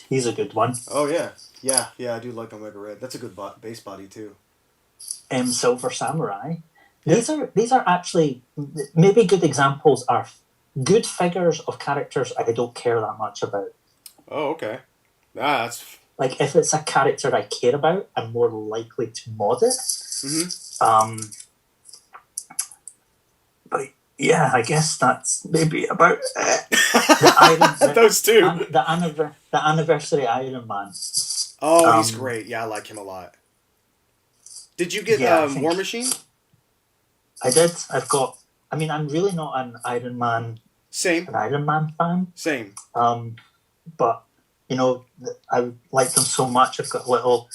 he's a good one. Oh yeah, I do like Omega Red. That's a good base body too. Silver Samurai. These are actually maybe good examples. Are good figures of characters I don't care that much about. Oh, okay. That's like if it's a character I care about, I'm more likely to mod it. But yeah, I guess that's maybe about it. Those two. The anniversary Iron Man. Oh, he's great. Yeah, I like him a lot. Did you get War Machine? I did. I'm really not an Iron Man fan. Same. But you know, I like them so much. I've got little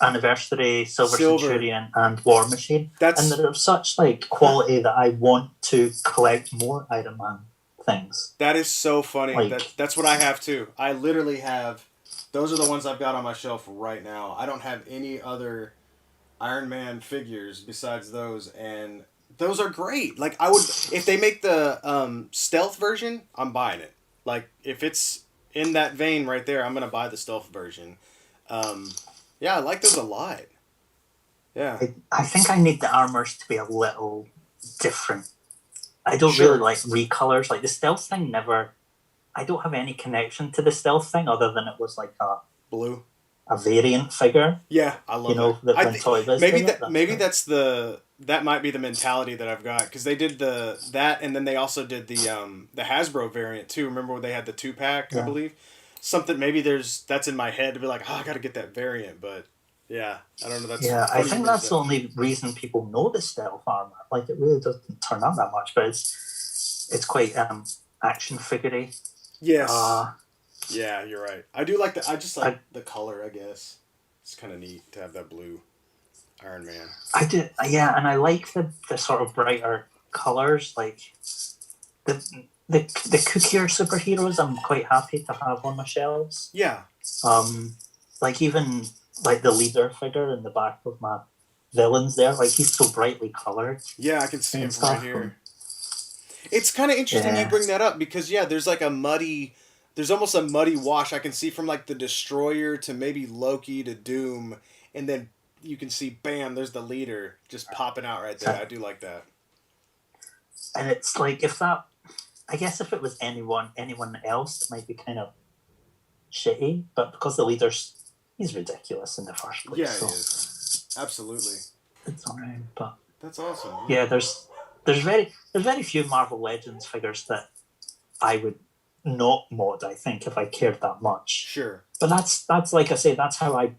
anniversary Silver Centurion and War Machine, and they're of such like quality that I want to collect more Iron Man things. That is so funny. That's what I have too. I literally have. Those are the ones I've got on my shelf right now. I don't have any other Iron Man figures besides those, and those are great. Like I would, if they make the stealth version, I'm buying it. Like if it's in that vein right there, I'm gonna buy the stealth version. Yeah, I like those a lot. Yeah. I think I need the armors to be a little different. I don't really like recolors. Like the stealth thing I don't have any connection to the stealth thing other than it was like a variant figure. Yeah, I love that. That might be the mentality that I've got, because they did that, and then they also did the Hasbro variant too. Remember when they had the 2-pack, I believe? Something, maybe that's in my head to be like, I gotta get that variant, but yeah, I don't know. I think that's the only reason people know the stealth armor. Like it really doesn't turn out that much, but it's quite action figure-y. Yes. Yeah, you're right. I do like I just like the color, I guess. It's kind of neat to have that blue Iron Man. I do, yeah, and I like the sort of brighter colors, like the cookier superheroes. I'm quite happy to have on my shelves. Yeah. Like even like the leader figure in the back of my villains there, like he's so brightly colored. Yeah, I can see him from right here. It's kind of interesting you bring that up, because there's like there's almost a muddy wash I can see from like the Destroyer to maybe Loki to Doom, and then you can see, bam, there's the leader just popping out right there. I do like that. And it's like I guess if it was anyone else, it might be kind of shitty, but because the leader's, he's ridiculous in the first place. Yeah, he is. Absolutely. It's alright, but that's awesome. Yeah, there's very few Marvel Legends figures that I would not mod, I think, if I cared that much. Sure. But that's like I say, that's how I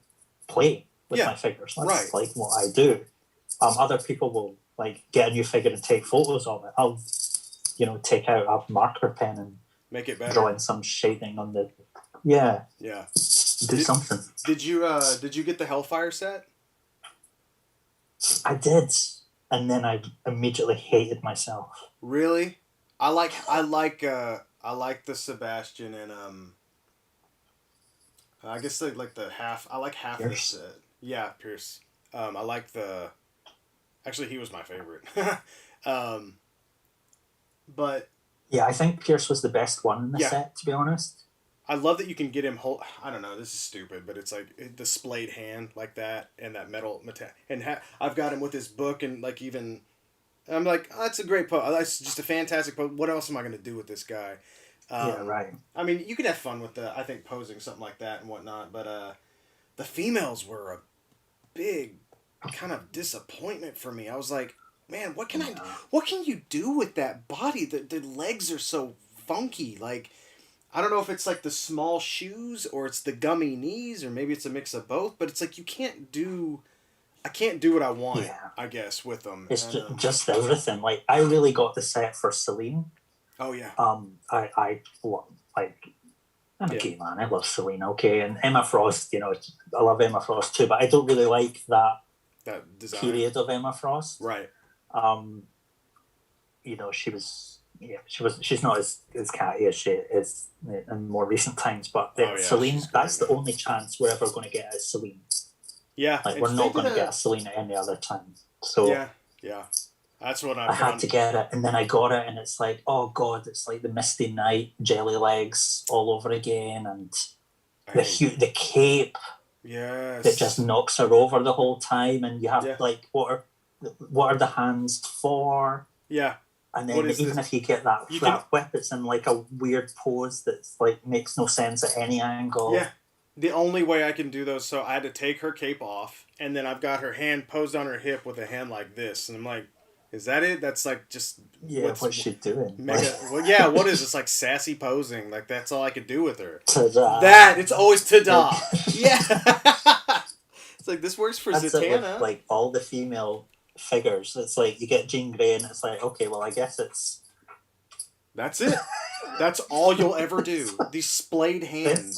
play with my figures. That's like what I do. Other people will like get a new figure and take photos of it, I'll take out a marker pen and Make it better. draw in some shading on the yeah. Do something. Did you get the Hellfire set? I did, and then I immediately hated myself. Really? I like the Sebastian and I guess like the half. I like half of the set. Yeah, Pierce. I like the. Actually, he was my favorite. But yeah, I think Pierce was the best one in the set. To be honest, I love that you can get him. I don't know. This is stupid, but it's like the splayed hand like that, and that metal. And I've got him with his book, and like even. I'm like, oh, that's a great pose. That's just a fantastic pose. What else am I going to do with this guy? Yeah, right. I mean, you could have fun with I think posing something like that and whatnot, but the females were a big kind of disappointment for me. I was like, man, what can you do with that body? The legs are so funky. Like, I don't know if it's like the small shoes or it's the gummy knees or maybe it's a mix of both, but it's like I can't do what I want, I guess, with them. It's just everything. Like, I really got the set for Celine. Oh, yeah. I like, I'm a gay man. I love Celine, okay? And Emma Frost, I love Emma Frost too, but I don't really like that design. Period of Emma Frost. Right. She's not as catty as she is in more recent times, but Celine, that's the only chance we're ever going to get as Celine. Yeah. Like, we're not going to get a Celine at any other time. So yeah. That's what I had to get it, and then I got it, and it's like, oh god, it's like the Misty Knight jelly legs all over again, and the cape that just knocks her over the whole time, and you have like, what are the hands for? Yeah. And then even if you get that whip, it's in like a weird pose that's like makes no sense at any angle. Yeah. The only way I can do those, so I had to take her cape off, and then I've got her hand posed on her hip with a hand like this, and I'm like, is that it? That's like just... Yeah, what's she doing? What is this? Like sassy posing. Like that's all I could do with her. Ta-da. It's always ta-da. Yeah. It's like this works for Zatanna. With, like all the female figures. It's like you get Jean Grey and it's like, okay, well I guess it's... That's it. That's all you'll ever do. These splayed hands.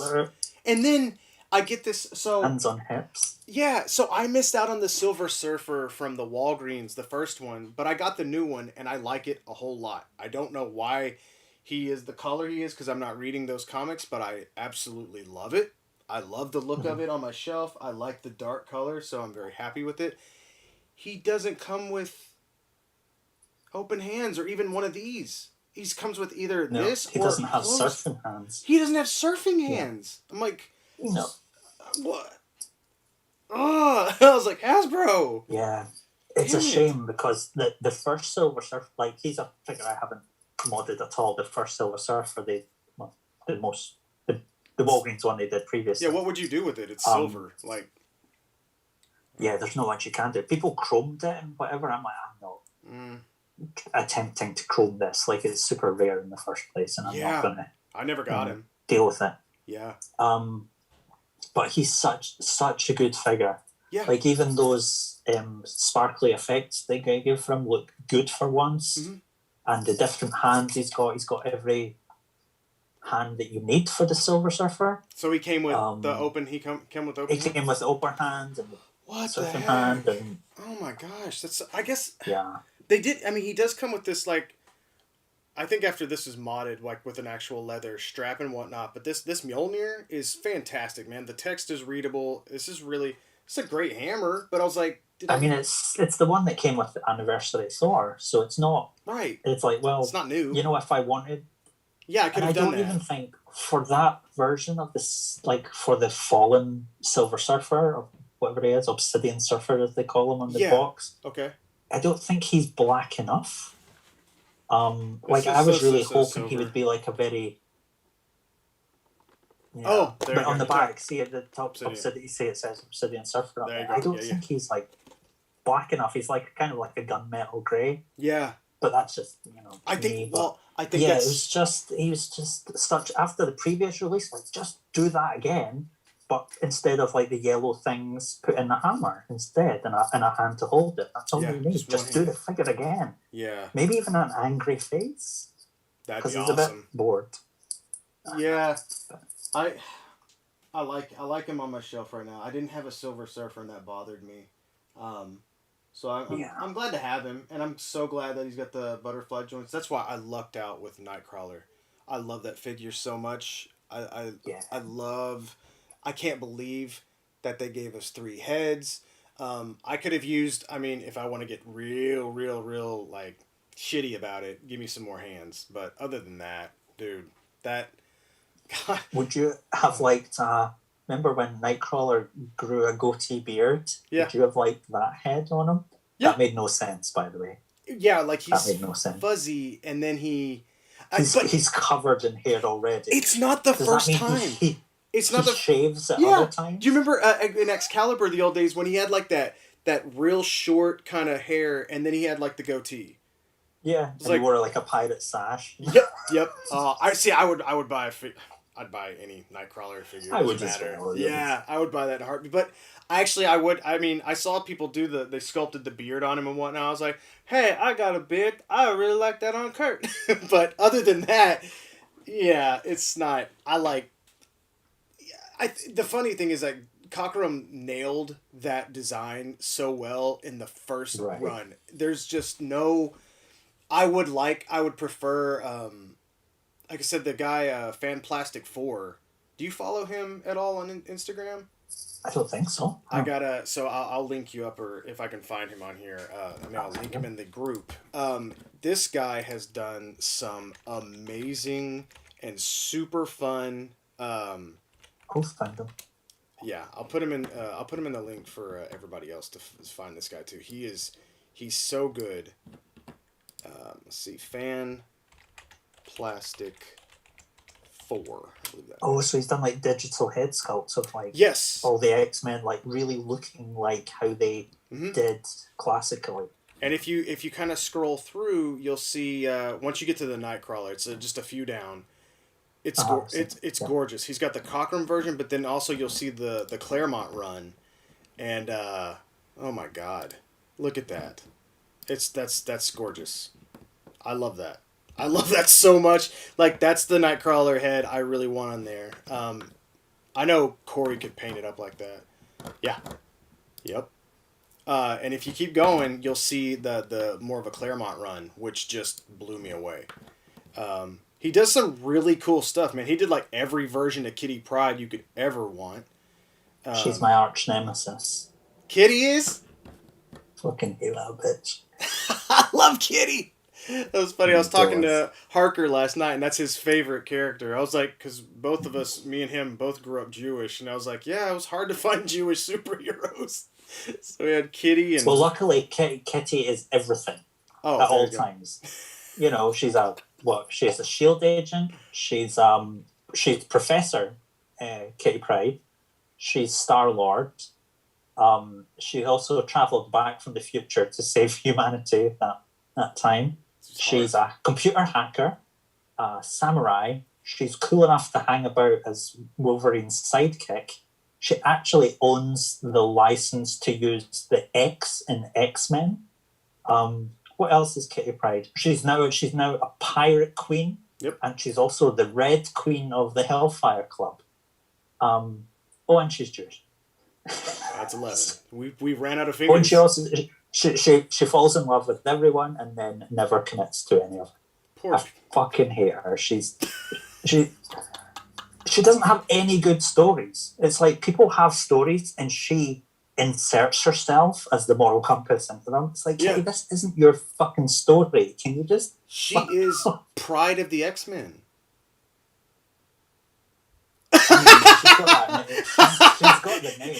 And then I get this, so... Hands on hips. Yeah, so I missed out on the Silver Surfer from the Walgreens, the first one, but I got the new one, and I like it a whole lot. I don't know why he is the color he is, because I'm not reading those comics, but I absolutely love it. I love the look of it on my shelf. I like the dark color, so I'm very happy with it. He doesn't come with open hands, or even one of these. He comes with either this or... he doesn't have surfing hands. He doesn't have surfing hands. I'm like... No. What? Oh, I was like, Hasbro. Yeah. It's a shame because the first Silver Surfer, like, he's a figure I haven't modded at all. The first Silver Surfer, the Walgreens one they did previously. Yeah, what would you do with it? It's silver. Like, yeah, there's not much you can do. People chromed it and whatever. I'm like, I'm not attempting to chrome this. Like, it's super rare in the first place, and I'm not going to. I never got him. Deal with it. Yeah. But he's such a good figure. Yeah. Like, even those sparkly effects they give for him look good for once. Mm-hmm. And the different hands he's got every hand that you need for the Silver Surfer. So he came with the open. He came with open. He came with the open hand and the heck? hand and. Oh my gosh, that's. I guess. Yeah. They did. I mean, he does come with this like. I think after this is modded, like with an actual leather strap and whatnot. But this Mjolnir is fantastic, man. The text is readable. It's a great hammer. But I was like, it's the one that came with the anniversary Thor, so it's not right. It's like, well, it's not new. You know, if I wanted, I could have done that. I don't even think for that version of this, like for the fallen Silver Surfer or whatever he is, Obsidian Surfer as they call him on the box. Okay. I don't think he's black enough. Like I was really hoping he would be like a very. Yeah. But on the back, see at the top, Obsidian. See it says Obsidian Surfer on there. I don't think he's like black enough. He's like kind of like a gunmetal grey. Yeah. But that's just I think it was just he was just such after the previous release. Like just do that again, but instead of like the yellow things, put in a hammer instead and a hand to hold it. That's all Yeah, you need. Just do the figure again. Yeah. Maybe even an angry face. That'd Because be he's awesome. a bit bored. Yeah. I like him on my shelf right now. I didn't have a Silver Surfer and that bothered me. So I'm glad to have him, and I'm so glad that he's got the butterfly joints. That's why I lucked out with Nightcrawler. I love that figure so much. I love. I can't believe that they gave us 3 heads. I could have used. I mean, if I want to get real like shitty about it, give me some more hands. But other than that, dude, that. God. Would you have liked? Remember when Nightcrawler grew a goatee beard? Yeah. Would you have liked that head on him? Yeah. That made no sense, by the way. Yeah, like he's that made no sense. Fuzzy, and then he's covered in hair already. It's not the first time. It's not he the shaves at other times. Do you remember in Excalibur the old days when he had like that real short kind of hair, and then he had like the goatee? Yeah, and he wore like a pirate sash. Yep. I would buy I'd buy any Nightcrawler figure. I would just matter. Yeah, I would buy that in a heartbeat. But actually, I would. I mean, I saw people do they sculpted the beard on him and whatnot. I was like, hey, I got a beard. I really like that on Kurt. But other than that, yeah, it's not. The funny thing is that Cockrum nailed that design so well in the first run. There's just no. I would prefer. Like I said, the guy, Fan Plastic 4, do you follow him at all on Instagram? I don't think so. I'll link you up, or if I can find him on here, I'll link him in the group. This guy has done some amazing and super fun. I'll find him. Yeah, I'll put him in the link for everybody else to find this guy too. He's so good. Let's see, Fan Plastic 4. I believe that. Oh, so he's done like digital head sculpts of like all the X-Men, like really looking like how they did classically. And if you kind of scroll through, you'll see once you get to the Nightcrawler, it's just a few down. It's gorgeous. He's got the Cockrum version, but then also you'll see the Claremont run, and oh my God, look at that! That's gorgeous. I love that. I love that so much. Like, that's the Nightcrawler head I really want on there. I know Corey could paint it up like that. Yeah. Yep. And if you keep going, you'll see the more of a Claremont run, which just blew me away. He does some really cool stuff, man. He did like every version of Kitty Pryde you could ever want. She's my arch nemesis. Kitty is? Fucking hate that bitch. I love Kitty. That was funny. I was talking to Harker last night, and that's his favorite character. I was like, because both of us, me and him, both grew up Jewish, and I was like, yeah, it was hard to find Jewish superheroes. So we had Kitty and. Well, luckily, Kitty is everything at all times. You know, she's a shield agent. She's Professor Kitty Pryde. She's Star-Lord. She also travelled back from the future to save humanity at that time. She's a computer hacker, a samurai. She's cool enough to hang about as Wolverine's sidekick. She actually owns the license to use the X in X-Men. What else is Kitty Pryde? She's now a pirate queen. Yep. And she's also the Red Queen of the Hellfire Club. And she's Jewish. That's 11. We ran out of fingers. And she also she falls in love with everyone and then never commits to any of it. I fucking hate her. She doesn't have any good stories. It's like people have stories and she inserts herself as the moral compass into them. It's like, hey, this isn't your fucking story. Can you just... She is Pride of the X-Men. I mean, she's got the name.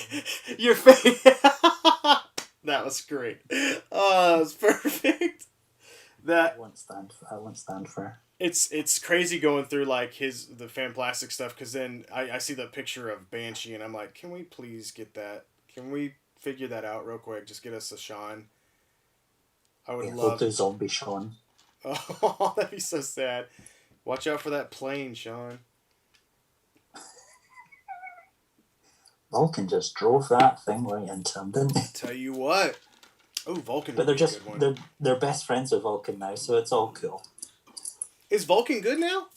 Your face. That was great. Oh, that was perfect. I won't stand for her. It's crazy going through like the Fan Plastic stuff, because then I see the picture of Banshee and I'm like, can we please get that? Can we figure that out real quick? Just get us a Sean. I would love. We'll do Zombie Sean. Oh, that'd be so sad. Watch out for that plane, Sean. Vulcan just drove that thing right into him, didn't he? Tell you what. Oh, Vulcan. But they're would be a just good one. they're best friends with Vulcan now, so it's all cool. Is Vulcan good now?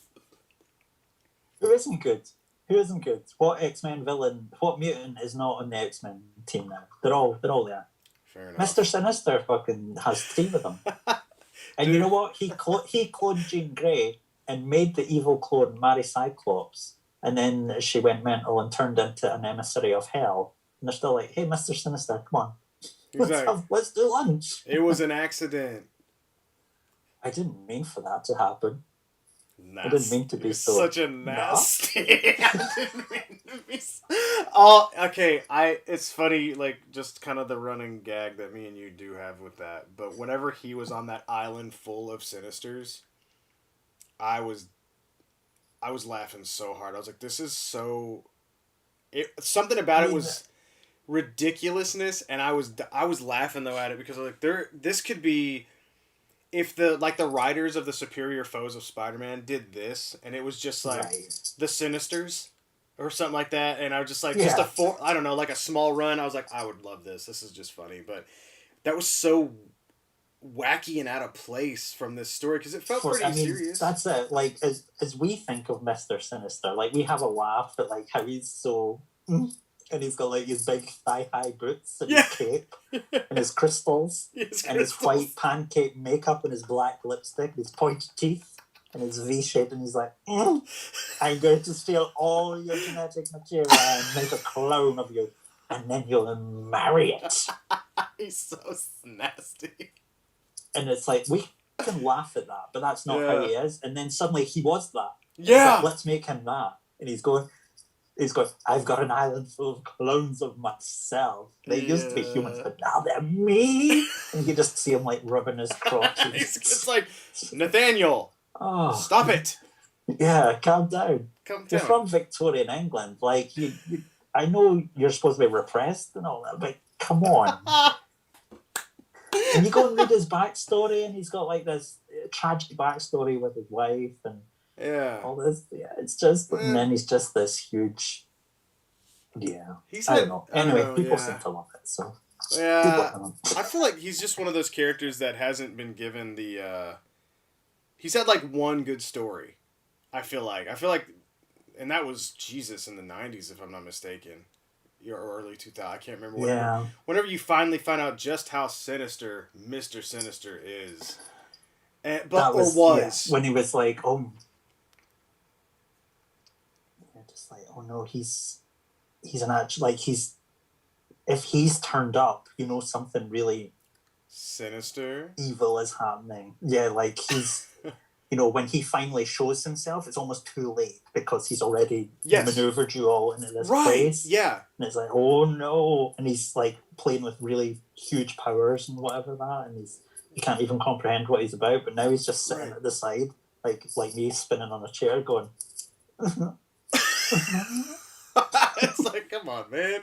Who isn't good? Who isn't good? What X-Men villain? What mutant is not on the X-Men team now? They're all there. Fair enough. Mr. Sinister fucking has 3 of them. And you know what? He cloned Jean Grey and made the evil clone marry Cyclops. And then she went mental and turned into an emissary of hell. And they're still like, hey, Mr. Sinister, come on. Exactly. Let's do lunch. It was an accident. I didn't mean for that to happen. Nasty. I didn't mean to be so... Such a nasty... I didn't mean to be so... Oh, okay. It's funny, like, just kind of the running gag that me and you do have with that. But whenever he was on that island full of Sinisters, I was laughing so hard. I was like, this is so... something about it was ridiculousness, and I was laughing, though, at it, because I was like, this could be... if the writers of the Superior Foes of Spider-Man did this, and it was just like the Sinisters or something like that, and I was just like, just I don't know, like a small run, I was like, I would love this. This is just funny. But that was so wacky and out of place from this story, because it felt pretty serious. That's it. Like, as we think of Mr. Sinister, like, we have a laugh at, like, how he's so... and he's got, like, his big thigh-high boots and his cape and his crystals and his white pancake makeup and his black lipstick and his pointed teeth and his V-shape, and he's like, I'm going to steal all your genetic material and make a clone of you, and then you'll marry it. He's so nasty. And it's like, we can laugh at that, but that's not how he is. And then suddenly he was that. Yeah. Like, let's make him that. And he's going, I've got an island full of clones of myself. They used to be humans, but now they're me. And you just see him, like, rubbing his crotch. It's like, Nathaniel, stop it. Yeah, calm down. Calm down. You're from Victorian England. Like, I know you're supposed to be repressed and all that, but come on. And you go and read his backstory, and he's got, like, this tragic backstory with his wife and all this. Yeah, it's just, and then he's just this huge. Yeah, I don't know. Anyway, people seem to love it. So yeah, I feel like he's just one of those characters that hasn't been given the. He's had like one good story. I feel like, and that was Jesus in the '90s, if I'm not mistaken, or early 2000. I can't remember. Whenever you finally find out just how sinister Mr. Sinister is, when he was like, just like, oh no, he's an actual, like, if he's turned up, you know, something really sinister, evil is happening. Yeah, like, he's, you know, when he finally shows himself, it's almost too late because he's already maneuvered you all into this place. Yeah. And it's like, oh no. And he's, like, playing with really huge powers and whatever that, and you can't even comprehend what he's about, but now he's just sitting at the side, like me, spinning on a chair going... It's like, come on, man.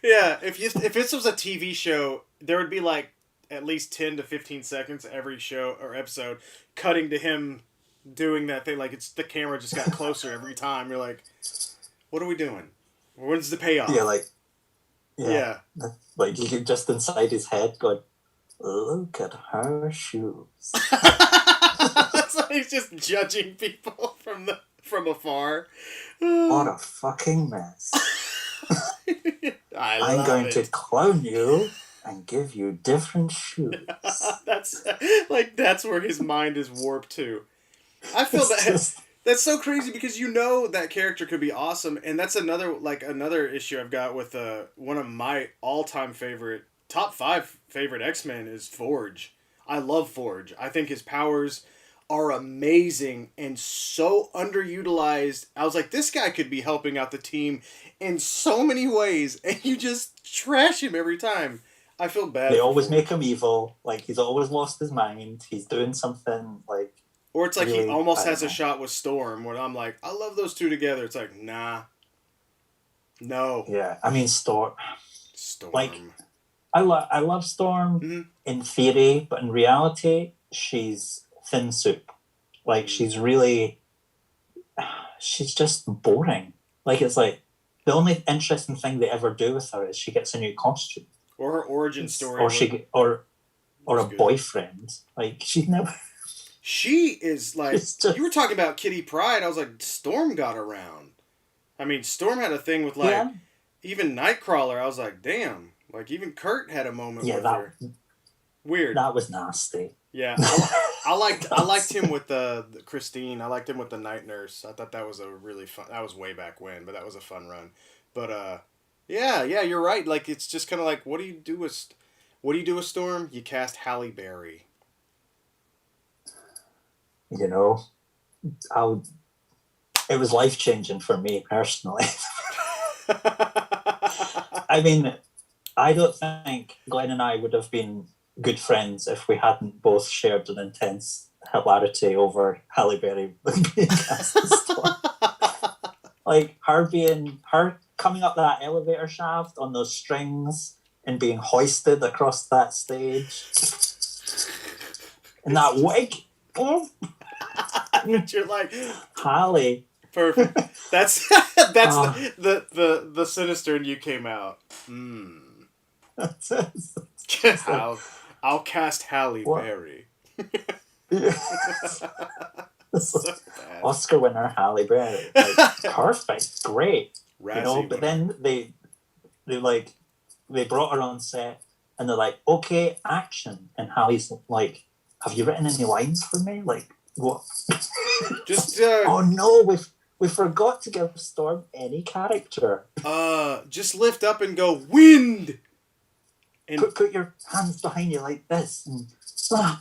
Yeah, if this was a TV show, there would be like at least 10 to 15 seconds every show or episode cutting to him doing that thing. Like, it's the camera just got closer every time. You're like, what are we doing? When's the payoff? Yeah, like, you get just inside his head going, look at her shoes. So he's just judging people from afar. What a fucking mess. I'm going to clone you and give you different shoes. That's where his mind is warped to. I feel that's so crazy, because you know that character could be awesome, and that's another issue I've got with one of my all-time top 5 favorite X-Men is Forge. I love Forge. I think his powers are amazing and so underutilized. I was like, this guy could be helping out the team in so many ways, and you just trash him every time. I feel bad. They always make him evil. Like, he's always lost his mind. He's doing something, like... Or it's like really, he almost has a shot with Storm, where I'm like, I love those two together. It's like, nah. No. Yeah, I mean, Storm. Like, I love Storm in theory, but in reality, she's thin soup. Like, she's just boring. Like, it's like, the only interesting thing they ever do with her is she gets a new costume, Or her origin story. or a good. boyfriend. Like she never. She is like It's just- you were talking about Kitty Pryde. I was like, Storm got around. I mean, Storm had a thing with like Yeah. even Nightcrawler. I was like, damn. Like even Kurt had a moment Yeah, with that her. Weird. that was nasty. Yeah, I liked him with the Christine. I liked him with the Night Nurse. I thought that was a really fun. That was way back when, but that was a fun run. But yeah, you're right. Like it's just kind of like what do you do with Storm? You cast Halle Berry. You know, it was life changing for me personally. I mean, I don't think Glenn and I would have been good friends if we hadn't both shared an intense hilarity over Halle Berry being cast as Storm. Like her coming up that elevator shaft on those strings and being hoisted across that stage. And that wig. Oh. You're like Halle. perfect. That's the sinister in you came out. I'll cast Halle Berry. So bad. Oscar winner Halle Berry. Like, perfect, great. Razzie But winner. then they brought her on set and they're like, okay, action. And Halle's like, have you written any lines for me? Like, what? Just oh no, we forgot to give Storm any character. just lift up and go wind. And Put your hands behind you like this. And,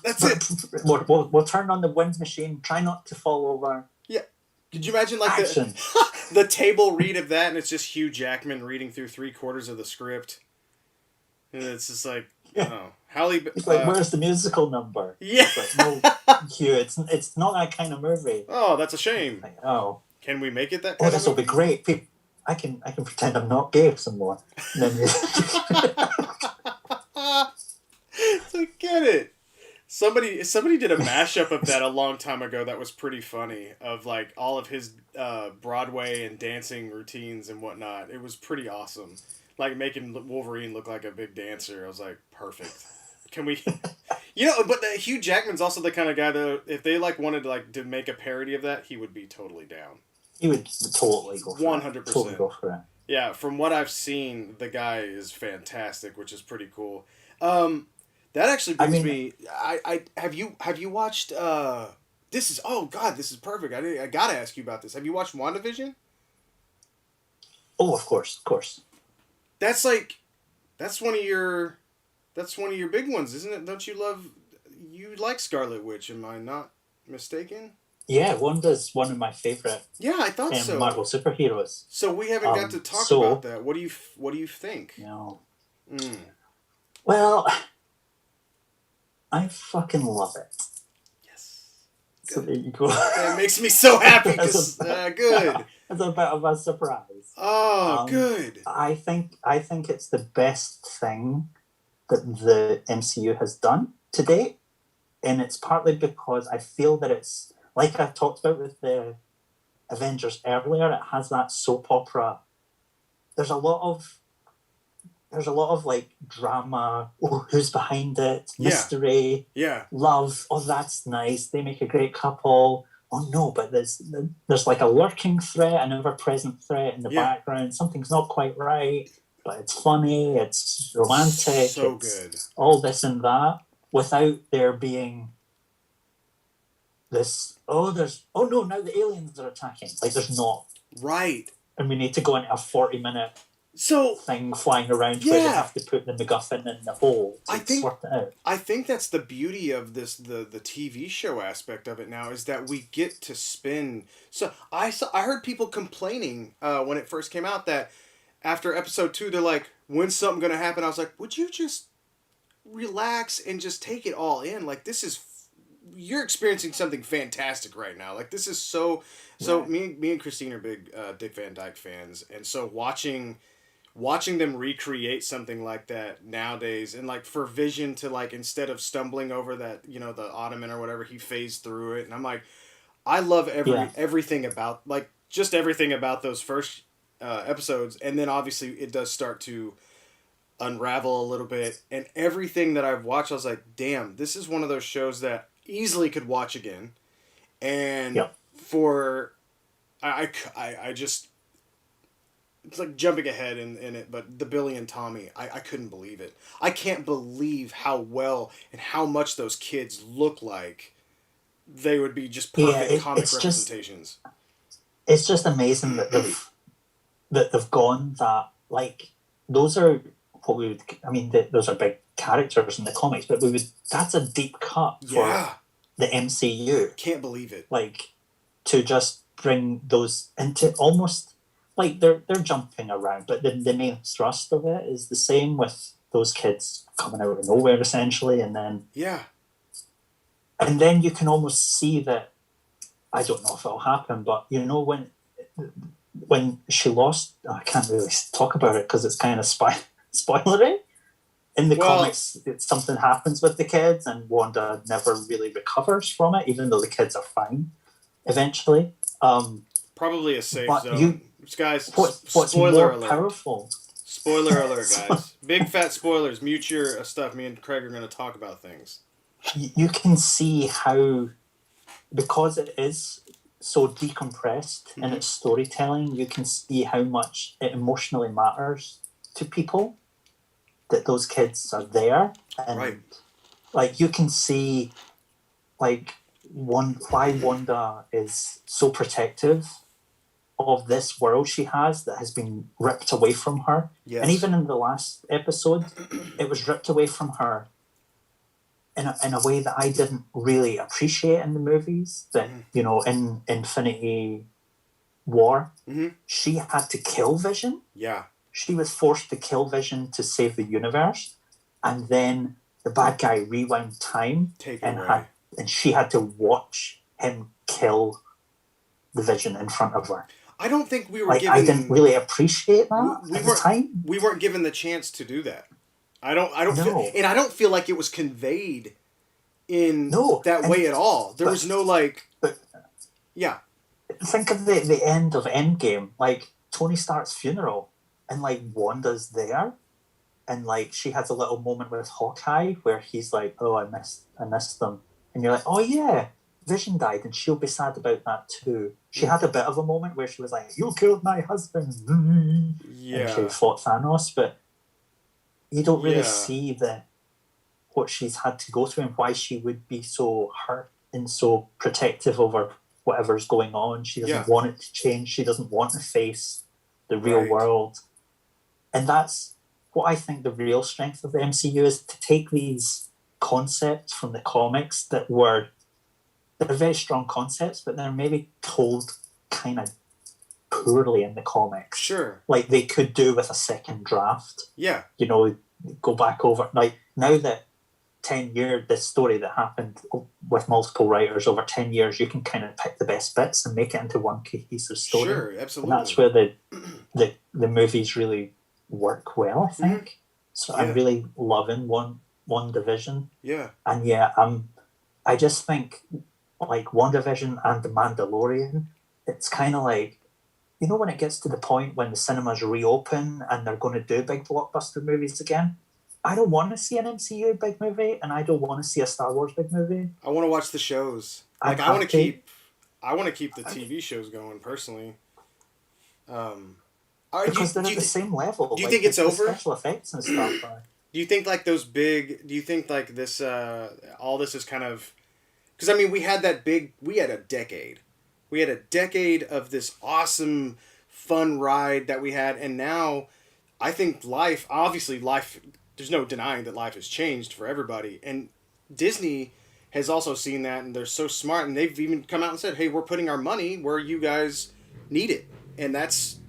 that's it. We'll turn on the wind machine. Try not to fall over. Yeah. Could you imagine like Action. the table read of that, and it's just Hugh Jackman reading through 3/4 of the script, and it's just like, oh, Halle. It's like, where's the musical number? Yeah. It's like, no, Hugh, it's not that kind of movie. Oh, that's a shame. Like, oh. Can we make it that? Oh, this will be great. I can pretend I'm not gay some more. And then So get it. Somebody did a mashup of that a long time ago that was pretty funny, of like all of his Broadway and dancing routines and whatnot. It was pretty awesome. Like making Wolverine look like a big dancer. I was like, perfect. Can we but Hugh Jackman's also the kind of guy that if they like wanted to make a parody of that, he would be totally down. he would totally go for 100%. it. Totally go for it. Yeah, from what I've seen, the guy is fantastic, which is pretty cool. That actually brings me. I have you watched? This is this is perfect. I gotta ask you about this. Have you watched WandaVision? Oh, of course. That's one of your big ones, isn't it? Don't you like Scarlet Witch? Am I not mistaken? Yeah, Wanda's one of my favorite. Yeah, I thought so. Marvel superheroes. So we haven't got to talk about that. What do you think? No. Mm. Well, I fucking love it. Yes. So there you go. That makes me so happy. Good. It's a bit of a surprise. Oh, good. I think it's the best thing that the MCU has done to date, and it's partly because I feel that it's like I've talked about with the Avengers earlier. It has that soap opera. There's a lot of like drama. Oh, who's behind it? Mystery. Yeah. Love. Oh, that's nice. They make a great couple. Oh no, but there's like a lurking threat, an ever-present threat in the background. Something's not quite right, but it's funny. It's romantic. So it's good. all this and that, without there being this. Oh no! Now the aliens are attacking. Like there's not. Right. And we need to go into a 40-minute thing flying around where they have to put the MacGuffin in the hole to sort it out. I think that's the beauty of this, the TV show aspect of it now, is that we get to spin. So I heard people complaining when it first came out that after episode 2, they're like, when's something going to happen? I was like, would you just relax and just take it all in? Like, this is, you're experiencing something fantastic right now. Like, this is so me and Christine are big Dick Van Dyke fans. And so watching them recreate something like that nowadays, and like for Vision to like, instead of stumbling over that, the ottoman or whatever, he phased through it. And I'm like, I love everything about, like, just everything about those first episodes, and then obviously it does start to unravel a little bit. And everything that I've watched, I was like, damn, this is one of those shows that easily could watch again. And Yep. for I just, it's like jumping ahead in it, but the Billy and Tommy, I couldn't believe it. I can't believe how well and how much those kids look like they would be just perfect comic representations. It's just amazing that they've gone that, like, those are what we would, I mean, those are big characters in the comics, but that's a deep cut for the MCU. Can't believe it. Like, to just bring those into almost, like, they're jumping around, but the main thrust of it is the same with those kids coming out of nowhere, essentially, and then you can almost see that, I don't know if it'll happen, but you know, when she lost, I can't really talk about it because it's kind of spoilery. In the comics, something happens with the kids, and Wanda never really recovers from it, even though the kids are fine eventually. Probably a safe zone. Guys, what's spoiler alert. Powerful? Spoiler alert, guys. Big fat spoilers. Mute your stuff. Me and Craig are going to talk about things. You can see how, because it is so decompressed in its storytelling, you can see how much it emotionally matters to people that those kids are there. And like, you can see, like, why Wanda is so protective of this world she has that has been ripped away from her. Yes. And even in the last episode, it was ripped away from her in a way that I didn't really appreciate in the movies. That, you know, in Infinity War, she had to kill Vision. Yeah. She was forced to kill Vision to save the universe. And then the bad guy rewound time and she had to watch him kill the Vision in front of her. I don't think we were given... I didn't really appreciate that at the time. We weren't given the chance to do that. I don't feel, and I don't feel like it was conveyed in that way at all. There was no, like... yeah. Think of the end of Endgame, like, Tony Stark's funeral, and, like, Wanda's there, and, like, she has a little moment with Hawkeye where he's like, oh, I missed them. And you're like, oh, yeah, Vision died, and she'll be sad about that too. She had a bit of a moment where she was like, you killed my husband. Yeah. And she fought Thanos, but you don't really see what she's had to go through and why she would be so hurt and so protective over whatever's going on. She doesn't want it to change. She doesn't want to face the real world. And that's what I think the real strength of the MCU is, to take these concepts from the comics they're very strong concepts, but they're maybe told kind of poorly in the comics. Sure. Like they could do with a second draft. Yeah. You know, go back over, like, now that 10 years, this story that happened with multiple writers over 10 years, you can kind of pick the best bits and make it into one cohesive story. Sure, absolutely. And that's where the movies really work well, I think. So I'm really loving one Division. Yeah. And I just think, like, WandaVision and The Mandalorian, it's kind of like, you know, when it gets to the point when the cinemas reopen and they're going to do big blockbuster movies again, I don't want to see an MCU big movie, and I don't want to see a Star Wars big movie. I want to watch the shows. Like, I want to keep the TV shows going, personally. Because they're at the same level. Do you think it's over? Special effects and stuff. Do you think, like, do you think, like, this, all this is kind of... Because, I mean, we had a decade. We had a decade of this awesome, fun ride that we had, and now I think life, there's no denying that life has changed for everybody, and Disney has also seen that, and they're so smart, and they've even come out and said, hey, we're putting our money where you guys need it, and that's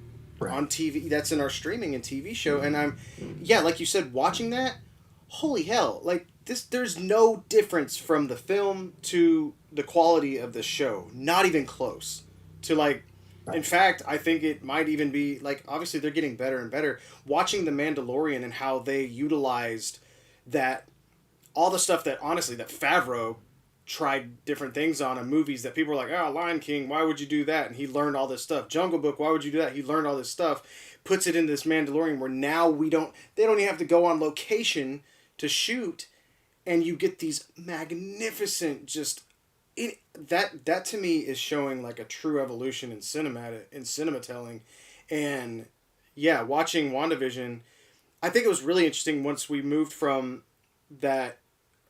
on TV, that's in our streaming and TV show, and like you said, watching that, holy hell, like, there's no difference from the film to the quality of the show. Not even close. To, like, in fact, I think it might even be, like, obviously they're getting better and better. Watching The Mandalorian and how they utilized all the stuff that, honestly, that Favreau tried different things on, and movies that people were like, oh, Lion King, why would you do that? And he learned all this stuff. Jungle Book, why would you do that? He learned all this stuff. Puts it into this Mandalorian where now they don't even have to go on location to shoot, and you get these magnificent that to me is showing like a true evolution in cinema telling. And yeah, watching WandaVision, I think it was really interesting once we moved from that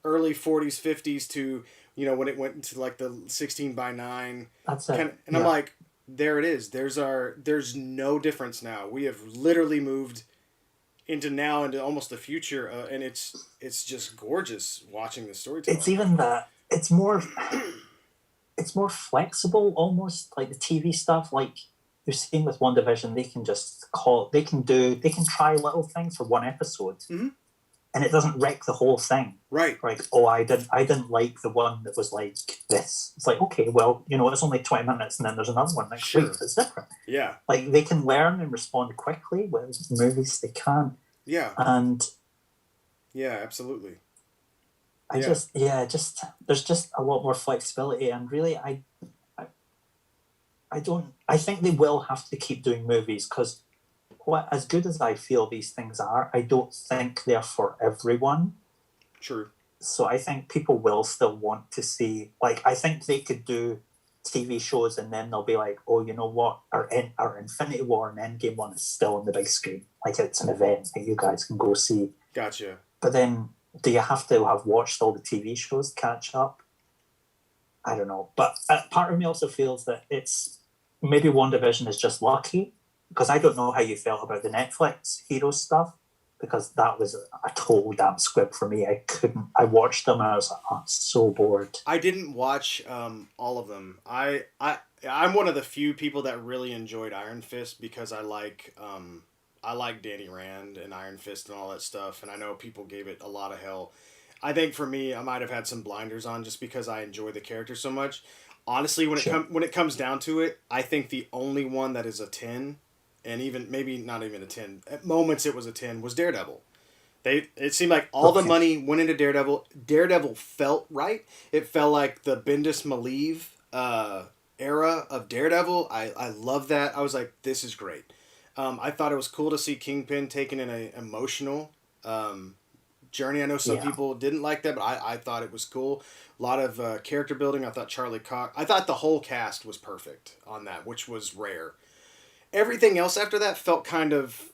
early 40s 50s to when it went into like the 16:9. That's it. And I'm like, there it is. There's no difference now. We have literally moved into almost the future, and it's just gorgeous watching the storytelling. It's even that it's more flexible, almost like the TV stuff. Like you're seeing with WandaVision, they can try little things for one episode, and it doesn't wreck the whole thing. Right. Like, oh, I didn't like the one that was like this. It's like, okay, well, it's only 20 minutes, and then there's another one next week that's different. Yeah. Like they can learn and respond quickly, whereas movies they can't. Yeah. And yeah, absolutely. there's just a lot more flexibility, and really, I think they will have to keep doing movies because, as good as I feel these things are, I don't think they're for everyone. True. So I think people will still want to see. Like, I think they could do TV shows, and then they'll be like, "Oh, you know what? Our Infinity War and Endgame one is still on the big screen. Like, it's an event that you guys can go see." Gotcha. But then, do you have to have watched all the TV shows to catch up? I don't know. But part of me also feels that it's maybe WandaVision is just lucky, because I don't know how you felt about the Netflix hero stuff, because that was a total damn squib for me. I watched them and I was like, oh, I'm so bored. I didn't watch all of them. I'm one of the few people that really enjoyed Iron Fist because I like Danny Rand and Iron Fist and all that stuff, and I know people gave it a lot of hell. I think for me, I might have had some blinders on just because I enjoy the character so much. Honestly, when it comes down to it, I think the only one that is a 10, and even maybe not even a 10, at moments it was a 10, was Daredevil. It seemed like all the money went into Daredevil. Daredevil felt right. It felt like the Bendis Malieve era of Daredevil. I love that. I was like, this is great. I thought it was cool to see Kingpin taking an emotional journey. I know some people didn't like that, but I thought it was cool. A lot of character building. I thought Charlie Cox. I thought the whole cast was perfect on that, which was rare. Everything else after that felt kind of...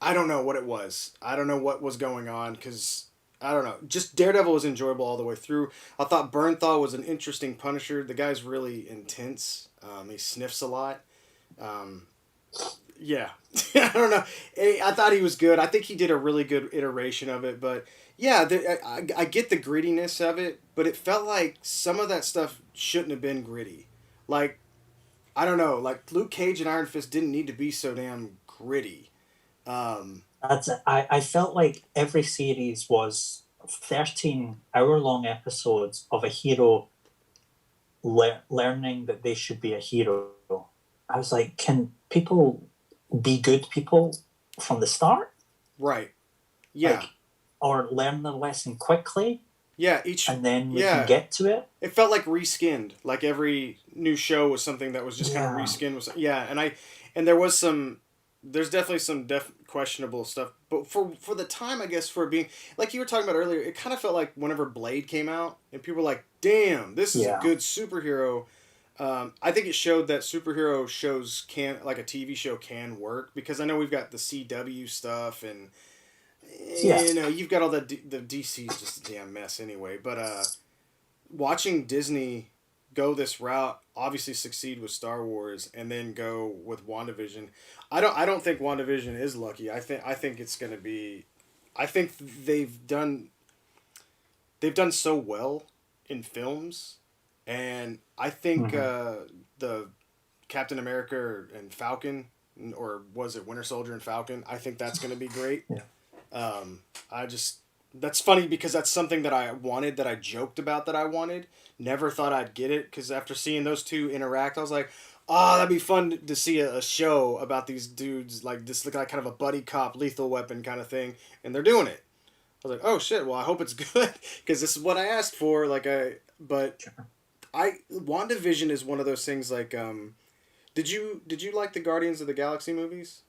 I don't know what it was. I don't know what was going on, because... I don't know. Just Daredevil was enjoyable all the way through. I thought Bernthal was an interesting Punisher. The guy's really intense. He sniffs a lot. Yeah. I don't know. I thought he was good. I think he did a really good iteration of it. But yeah, I get the grittiness of it, but it felt like some of that stuff shouldn't have been gritty. Like, I don't know. Like, Luke Cage and Iron Fist didn't need to be so damn gritty. I felt like every series was 13-hour-long episodes of a hero learning that they should be a hero. I was like, can people be good people from the start? Right. Yeah. Like, or learn the lesson quickly? Yeah, and then we can get to it. It felt like reskinned. Like every new show was something that was just kind of reskinned. And there was some... There's definitely some questionable stuff, but for the time, I guess, for being, like you were talking about earlier, it kind of felt like whenever Blade came out, and people were like, damn, this is a good superhero. I think it showed that superhero shows like a TV show can work, because I know we've got the CW stuff, and, you've got all the DC's just a damn mess anyway, but watching Disney go this route, obviously succeed with Star Wars, and then go with WandaVision. I don't think WandaVision is lucky. I think it's going to be... I think they've done so well in films, and I think the Captain America and Falcon, or was it Winter Soldier and Falcon? I think that's going to be great. That's funny because that's something that I wanted, that I joked about that I wanted. Never thought I'd get it, because after seeing those two interact, I was like, oh, that'd be fun to see a show about these dudes, like this, like kind of a buddy cop, Lethal Weapon kind of thing, and they're doing it. was like, oh shit. Well, I hope it's good because this is what I asked for. But WandaVision is one of those things. Like, did you like the Guardians of the Galaxy movies?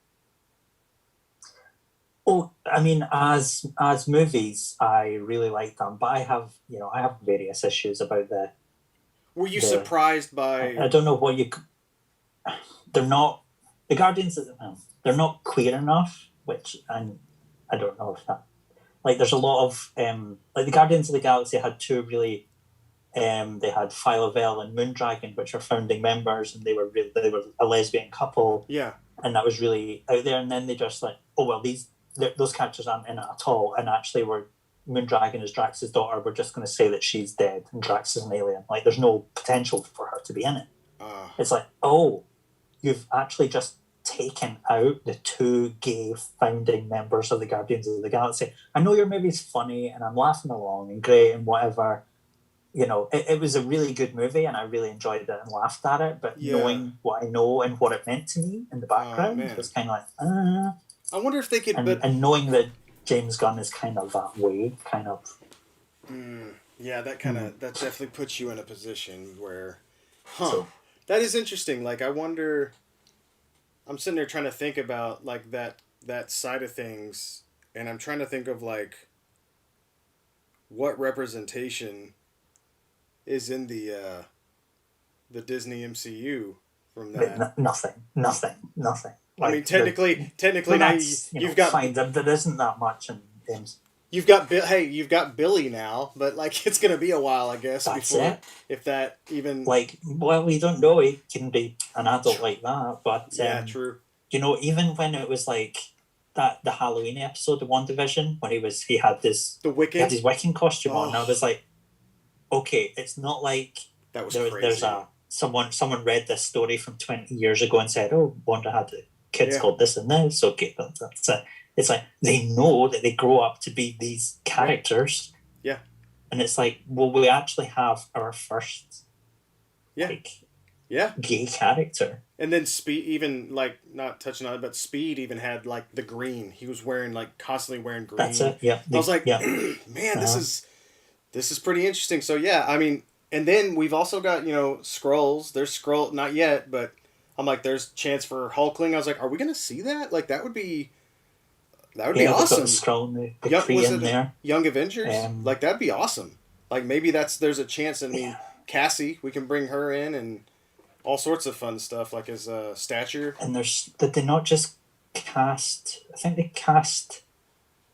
Oh, I mean, as movies, I really like them, but I have various issues about Were you the. surprised I by? don't know what you. They're not the Guardians. They're not queer enough, which and I don't know if that. Like, there's a lot of like the Guardians of the Galaxy had two really. They had Philovel and Moondragon, which are founding members, and they were a lesbian couple, Yeah. and that was really out there. And then they just like, oh well, those characters aren't in it at all. And actually, Moondragon is Drax's daughter. We're just going to say that she's dead and Drax is an alien. Like, there's no potential for her to be in it. It's like, oh, you've actually just taken out the two gay founding members of the Guardians of the Galaxy. I know your movie's funny, and I'm laughing along and great and whatever. It was a really good movie, and I really enjoyed it and laughed at it. But Yeah. knowing what I know and what it meant to me in the background, man. was kind of like, I wonder if they could. and knowing that James Gunn is kind of that way, kind of. Yeah, that definitely puts you in a position where, So, that is interesting. Like, I wonder. I'm sitting there trying to think about like that side of things, and I'm trying to think of like what representation is in the Disney MCU from that. nothing. I mean, technically, Well, now that's, you've got fine. There isn't that much in games. you've got you've got Billy now, but like it's gonna be a while, I guess, That's before it. if that even Like, well, we don't know he can be an adult like that, but yeah, true. Even when it was like the Halloween episode of WandaVision, when he had his The Wiccan. he had his Wiccan costume on, and I Oh. was like, okay, it's not like That was there's crazy. someone read this story from 20 years ago and said, oh, Wanda had kids Yeah. called this and this. Okay, that's it. It's like they know that they grow up to be these characters. Yeah. And it's like, will we actually have our first Yeah. gay character? And then Speed, even like not touching on it, but Speed even had like the green. He was wearing like constantly wearing green. That's it. Yeah. I was like, yeah. man, this is pretty interesting. So yeah, I mean, and then we've also got Skrulls. There's Skrull, not yet, but I'm like, there's chance for Hulkling. I was like, are we gonna see that? Like that would be awesome. The Kree in there. Young Avengers, like that'd be awesome. Like maybe there's a chance. I mean, Cassie, we can bring her in and all sorts of fun stuff like his stature. And did they not just cast? I think they cast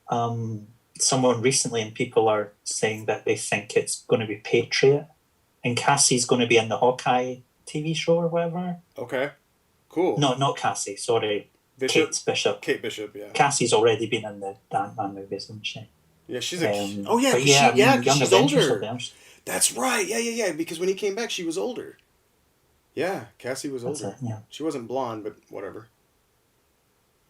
someone recently, and people are saying that they think it's going to be Patriot, and Cassie's going to be in the Hawkeye TV show or whatever. Okay, cool. No, not Cassie. Sorry, Bishop? Kate Bishop. Yeah. Cassie's already been in the Ant-Man movies, isn't she? Yeah, she's but she's older. There. That's right. Yeah. Because when he came back, she was older. Yeah, Cassie was older. That's it, yeah. She wasn't blonde, but whatever.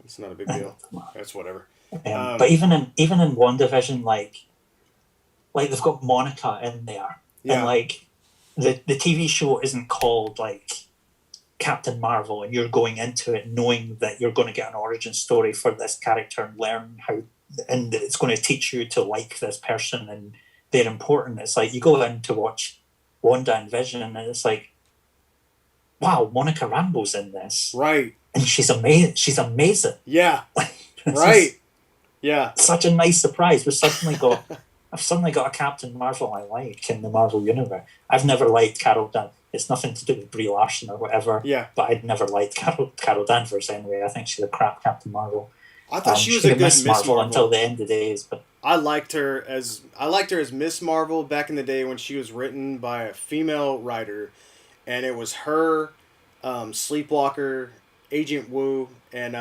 It's not a big deal. That's whatever. But even in WandaVision, like they've got Monica in there, and like the TV show isn't called like Captain Marvel, and you're going into it knowing that you're going to get an origin story for this character and learn how, and it's going to teach you to like this person and they're important. It's like you go in to watch Wanda and Vision, and it's like, wow, Monica Rambeau's in this, right? And she's amazing. She's amazing. Yeah, right. Yeah, such a nice surprise. I've suddenly got a Captain Marvel I like in the Marvel universe. I've never liked Carol Danvers. It's nothing to do with Brie Larson or whatever. Yeah, but I'd never liked Carol Danvers anyway. I think she's a crap Captain Marvel. I thought she was a good Miss Marvel until the end of days, but I liked her as Miss Marvel back in the day when she was written by a female writer, and it was her, Sleepwalker, Agent Woo, and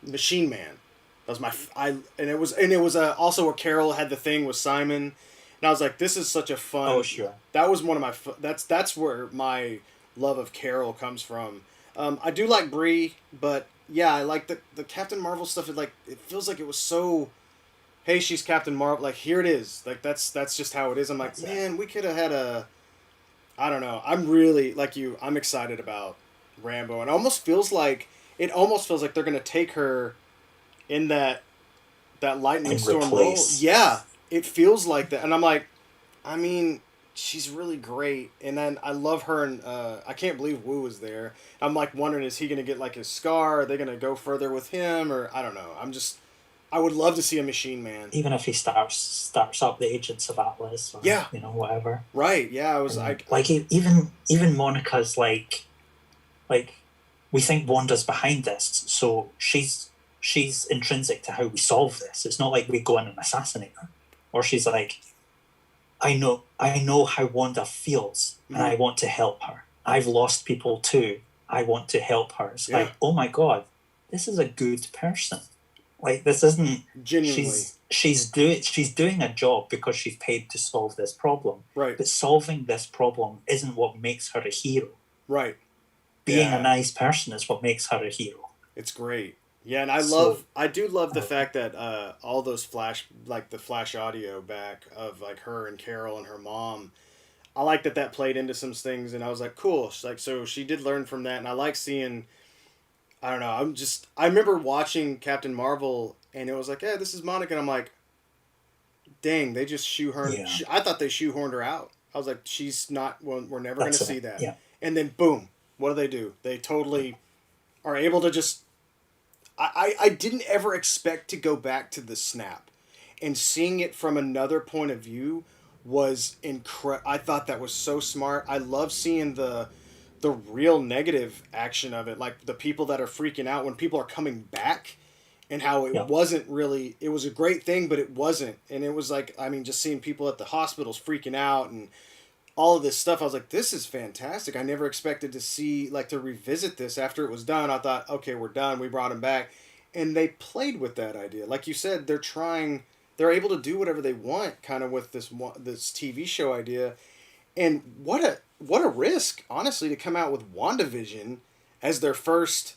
Machine Man. That was and it was also where Carol had the thing with Simon, and I was like, this is such a fun. Oh sure. That was one of my that's where my love of Carol comes from. I do like Brie, but yeah, I like the Captain Marvel stuff. It feels like it was so. Hey, she's Captain Marvel. Like here it is. Like that's just how it is. I'm like, man, we could have had a. I don't know. I'm really like you. I'm excited about Rambo, and it almost feels like they're gonna take her in that that lightning and storm role. replace. Yeah, it feels like that, and I'm like, I mean, she's really great, and then I love her, and I can't believe Wu was there. I'm like wondering, is he gonna get like his scar? Are they gonna go further with him, or I don't know. I would love to see a Machine Man. Even if he starts up the Agents of Atlas, or Yeah, whatever. right. Yeah, I was And like even Monica's like we think Wanda's behind this, so she's intrinsic to how we solve this. It's not like we go in and assassinate her, or she's like, I know how Wanda feels, and I want to help her. I've lost people too. I want to help her. It's like, oh my god, this is a good person. Like, this isn't genuinely. she's doing a job because she's paid to solve this problem. Right. But solving this problem isn't what makes her a hero. Right. Being a nice person is what makes her a hero. It's great. Yeah, and I do love the fact that all those the flash audio back of like her and Carol and her mom. I like that played into some things, and I was like, cool. Like, so she did learn from that, and I like seeing. I don't know. I remember watching Captain Marvel, and it was like, yeah, this is Monica, and I'm like, dang, they just shoehorned. Yeah. I thought they shoehorned her out. I was like, she's not. Well, we're never going to see that. Yeah. And then boom, what do? They totally are able to just. I didn't ever expect to go back to the snap, and seeing it from another point of view was incredible. I thought that was so smart. I love seeing the real negative action of it, like the people that are freaking out when people are coming back, and how it wasn't really. It was a great thing, but it wasn't, and it was like, I mean, just seeing people at the hospitals freaking out and all of this stuff. I was like, this is fantastic. I never expected to see, like, to revisit this after it was done. I thought, okay, we're done. We brought him back, and they played with that idea. Like you said, they're able to do whatever they want, kind of with this TV show idea. And what a risk, honestly, to come out with WandaVision as their first.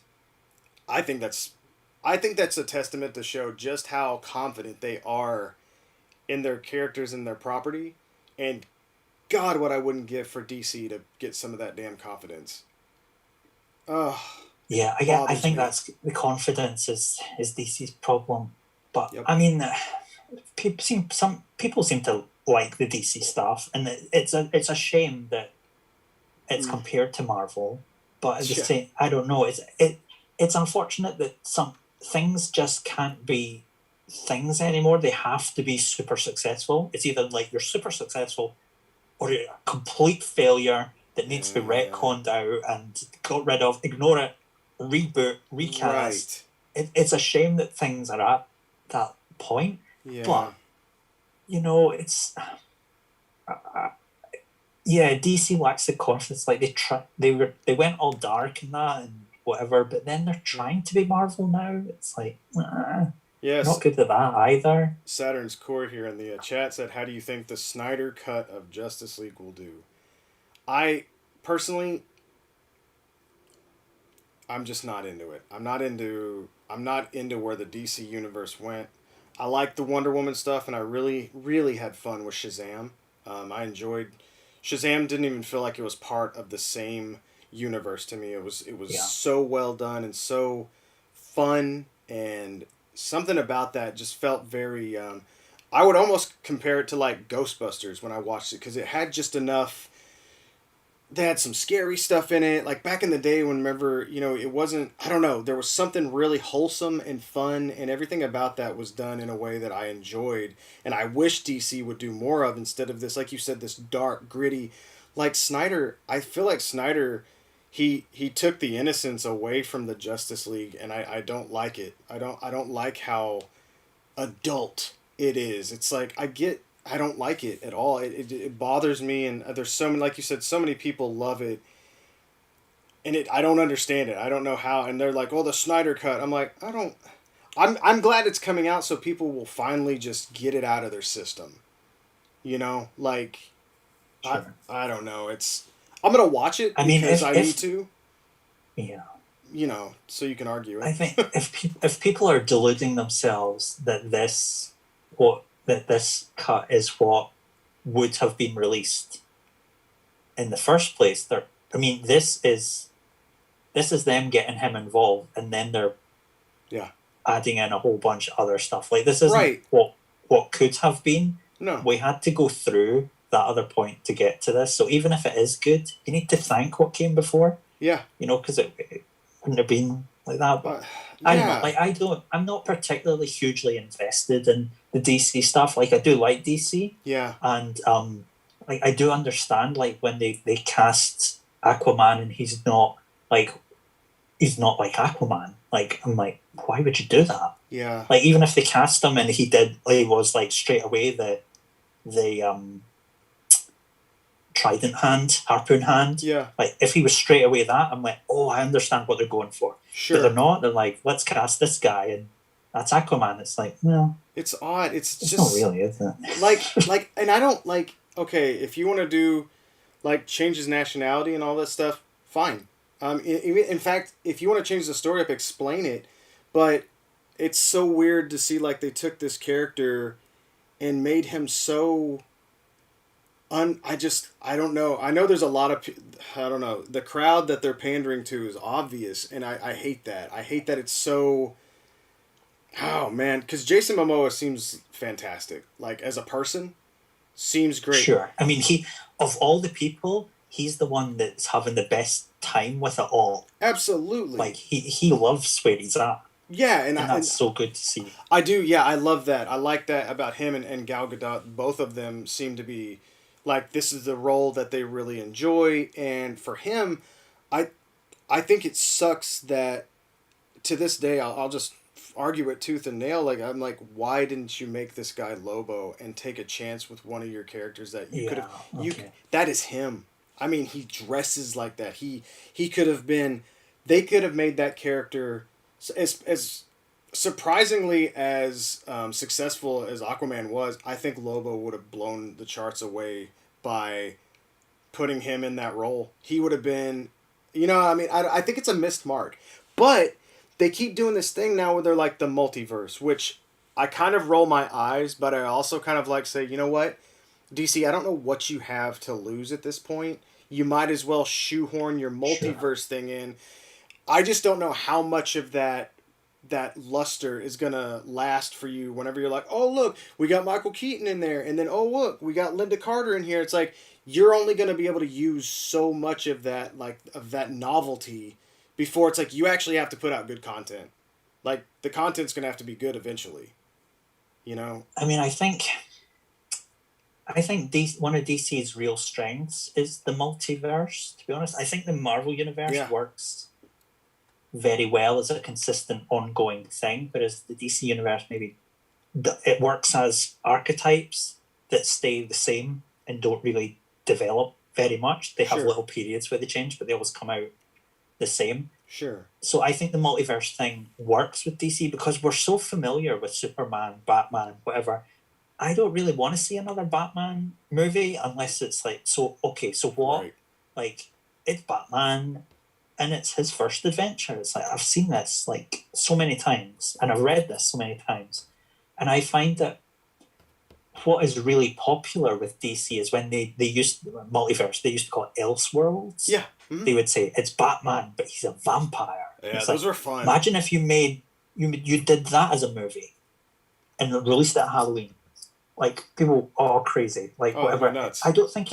I think that's a testament to show just how confident they are in their characters and their property. And God, what I wouldn't give for DC to get some of that damn confidence. Oh. Yeah, I think that's the confidence is DC's problem. But I mean, some people seem to like the DC stuff, and it's a shame that it's compared to Marvel. But at the same, I don't know. It's unfortunate that some things just can't be things anymore. They have to be super successful. It's either like you're super successful, or you're a complete failure that needs to be retconned out and got rid of. Ignore it. Reboot, recast. Right. It's a shame that things are at that point. Yeah. But it's DC lacks the confidence. Like they went all dark and that and whatever, but then they're trying to be Marvel now. It's like, yes, not good at that either. Saturn's Core here in the chat said, "How do you think the Snyder cut of Justice League will do?" I personally. I'm just not into it. I'm not into where the DC universe went. I like the Wonder Woman stuff, and I really, really had fun with Shazam. I enjoyed Shazam. Didn't even feel like it was part of the same universe to me. It was so well done and so fun, and something about that just felt very. I would almost compare it to like Ghostbusters when I watched it, because it had just enough. They had some scary stuff in it. Like back in the day when, remember, it wasn't, I don't know, there was something really wholesome and fun, and everything about that was done in a way that I enjoyed. And I wish DC would do more of, instead of this, like you said, this dark, gritty, like Snyder. I feel like Snyder, he took the innocence away from the Justice League, and I don't like it. I don't like how adult it is. It's like, I don't like it at all. It bothers me, and there's so many, like you said, so many people love it, and I don't understand it. I don't know how, and they're like, "Oh, the Snyder cut." I'm like, I'm glad it's coming out, so people will finally just get it out of their system. Like, sure. I don't know. I'm gonna watch it because I need to. Yeah. So you can argue it. I think if people are deluding themselves that this cut is what would have been released in the first place. This is them getting him involved, and then they're adding in a whole bunch of other stuff. Like, this isn't Right. what could have been. No. We had to go through that other point to get to this. So even if it is good, you need to thank what came before. Yeah. You know, because it wouldn't have been like that. But I don't know. Like, I'm not particularly hugely invested in the DC stuff. Like, I do like DC. Yeah. And like, I do understand, like, when they cast Aquaman and he's not like Aquaman. Like, I'm like, why would you do that? Yeah. Like, even if they cast him and he was like straight away the trident hand, harpoon hand. Yeah. Like, if he was straight away that, I'm like, oh, I understand what they're going for. Sure. But they're not. They're like, let's cast this guy and that's Aquaman. It's like, no. It's odd. It's just not really, is it? like, and I don't like. Okay, if you want to do, like, change his nationality and all that stuff, fine. In fact, if you want to change the story up, explain it. But it's so weird to see, like, they took this character and made him so. I don't know. I know there's a lot of. I don't know. The crowd that they're pandering to is obvious, and I hate that. I hate that it's so. Oh man, because Jason Momoa seems fantastic. Like, as a person, seems great. Sure. I mean, of all the people, he's the one that's having the best time with it all. Absolutely. Like, he loves where he's at. Yeah, and that's so good to see. I do. Yeah, I love that. I like that about him and Gal Gadot. Both of them seem to be like, this is the role that they really enjoy, and for him, I think it sucks that to this day I'll just argue it tooth and nail. Like, I'm like, why didn't you make this guy Lobo and take a chance with one of your characters that you could have? Okay. That is him. I mean, he dresses like that. He could have been. They could have made that character as surprisingly as successful as Aquaman was. I think Lobo would have blown the charts away by putting him in that role. He would have been, you know, I mean, I think it's a missed mark, but they keep doing this thing now where they're like the multiverse, which I kind of roll my eyes, but I also kind of like say, you know what, DC, I don't know what you have to lose at this point. You might as well shoehorn your multiverse thing in. I just don't know how much of that luster is gonna last for you whenever you're like, oh look, we got Michael Keaton in there, and then oh look, we got Linda Carter in here. It's like, you're only gonna be able to use so much of that, like, of that novelty before it's like you actually have to put out good content. Like, the content's gonna have to be good eventually. You know? I mean, I think one of DC's real strengths is the multiverse, to be honest. I think the Marvel Universe works very well as a consistent ongoing thing, whereas the DC Universe, maybe it works as archetypes that stay the same and don't really develop very much. They have little periods where they change, but they always come out the same. Sure. So I think the multiverse thing works with DC because we're so familiar with Superman, Batman, and whatever. I don't really want to see another Batman movie unless it's like, so what? Right. Like, it's Batman and it's his first adventure. It's like, I've seen this like so many times and I've read this so many times. And I find that what is really popular with DC is when they used multiverse, they used to call it Elseworlds. Yeah. Mm-hmm. They would say it's Batman, but he's a vampire. Yeah, those were fun. Imagine if you did that as a movie and released it at Halloween. Like, people are crazy. Like, whatever. Nuts. I don't think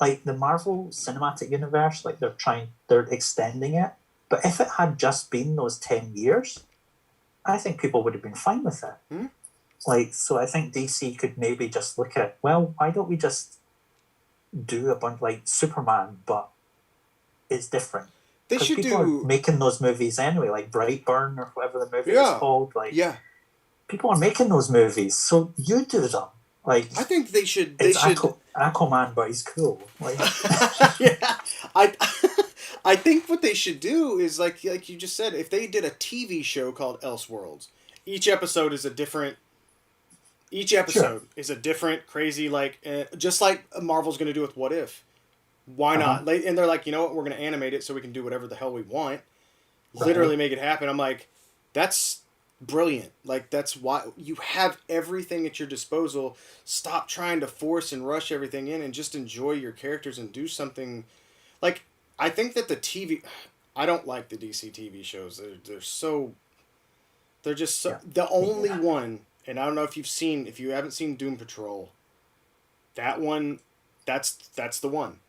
like the Marvel Cinematic Universe, like they're extending it. But if it had just been those 10 years, I think people would have been fine with it. Hmm? Like, so I think DC could maybe just look at, well, why don't we just do a bunch like Superman, but it's different. They should people are making those movies anyway, like Brightburn or whatever the movie is called. Like, people are making those movies, so you do them. Like, I think they should. Aquaman, but he's cool. Like, yeah, I think what they should do is like you just said, if they did a TV show called Elseworlds, each episode is a different. Each episode is a different crazy, like, just like Marvel's going to do with What If. Why not? And they're like, you know what? We're going to animate it so we can do whatever the hell we want. Right. Literally make it happen. I'm like, that's brilliant. Like, that's why you have everything at your disposal. Stop trying to force and rush everything in and just enjoy your characters and do something. Like, I think that I don't like the DC TV shows. They're so They're just so, Yeah. the only Yeah. one, and I don't know if you haven't seen Doom Patrol, that one, that's the one.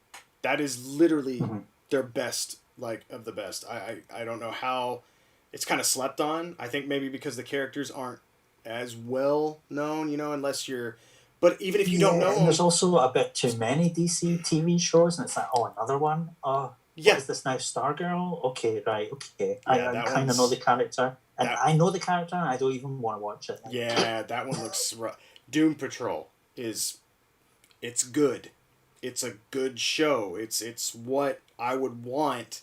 That is literally Mm-hmm. their best, like, of the best. I don't know how it's kind of slept on. I think maybe because the characters aren't as well known, unless you're. But even if you don't Yeah, know and there's them, also a bit too many DC TV shows, and it's like, oh, another one. Oh, what yeah, is this now? Stargirl? Okay, right, okay. yeah, I that kind of know the one's character, and that. I know the character, and I don't even want to watch it. Yeah, that one looks rough. Doom Patrol is it's good. It's a good show. It's what I would want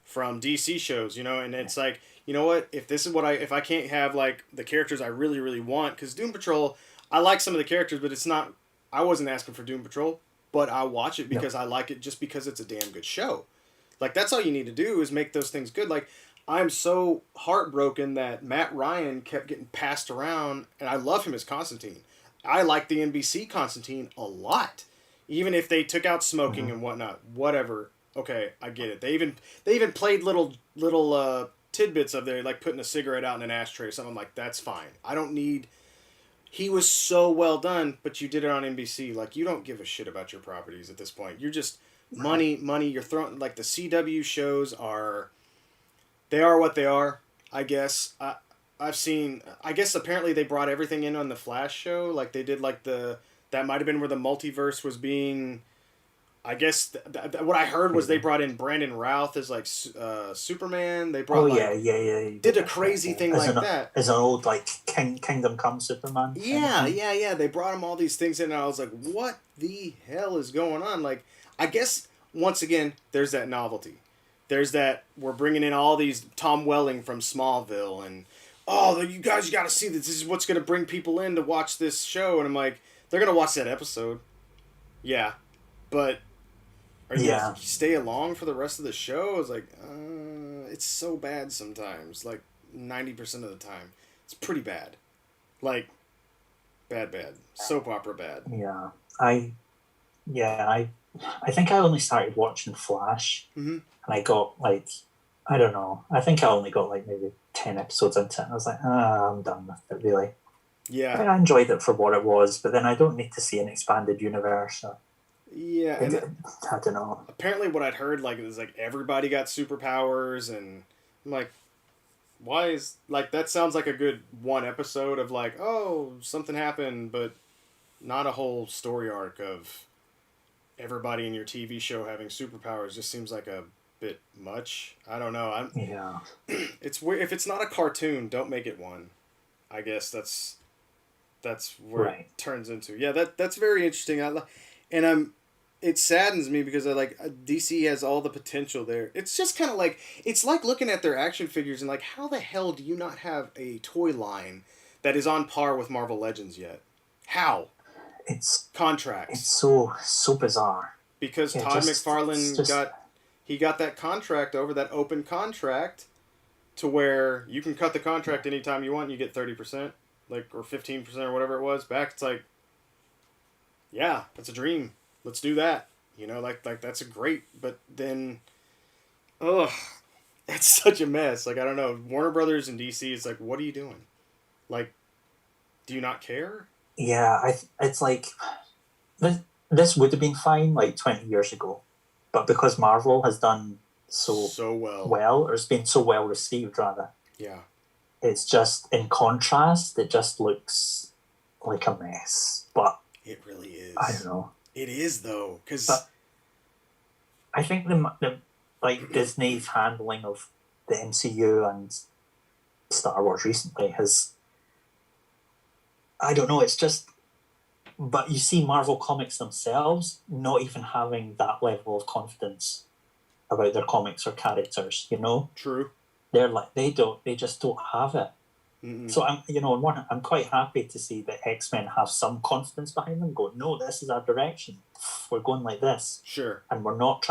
from DC shows, and it's like, you know what? If this is what if I can't have like the characters I really really want, because Doom Patrol, I like some of the characters, but it's not. I wasn't asking for Doom Patrol, but I watch it No. because I like it, just because it's a damn good show. Like, that's all you need to do is make those things good. Like, I'm so heartbroken that Matt Ryan kept getting passed around, and I love him as Constantine. I like the NBC Constantine a lot, even if they took out smoking Mm-hmm. and whatnot. Whatever. Okay, I get it. They even played little tidbits of there, like putting a cigarette out in an ashtray or something. I'm like, that's fine. I don't need. He was so well done, but you did it on NBC. Like, you don't give a shit about your properties at this point. You're just money, money. You're throwing, like, the CW shows are. They are what they are, I guess. I've seen. I guess apparently they brought everything in on the Flash show. Like, they did like the. That might have been where the multiverse was being. I guess what I heard was they Maybe. brought in Brandon Routh as like Superman. They Oh brought yeah, like yeah, yeah. You did did a mention it, crazy yeah. thing like that. As an old like Kingdom Come Superman kind of Yeah, thing. yeah, yeah. They brought him all these things in, and I was like, "What the hell is going on?" Like, I guess once again, there's that novelty. There's that we're bringing in all these Tom Welling from Smallville, and you guys, you got to see this. This is what's going to bring people in to watch this show. And I'm like, they're going to watch that episode, yeah, but are you going to Yeah, stay along for the rest of the show? It's like, it's so bad sometimes. Like 90% of the time, it's pretty bad. Like bad, soap opera bad. yeah. I yeah, I think I only started watching Flash, Mm-hmm. and I got like, I don't know. I think I only got like maybe 10 episodes into it. And I was like, I'm done with it. Really, Yeah, I enjoyed it for what it was, but then I don't need to see an expanded universe. So yeah, and I don't know. apparently what I'd heard like is like everybody got superpowers, and I'm like, why is like that sounds like a good one episode of like, oh, something happened, but not a whole story arc of everybody in your TV show having superpowers. Just seems like a bit much. I don't know. Yeah, It's weird. If it's not a cartoon, don't make it one. I guess that's where right. it turns into. Yeah, that's very interesting. And I'm. It saddens me because I like DC has all the potential there. It's just kind of like it's like looking at their action figures and like, how the hell do you not have a toy line that is on par with Marvel Legends yet? How? It's Contracts. so bizarre. Because Yeah, Todd just McFarlane just got that contract over, that open contract, to where you can cut the contract anytime you want and you get 30%, like, or 15% or whatever it was back. It's like, yeah, that's a dream. Let's do that. Like that's a great, but then, ugh, that's such a mess. Like, I don't know. Warner Brothers and DC, it's like, what are you doing? Like, do you not care? yeah. It's like this would have been fine like 20 years ago, but because Marvel has done so So well. well, or it's been so well received rather, Yeah. it's just in contrast, it just looks like a mess. But It really is. I don't know. It is, though, because But I think the like Disney's handling of the MCU and Star Wars recently has, I don't know, it's just, but you see Marvel Comics themselves not even having that level of confidence about their comics or characters, true. They're like, they just don't have it. Mm-mm. So I'm quite happy to see that X-Men have some confidence behind them. Go, no, this is our direction. We're going like this, Sure. and we're not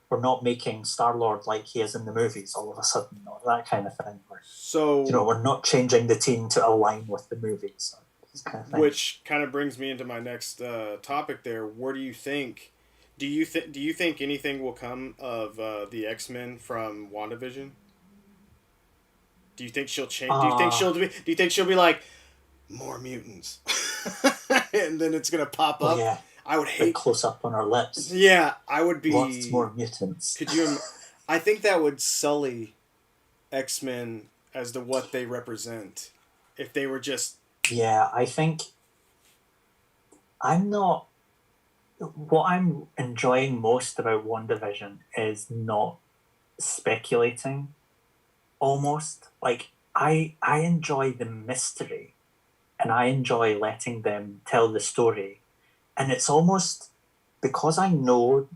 we're not making Star-Lord like he is in the movies all of a sudden, or that kind of thing. So, We're not changing the team to align with the movies. Kind of thing. which kind of brings me into my next topic there. Where do you think? Do you think anything will come of the X-Men from WandaVision? Do you think she'll change? Do you think she'll be like more mutants, and then it's gonna pop up? Yeah. I would Big hate. close up on her lips. Yeah, I would be. Lots more mutants. Could you? I think that would sully X-Men as to what they represent if they were just. Yeah, I think I'm not. What I'm enjoying most about WandaVision is not speculating. Almost like I enjoy the mystery, and I enjoy letting them tell the story, and it's almost because I know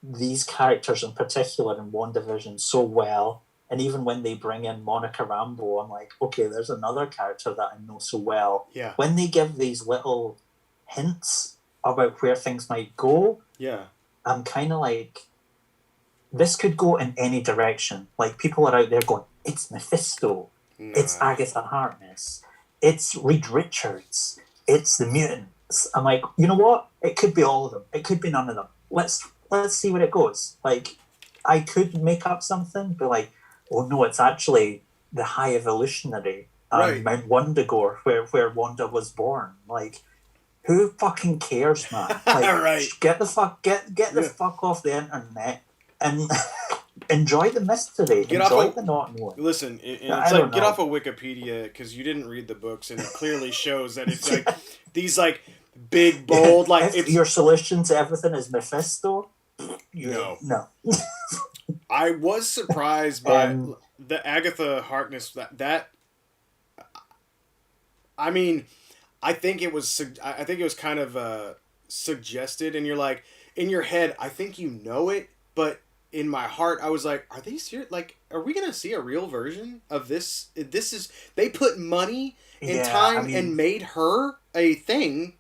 these characters in particular in WandaVision so well, and even when they bring in Monica Rambeau, I'm like, okay, there's another character that I know so well. Yeah. When they give these little hints about where things might go, Yeah. I'm kind of like, this could go in any direction. Like, people are out there going, it's Mephisto, it's Agatha Harkness, it's Reed Richards, it's the mutants. I'm like, you know what? It could be all of them. It could be none of them. Let's see where it goes. Like, I could make up something, be like, oh no, it's actually the High Evolutionary Right. Mount Wundagore, where Wanda was born. Like, who fucking cares, man? Like, Right. Get the fuck off the internet and enjoy the mystery. Enjoy the not knowing. Listen, it's like, get off of Wikipedia, because you didn't read the books, and it clearly shows that it's like these like big bold like if your solution to everything is Mephisto. No. I was surprised by the Agatha Harkness that. I mean, I think it was kind of suggested, and you're like, in your head, I think you know it, but in my heart, I was like, are they serious? Like, are we gonna see a real version of this? This is, they put money and time and made her a thing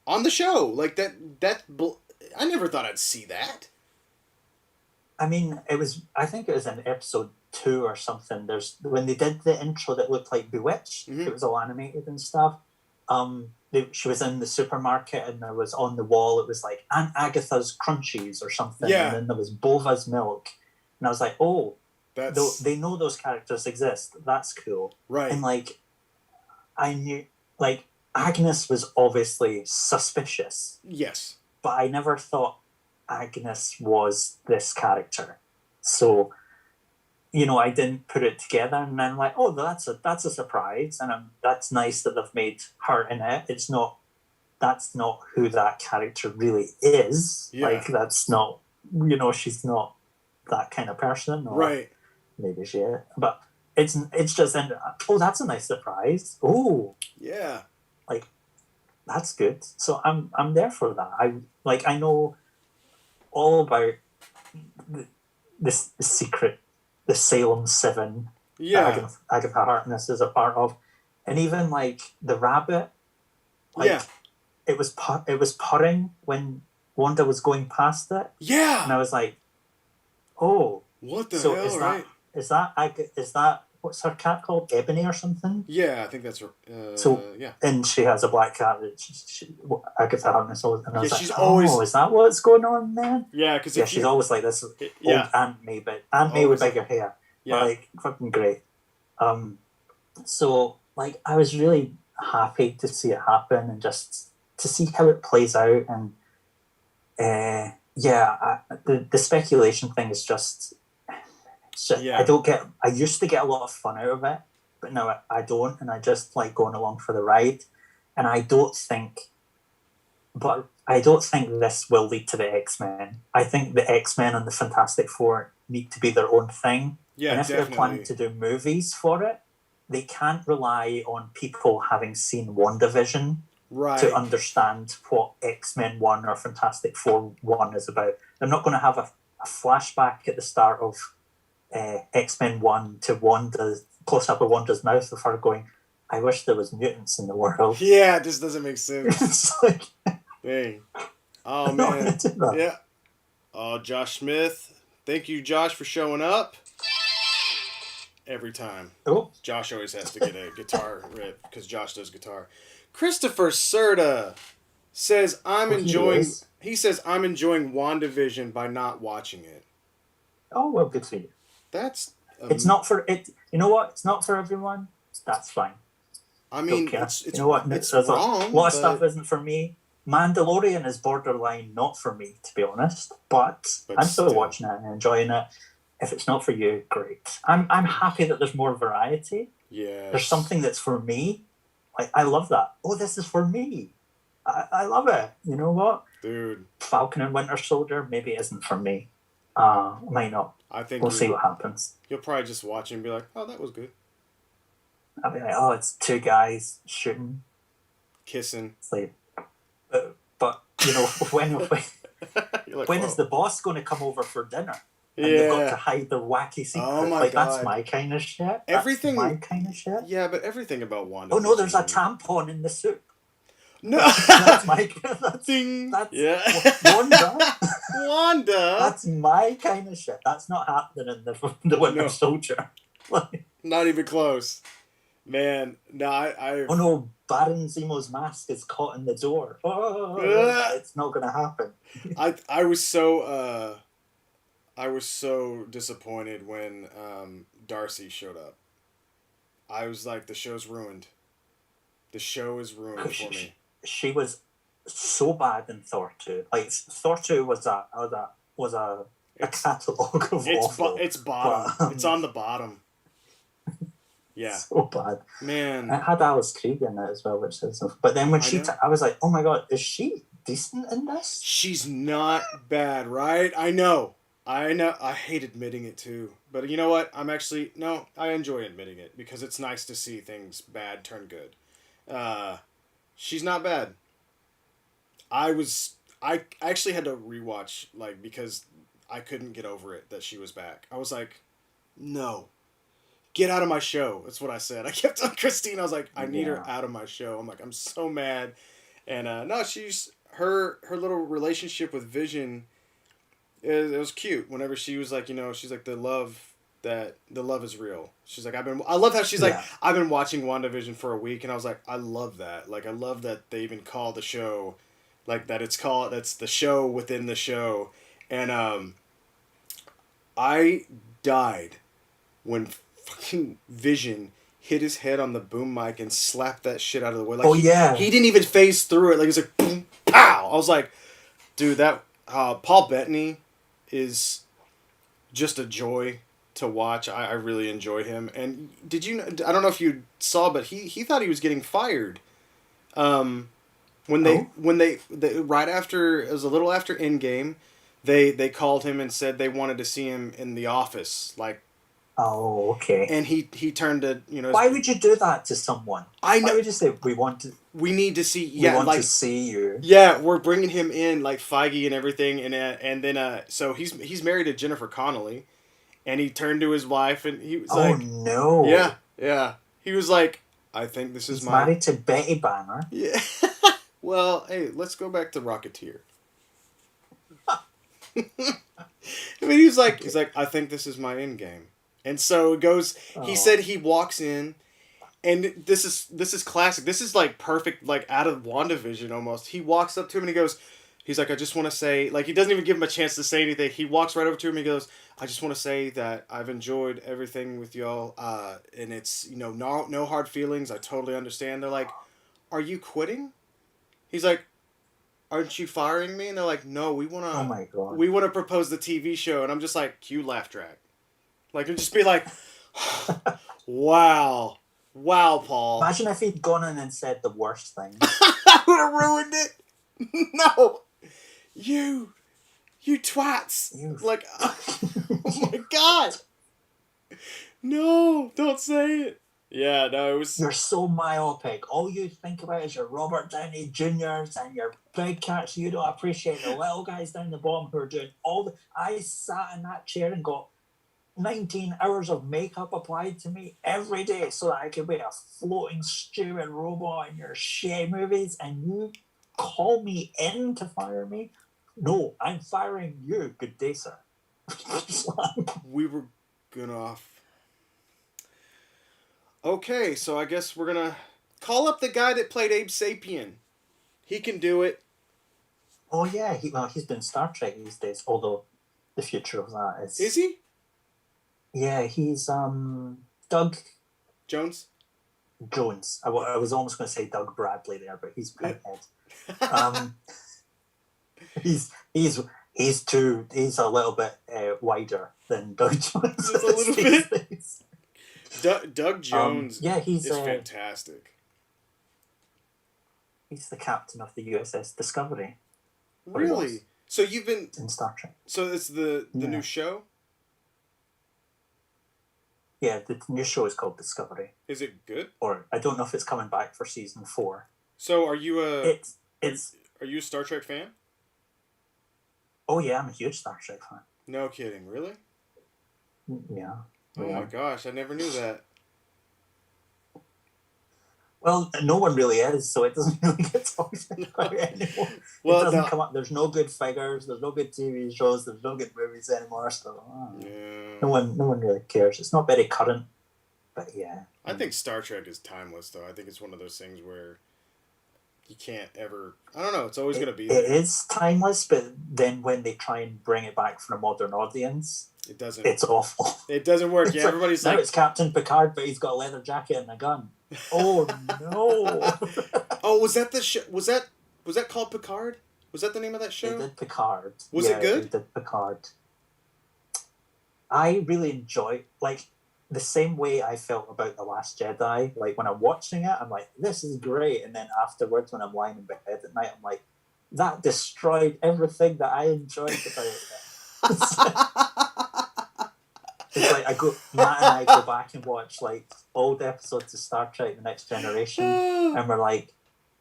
on the show. Like I never thought I'd see that. I mean, I think it was in episode 2 or something. When they did the intro that looked like Bewitched, it was all animated and stuff. She was in the supermarket, and there was on the wall, it was like Aunt Agatha's Crunchies or something. Yeah. And then there was Bova's Milk. And I was like, oh, That's... they know those characters exist. That's cool. Right. And like, I knew, like, Agnes was obviously suspicious. Yes. But I never thought Agnes was this character. So, I didn't put it together, and I'm like, oh, that's a surprise, and that's nice that they've made her in it. That's not who that character really is. Yeah. Like, that's not, she's not that kind of person. Or right. Maybe she is, but it's just, oh, that's a nice surprise. Oh, yeah. Like, that's good. So I'm there for that. I know all about this secret. The Salem 7 that Agatha Harkness is a part of. And even like the rabbit, it was purring when Wanda was going past it. Yeah. And I was like, oh, what the hell, is that what's her cat called? Ebony or something? Yeah, I think that's her. Yeah. And she has a black cat that Agatha Harkness always. And I was she's like, always... is that what's going on then? Yeah, because she's always like this old Aunt May, but Aunt May with bigger hair. Yeah. Like, fucking great. So, like, I was really happy to see it happen and just to see how it plays out. And, the speculation thing is just I used to get a lot of fun out of it, but now I don't, and I just like going along for the ride. And I don't think this will lead to the X-Men. I think the X-Men and the Fantastic Four need to be their own thing. Yeah, and if definitely. they're planning to do movies for it, they can't rely on people having seen WandaVision to understand what X-Men 1 or Fantastic Four 1 is about. They're not going to have a flashback at the start of X-Men 1 to Wanda's close-up of Wanda's mouth of her going, I wish there was mutants in the world. Yeah, it just doesn't make sense. It's like... Dang. Oh, man. Yeah. Oh, Josh Smith. Thank you, Josh, for showing up. Every time. Oh. Josh always has to get a guitar rip because Josh does guitar. Christopher Serta says, he says, I'm enjoying WandaVision by not watching it. Oh, well, good for you. That's, It's not for it. You know what? It's not for everyone. That's fine. I mean, Don't care. it's You know what? it's There's wrong. a lot of but, stuff isn't for me. Mandalorian is borderline not for me, to be honest. But I'm still watching it and enjoying it. If it's not for you, great. I'm happy that there's more variety. Yeah. There's something that's for me. Like, I love that. Oh, this is for me. I love it. You know what? Dude. Falcon and Winter Soldier maybe isn't for me. Might not. I think we'll see what happens. You'll probably just watch it and be like, oh, that was good. I'll be like, oh, it's two guys shooting. Kissing. It's like, but you know, when like, when is the boss going to come over for dinner? And yeah. they've got to hide their wacky secret. Oh my like, God. That's my kind of shit. Everything. That's my kind of shit. Yeah, but everything about Wanda. Oh no, there's a tampon in the soup. No. That's my. That's yeah. Wanda. Wanda. That's my kind of shit. That's not happening in the Winter Soldier. Not even close. Man, no, I. Oh no, Baron Zemo's mask is caught in the door. Oh, it's not going to happen. I was so disappointed when Darcy showed up. I was like, the show's ruined. The show is ruined for me. She was so bad in Thor 2. Like, Thor 2 was a catalogue of awful. It's bottom. But, it's on the bottom. Yeah. So bad. Man. It had Alice Krieger in it as well, which is... But then when I was like, oh my God, is she decent in this? She's not bad, right? I know. I hate admitting it too. But you know what? I enjoy admitting it because it's nice to see things bad turn good. She's not bad. I actually had to rewatch, like, because I couldn't get over it that she was back. I was like, no. Get out of my show. That's what I said. I kept telling Christine, I was like, I need her out of my show. I'm like, I'm so mad. And no, she's her little relationship with Vision. It was cute. Whenever she was like, she's like the love is real. She's like, I love how she's like, I've been watching WandaVision for a week, and I was like, I love that. Like, I love that they even call the show, like that that's the show within the show. And I died when fucking Vision hit his head on the boom mic and slapped that shit out of the way. Like, he didn't even phase through it. Like, he was like, boom, pow. I was like, dude, that Paul Bettany is just a joy to watch. I really enjoy him. And I don't know if you saw, but he thought he was getting fired. When they right after, it was a little after Endgame, they called him and said they wanted to see him in the office, like. Oh, okay. And he turned to, Why would you do that to someone? I know. Why would you say we need to see? Yeah, we want to see you. Yeah, we're bringing him in, like Feige and everything, and then so he's married to Jennifer Connelly, and he turned to his wife and he was like, "Oh no!" Yeah. He was like, "I think this is married to Betty Banner." Yeah. Well, hey, let's go back to Rocketeer. I mean, he's like, I think this is my end game. And so it goes. He said he walks in, and this is classic. This is like perfect, like out of WandaVision almost. He walks up to him and he's like, I just want to say, like, he doesn't even give him a chance to say anything. He walks right over to him and he goes, I just want to say that I've enjoyed everything with y'all, and it's no hard feelings. I totally understand. They're like, are you quitting? He's like, aren't you firing me? And they're like, no, we want to. Oh my God. We want to propose the TV show, and I'm just like, cue laugh track. Like, it'd just be like, wow, Paul. Imagine if he'd gone in and said the worst thing. I would have ruined it. No, you twats. Like, oh my God. No, don't say it. Yeah, no, it was. You're so myopic. All you think about is your Robert Downey Jr.'s and your big cats. You don't appreciate the little guys down the bottom who are doing all the. I sat in that chair and got 19 hours of makeup applied to me every day so that I could be a floating stupid robot in your shit movies, and you call me in to fire me? No, I'm firing you. Good day, sir. We were gonna. Okay, so I guess we're gonna call up the guy that played Abe Sapien. He can do it. Oh yeah, he's been Star Trek these days. Although the future of that is. Is he? Yeah, he's Doug Jones. Jones. I was almost going to say Doug Bradley there, but he's Yeah. Pinhead. Um, he's he's a little bit wider than Doug Jones. Just a little bit. Doug Jones Yeah, is fantastic. He's the captain of the USS Discovery. Really? So you've been in Star Trek. So it's the new show? Yeah, the new show is called Discovery. Is it good? Or I don't know if it's coming back for season 4. So are you a it's are you a Star Trek fan? Oh yeah, I'm a huge Star Trek fan. No kidding, really? Yeah. Oh my gosh, I never knew that. Well, no one really is, so it doesn't really get talked about anymore. Well, it doesn't come up. There's no good figures. There's no good TV shows. There's no good movies anymore. So no one really cares. It's not very current, but yeah. I think Star Trek is timeless, though. I think it's one of those things where you can't ever. I don't know. It's always going to be there. It is timeless, but then when they try and bring it back for a modern audience, it doesn't. It's awful. It doesn't work. Yeah, everybody's now it's Captain Picard, but he's got a leather jacket and a gun. Oh no! Oh, was that the show? Was that called Picard? Was that the name of that show? They did Picard. Was it good? They did Picard. I really enjoyed, like, the same way I felt about The Last Jedi. Like, when I'm watching it, I'm like, this is great. And then afterwards, when I'm lying in bed at night, I'm like, that destroyed everything that I enjoyed about it. It's like Matt and I go back and watch like old episodes of Star Trek: The Next Generation, and we're like,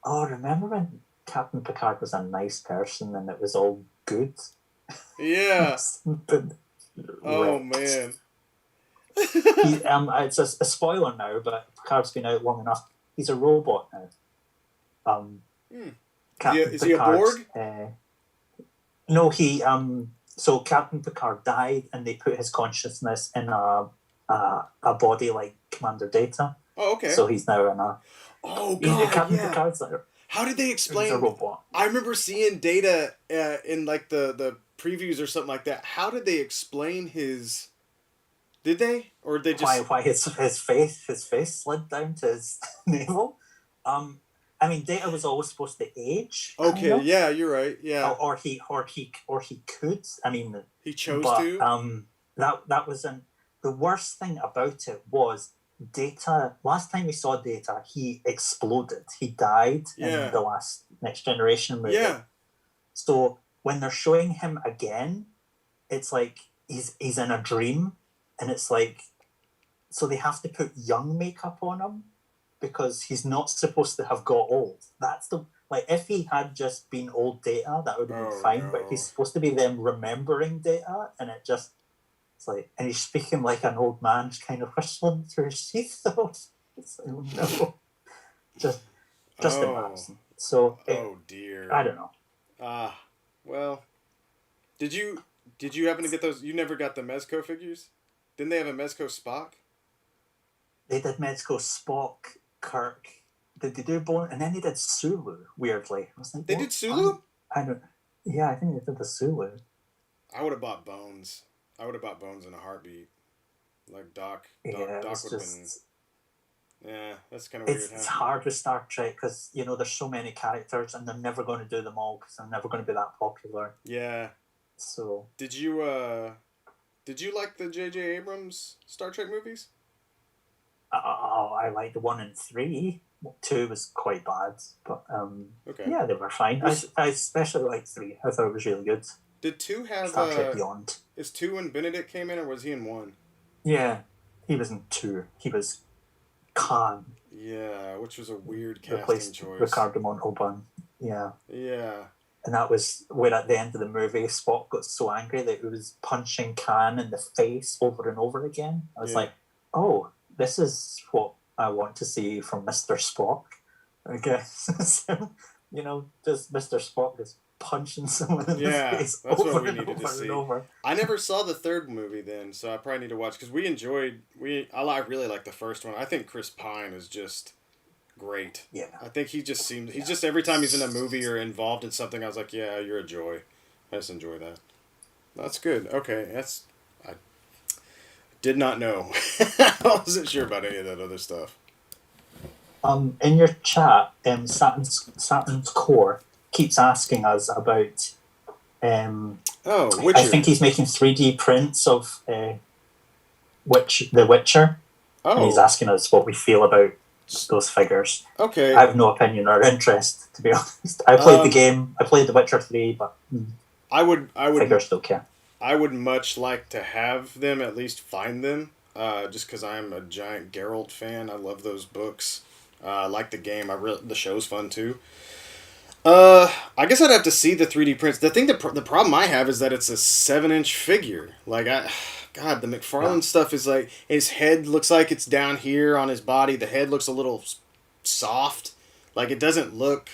"Oh, remember when Captain Picard was a nice person and it was all good?" Yeah. Oh man. It's a spoiler now, but Picard's been out long enough. He's a robot now. Captain is he a Borg? No, So Captain Picard died, and they put his consciousness in a body like Commander Data. Oh, okay. So he's now in a. Oh God! Captain Picard's like, how did they explain? He's a robot. I remember seeing Data in like the previews or something like that. How did they explain his? Did they or did they just why his face slid down to his navel? I mean, Data was always supposed to age. Okay, yeah, you're right. Yeah, or he could. I mean, he chose to. That wasn't the worst thing about it. Was Data? Last time we saw Data, he exploded. He died in the last Next Generation movie. Yeah. So when they're showing him again, it's like he's in a dream, and it's like, so they have to put young makeup on him, because he's not supposed to have got old. That's if he had just been old Data, that would have been fine. No. But he's supposed to be them remembering Data, and it's like, and he's speaking like an old man, kind of whistling through his teeth. It's like, no, just embarrassing. So, oh dear, I don't know. Well, did you happen to get those? You never got the Mezco figures? Didn't they have a Mezco Spock? They did Mezco Spock. Kirk. Did they do Bone? And then they did Sulu, weirdly. I was like, they did Sulu? I don't. Yeah, I think they did the Sulu. I would have bought Bones. I would have bought Bones in a heartbeat. Like Doc. Doc would have been. Yeah, that's kind of weird. It's hard with Star Trek because, there's so many characters and they're never going to do them all because they're never going to be that popular. Yeah. So. Did you like the J.J. Abrams Star Trek movies? I liked 1 and 3. 2 was quite bad, but okay. Yeah, they were fine. I especially liked 3. I thought it was really good. Did 2 have Star Trek Beyond? Is 2 when Benedict came in, or was he in 1? Yeah, he was in 2. He was Khan. Yeah, which was a weird casting replaced choice. Ricardo Montalban. Yeah. Yeah. And that was when at the end of the movie, Spock got so angry that he was punching Khan in the face over and over again. I was like, oh, this is what I want to see from Mr. Spock, I guess. Just Mr. Spock is punching someone in the face that's over what we and needed over to see. and over. I never saw the third movie then, so I probably need to watch, because I really like the first one. I think Chris Pine is just great. Yeah. I think he just seems, he's just, every time he's in a movie or involved in something, I was like, yeah, you're a joy. I just enjoy that. That's good. Okay, Did not know. I wasn't sure about any of that other stuff. In your chat, Saturn's Core keeps asking us about. Oh, Witcher. I think he's making 3D prints of The Witcher, and he's Oh, asking us what we feel about those figures. okay. I have no opinion or interest, to be honest. I played the game. I played The Witcher 3, but I would figures don't care. I would much like to have them, at least find them, just because I'm a giant Geralt fan. I love those books. I like the game. The show's fun too. I guess I'd have to see the 3D prints. The thing, the problem I have is that it's a 7-inch figure. Like God, the McFarlane stuff is like his head looks like it's down here on his body. The head looks a little soft. Like it doesn't look.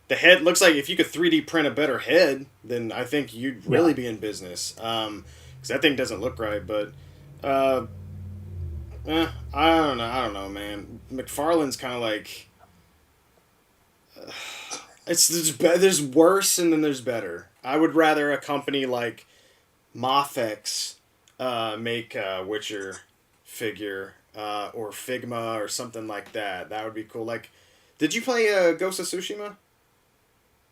The head looks like if you could 3D print a better head, then I think you'd really be in business. Because that thing doesn't look right. But I don't know. I don't know, man. McFarlane's kind of like. There's worse and then there's better. I would rather a company like Mafex make a Witcher figure or Figma or something like that. That would be cool. Like, did you play Ghost of Tsushima,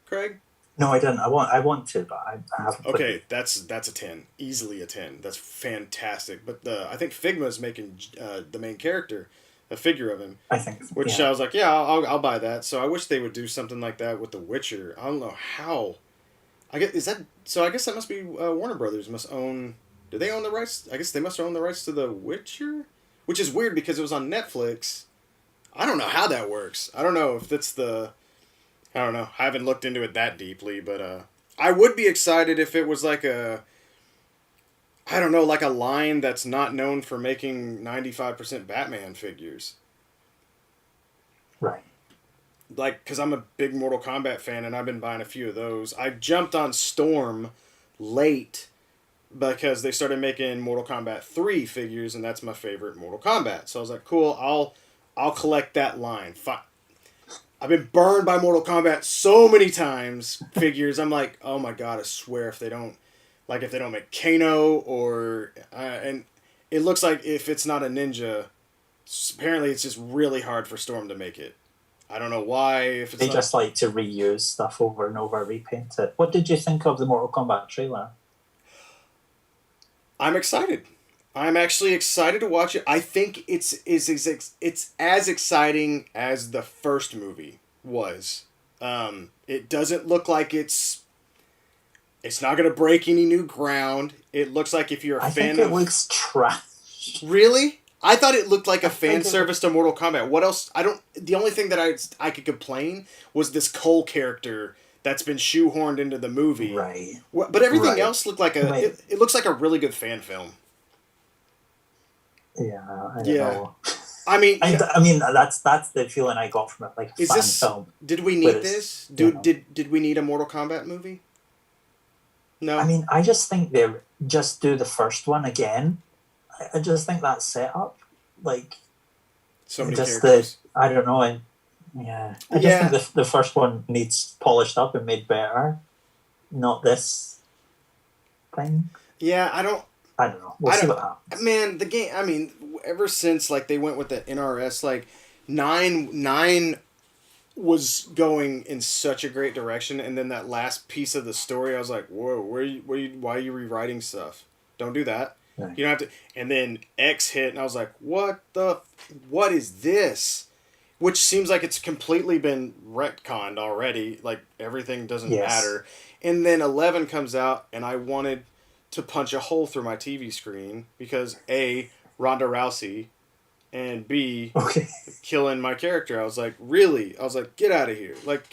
Craig? No, I didn't. I want to, but I haven't. Okay, that's a 10, easily a 10. That's fantastic. But I think Figma's making the main character. A figure of him. I think. Which I was like, yeah, I'll buy that. So I wish they would do something like that with The Witcher. I don't know how. I guess that must be Warner Brothers must own. Do they own the rights? I guess they must own the rights to The Witcher, which is weird because it was on Netflix. I don't know how that works. I don't know if that's the. I don't know. I haven't looked into it that deeply, but I would be excited if it was like a. I don't know, like a line that's not known for making 95% Batman figures. Right. Like, because I'm a big Mortal Kombat fan and I've been buying a few of those. I jumped on Storm late because they started making Mortal Kombat 3 figures and that's my favorite Mortal Kombat. So I was like, cool, I'll collect that line. I've been burned by Mortal Kombat so many times, figures. I'm like, oh my god, I swear if they don't make Kano or and it looks like if it's not a ninja, apparently it's just really hard for Storm to make it. I don't know why. If it's just like to reuse stuff over and over, repaint it. What did you think of the Mortal Kombat trailer? I'm excited. I'm actually excited to watch it. I think it's as exciting as the first movie was. It doesn't look like it's not going to break any new ground. It looks like if you're a fan think it looks trash. Really? I thought it looked like a fan service to Mortal Kombat. What else? The only thing that I could complain was this Cole character that's been shoehorned into the movie. Right. But everything else looked like it looks like a really good fan film. Yeah, I don't know. I mean, that's the feeling I got from it, like a fan film. Did we need this? Did we need a Mortal Kombat movie? No. I mean, I just think they just do the first one again. I just think that setup, like, so many just characters. I don't know. I just think the first one needs polished up and made better, not this thing. Yeah, I don't know. We'll see what happens. Man, the game. I mean, ever since like they went with the NRS, like 9 was going in such a great direction, and then that last piece of the story, I was like, whoa, why are you rewriting stuff? Don't do that. Right. You don't have to. And then X hit, and I was like, what is this? Which seems like it's completely been retconned already. Like everything doesn't matter. And then 11 comes out, and I wanted to punch a hole through my TV screen because A, Ronda Rousey, and B, killing my character. I was like, really? I was like, get out of here. Like,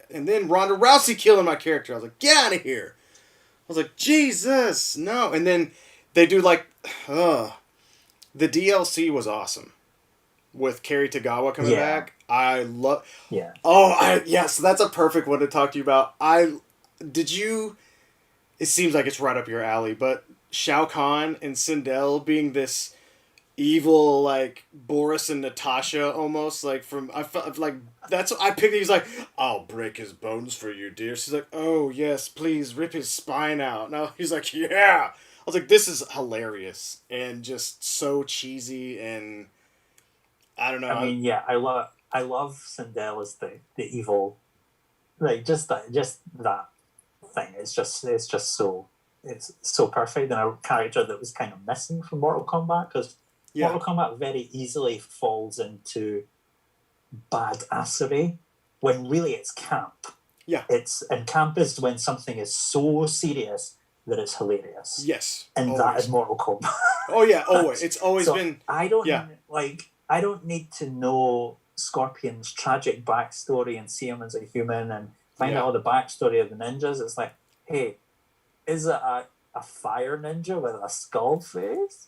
and then Ronda Rousey killing my character. I was like, get out of here. I was like, Jesus, no. And then they do like, the DLC was awesome. With Kerry Tagawa coming back. I love... Yeah. Oh, so that's a perfect one to talk to you about. It seems like it's right up your alley, but Shao Kahn and Sindel being this evil, like, Boris and Natasha almost, like, from... I felt like... That's... I picked it. He's like, I'll break his bones for you, dear. She's like, oh, yes, please, rip his spine out. Now he's like, yeah, was like, this is hilarious and just so cheesy, and I don't know. I mean, yeah, I love Sindel as the evil, like just that thing. It's so perfect, and a character that was kind of missing from Mortal Kombat, because Yeah. Mortal Kombat very easily falls into badassery when really it's camp. Yeah. And camp is when something is so serious that it's hilarious. Yes. And always. that is Mortal Kombat. Oh yeah, always. It's always So been. I don't Yeah. I don't need to know Scorpion's tragic backstory and see him as a human and find Yeah. out all the backstory of the ninjas. It's like, hey, is it a fire ninja with a skull face?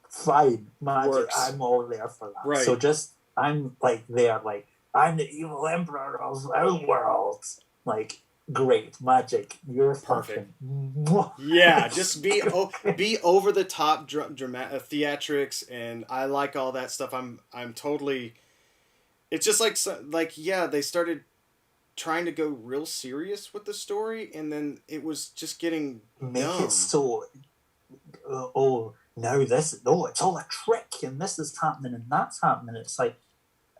Fine, magic. Works. I'm all there for that. Right. So just I'm like there, like I'm the evil emperor of Outworld. Like, great magic. You're Perfect. fucking. Yeah, just be over the top dramatic theatrics, and I like all that stuff. I'm totally. It's just like yeah, they started trying to go real serious with the story, and then it was just getting Make dumb. it so. Now this. Oh, it's all a trick, and this is happening, and that's happening. It's like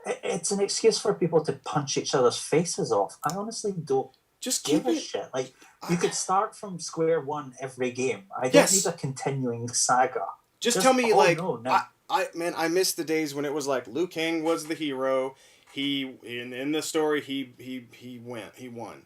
it's an excuse for people to punch each other's faces off. I honestly don't Just give keep a it. shit. Like, you could start from square one every game. I don't Yes. need a continuing saga. Just tell me, like, no, no. I miss the days when it was like Liu Kang was the hero. He in the story he won.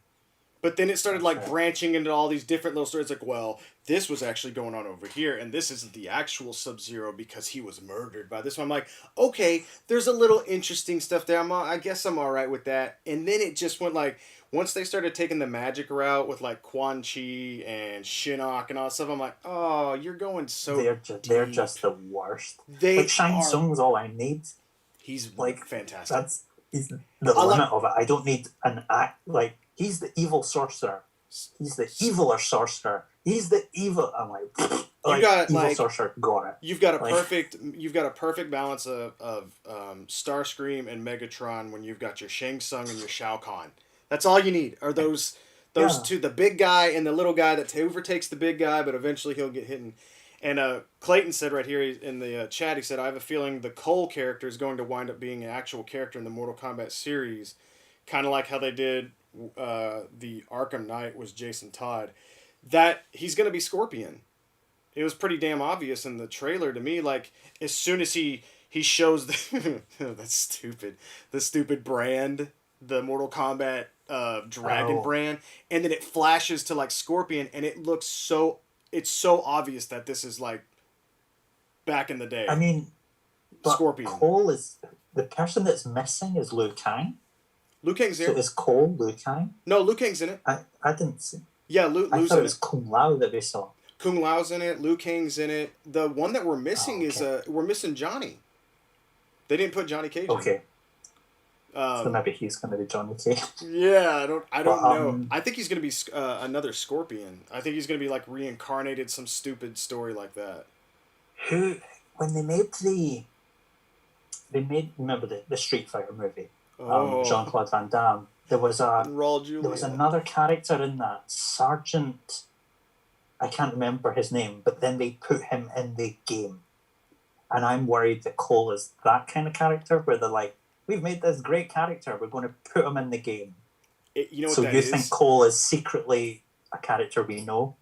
But then it started like Okay. branching into all these different little stories. Like, well, this was actually going on over here, and this isn't the actual Sub-Zero because he was murdered by this one. I'm like, okay, there's a little interesting stuff there. I guess I'm all right with that. And then it just went like, once they started taking the magic route with like Quan Chi and Shinnok and all that stuff, I'm like, oh, you're going so They're deep. just the worst. They Like, Shang are. Tsung's all I need. He's Like, fantastic. He's the limit of it. I don't need an act. Like, he's the evil sorcerer. He's the eviler sorcerer. He's the evil. I'm like, got, evil like, sorcerer. Got it. You've got a Like- perfect balance of Starscream and Megatron when you've got your Shang Tsung and your Shao Kahn. That's all you need. Are those Yeah. two, the big guy and the little guy that overtakes the big guy, but eventually he'll get hit. And Clayton said right here in the chat, he said, I have a feeling the Cole character is going to wind up being an actual character in the Mortal Kombat series, kind of like how they did the Arkham Knight was Jason Todd. That he's going to be Scorpion. It was pretty damn obvious in the trailer to me. Like, as soon as he shows the that's stupid, the stupid brand, the Mortal Kombat dragon brand, and then it flashes to like Scorpion, and it looks so. It's so obvious that this is like back in the day. I mean, but Scorpion. Cole is the person that's missing is Liu Kang. Liu Kang's So there. is Cole Liu Kang? No, Liu Kang's in it. I didn't see. Yeah, I Liu's thought in it was it. Kung Lao that we saw. Kung Lao's in it. Liu Kang's in it. The one that we're missing is we're missing Johnny. They didn't put Johnny Cage. Okay. In. So maybe he's going to be Johnny Cage. Yeah, I don't But, know. I think he's gonna be another Scorpion. I think he's gonna be like reincarnated, some stupid story like that. When they made remember the Street Fighter movie, Oh, Jean-Claude Van Damme. There was Raul Julia. there was another character in that, Sergeant. I can't remember his name, but then they put him in the game, and I'm worried that Cole is that kind of character where they're like, we've made this great character, we're going to put him in the game. You know what So that you is? think Cole is secretly a character we know?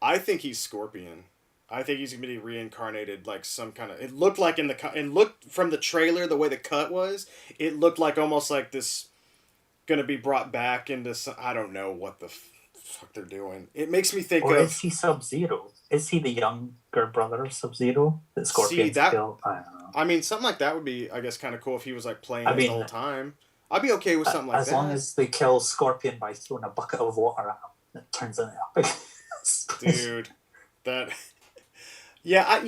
I think he's Scorpion. I think he's gonna be reincarnated like some kind of. It looked like it looked from the trailer, the way the cut was. It looked like almost like this, gonna be brought back into some. I don't know what the fuck they're doing. It makes me think Or of. is he Sub-Zero? Is he the younger brother of Sub-Zero that Scorpion's that- killed? I don't know. I mean, something like that would be, I guess, kind of cool if he was like playing I it the mean, whole time. I'd be okay with something like as that. long as they kill Scorpion by throwing a bucket of water at him, it turns into a big. Dude, that. Yeah, I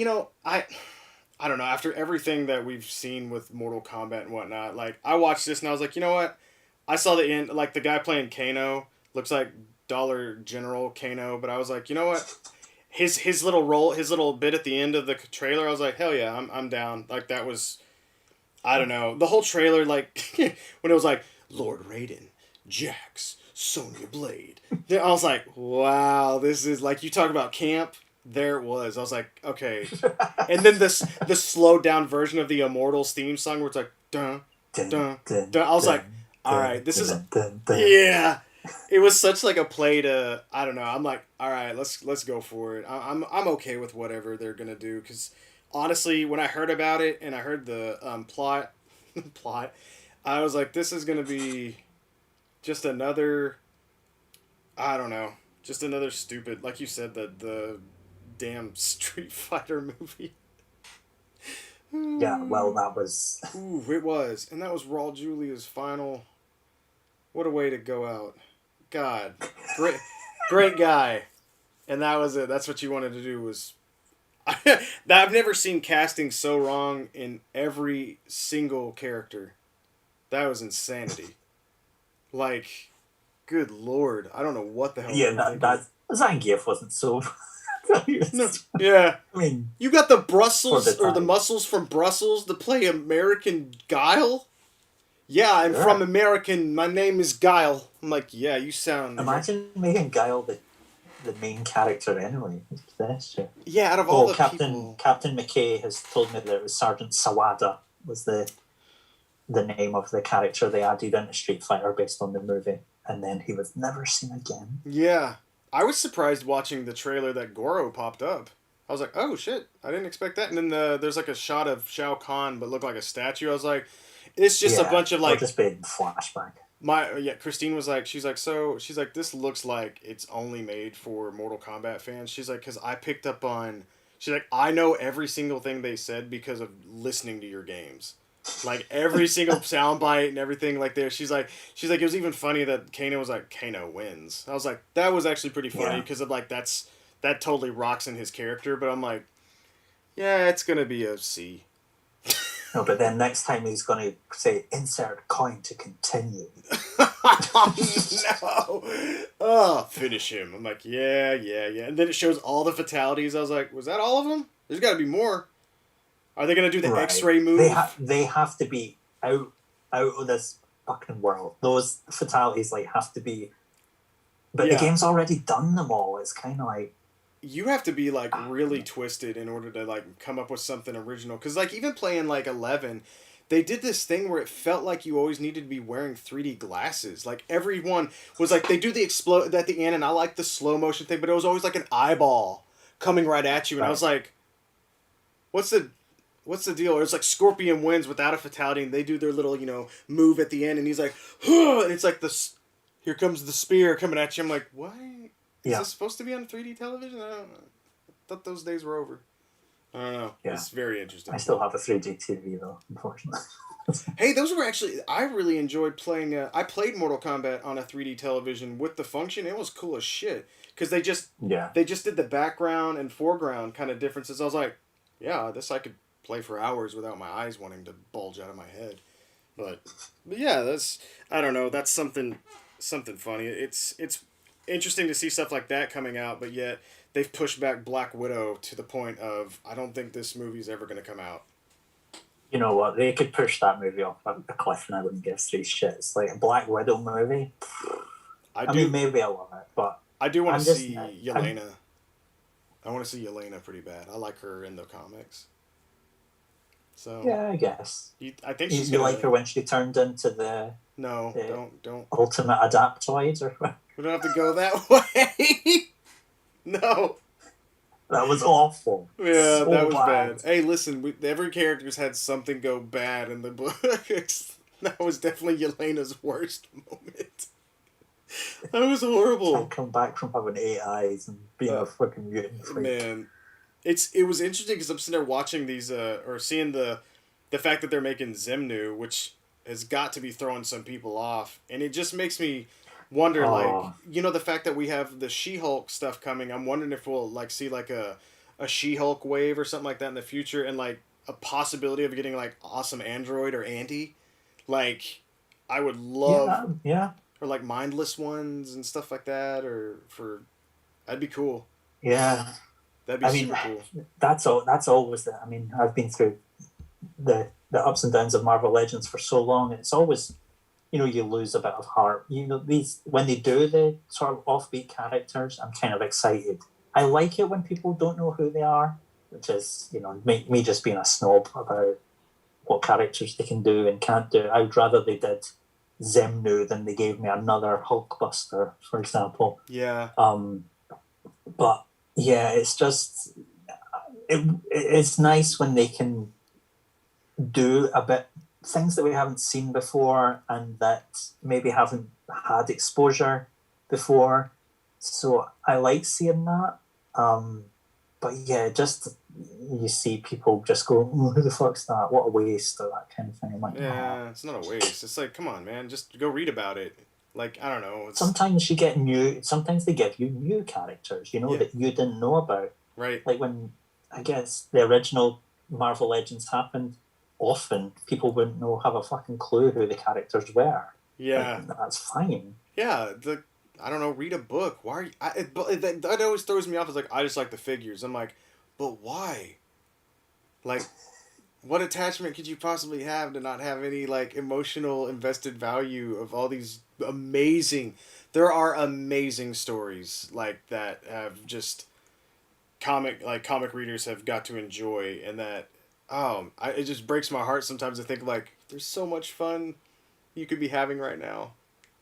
don't know. After everything that we've seen with Mortal Kombat and whatnot, like I watched this and I was like, you know what? I saw the end. Like the guy playing Kano looks like Dollar General Kano, but I was like, you know what? His little role, his little bit at the end of the trailer, I was like, hell yeah, I'm down. Like that was, I don't know, the whole trailer, like when it was like Lord Raiden, Jax, Sonya Blade. Then I was like, wow, this is like you talk about camp. There it was. I was like, okay. And then the slowed down version of the Immortals theme song where it's like dun Dun, dun dun, dun. I was like, dun, all dun, right, this is dun, dun, dun. yeah. It was such like a play to I don't know. I'm like, all right, let's go for it. I'm okay with whatever they're gonna do because honestly, when I heard about it and I heard the plot plot, I was like, this is gonna be just another I don't know, just another stupid like you said the damn Street Fighter movie. Yeah, well, that was. Ooh, it was, and that was Raul Julia's final. What a way to go out! God, great, great guy, and that was it. That's what you wanted to do was. I've never seen casting so wrong in every single character. That was insanity. Like, good lord, I don't know what the hell. Yeah, that Zangief wasn't so. No, yeah. I mean, You got the Brussels For the or the time. muscles from Brussels to play American Guile. Yeah, I'm Sure. from American. My name is Guile. I'm like, yeah, you sound. imagine making Guile the main character anyway. That's true. Yeah, out of all the Captain McKay has told me that it was Sergeant Sawada was the name of the character they added into Street Fighter based on the movie, and then he was never seen again. Yeah, I was surprised watching the trailer that Goro popped up. I was like, oh shit, I didn't expect that. And then there's like a shot of Shao Kahn, but looked like a statue. I was like, it's just a bunch of like. just being flashback. Christine was like, she's like, this looks like it's only made for Mortal Kombat fans. She's like, because I picked up on. She's like, I know every single thing they said because of listening to your games. Like every single soundbite and everything like there. She's like, it was even funny that Kano was like, Kano wins. I was like, that was actually pretty funny because of like that totally rocks in his character. But I'm like, yeah, it's gonna be a C. No, but then next time he's going to say, insert coin to continue. No. Oh, finish him. I'm like, yeah. And then it shows all the fatalities. I was like, was that all of them? There's got to be more. Are they going to do the X-ray move? They have to be out of this fucking world. Those fatalities have to be. But the game's already done them all. It's kind of like. You have to be really twisted in order to come up with something original. Because even playing 11, they did this thing where it felt like you always needed to be wearing 3D glasses. Like everyone was they do the explode at the end, and I like the slow motion thing, but it was always like an eyeball coming right at you, and I was like, what's the deal? Or it's like Scorpion wins without a fatality, and they do their little move at the end, and he's like, huh, and it's like here comes the spear coming at you. I'm like, why? Is this supposed to be on 3D television? I don't know. I thought those days were over. I don't know. Yeah. It's very interesting. I still have a 3D TV though, unfortunately. Hey, those were actually... I really enjoyed playing... I played Mortal Kombat on a 3D television with the function. It was cool as shit. Because they just did the background and foreground kind of differences. I was like, yeah, this I could play for hours without my eyes wanting to bulge out of my head. But yeah, that's... I don't know. That's something funny. It's interesting to see stuff like that coming out, but yet they've pushed back Black Widow to the point of I don't think this movie's ever going to come out. You know what? They could push that movie off a cliff and I wouldn't give three shits. Like a Black Widow movie. I mean, maybe I love it, but I do want to see Yelena. I want to see Yelena pretty bad. I like her in the comics. So yeah, I guess. I think you like her when she turned into the don't Ultimate Adaptoid or what? We don't have to go that way. No. That was awful. Yeah, so that was bad. Hey, listen, every character's had something go bad in the books. That was definitely Yelena's worst moment. That was horrible. Can't come back from having 8 eyes and being a fucking mutant freak. Man, it was interesting because I'm sitting there watching these, or seeing the fact that they're making Zemnu, which has got to be throwing some people off, and it just makes me wonder, the fact that we have the She-Hulk stuff coming. I'm wondering if we'll see a She-Hulk wave or something like that in the future, and a possibility of getting awesome Android or Andy. I would love, or mindless ones and stuff like that, that'd be cool. Yeah, that'd be super cool. That's always I mean, I've been through the ups and downs of Marvel Legends for so long. It's always. You lose a bit of heart. These when they do the sort of offbeat characters, I'm kind of excited. I like it when people don't know who they are, which is, me just being a snob about what characters they can do and can't do. I would rather they did Zemnu than they gave me another Hulkbuster, for example. Yeah. But yeah, it's just it's nice when they can do a bit things that we haven't seen before and that maybe haven't had exposure before. So I like seeing that. But yeah, just you see people just go, oh, who the fuck's that? What a waste, or that kind of thing. I'm like, Yeah, it's not a waste. It's like, come on, man, just go read about it. Like, I don't know. sometimes they give you new characters, Yeah. that you didn't know about. Right. Like when, I guess, the original Marvel Legends happened, often people wouldn't have a fucking clue who the characters were. Yeah. Like, that's fine. Yeah, I don't know, read a book. Why are you... that always throws me off. It's like, I just like the figures. I'm like, but why? Like, what attachment could you possibly have to not have any, like, emotional invested value of all these amazing... There are amazing stories, like, that have just... comic readers have got to enjoy, and that... it just breaks my heart sometimes to think, like, there's so much fun you could be having right now.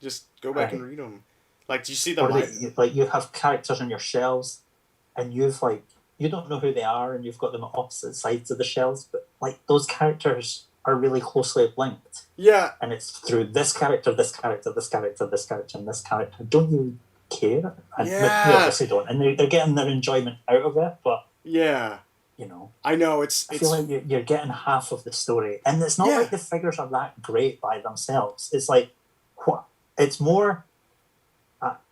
Just go back and read them. Like, do you see you have characters on your shelves, and you don't know who they are, and you've got them at opposite sides of the shelves, but like those characters are really closely linked. Yeah. And it's through this character, this character, this character, this character, and this character. Don't you care? And they obviously don't, and they're getting their enjoyment out of it, but yeah. I know I feel like you're getting half of the story, and it's not like the figures are that great by themselves. It's like, what? It's more.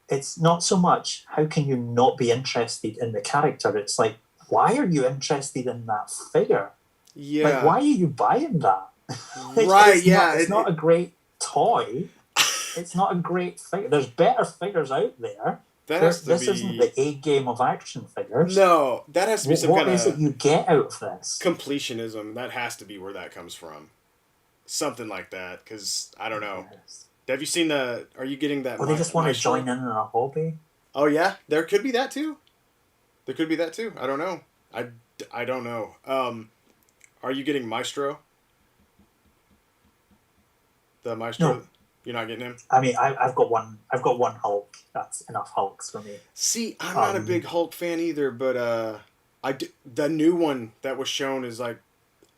It's not so much how can you not be interested in the character. It's like, why are you interested in that figure? Yeah. Like, why are you buying that? Right. It's not a great toy. It's not a great figure. There's better figures out there. This isn't the A game of action figures. No, that has to be some kind of... What is it you get out of this? Completionism. That has to be where that comes from. Something like that, because, I don't know. Yes. Have you seen are you getting that... Or they just want to join in a hobby? Oh, yeah? There could be that, too? I don't know. I don't know. Are you getting Maestro? The Maestro? No. You're not getting him? I mean, I've got one Hulk. That's enough Hulks for me. See, I'm not a big Hulk fan either, but the new one that was shown is like,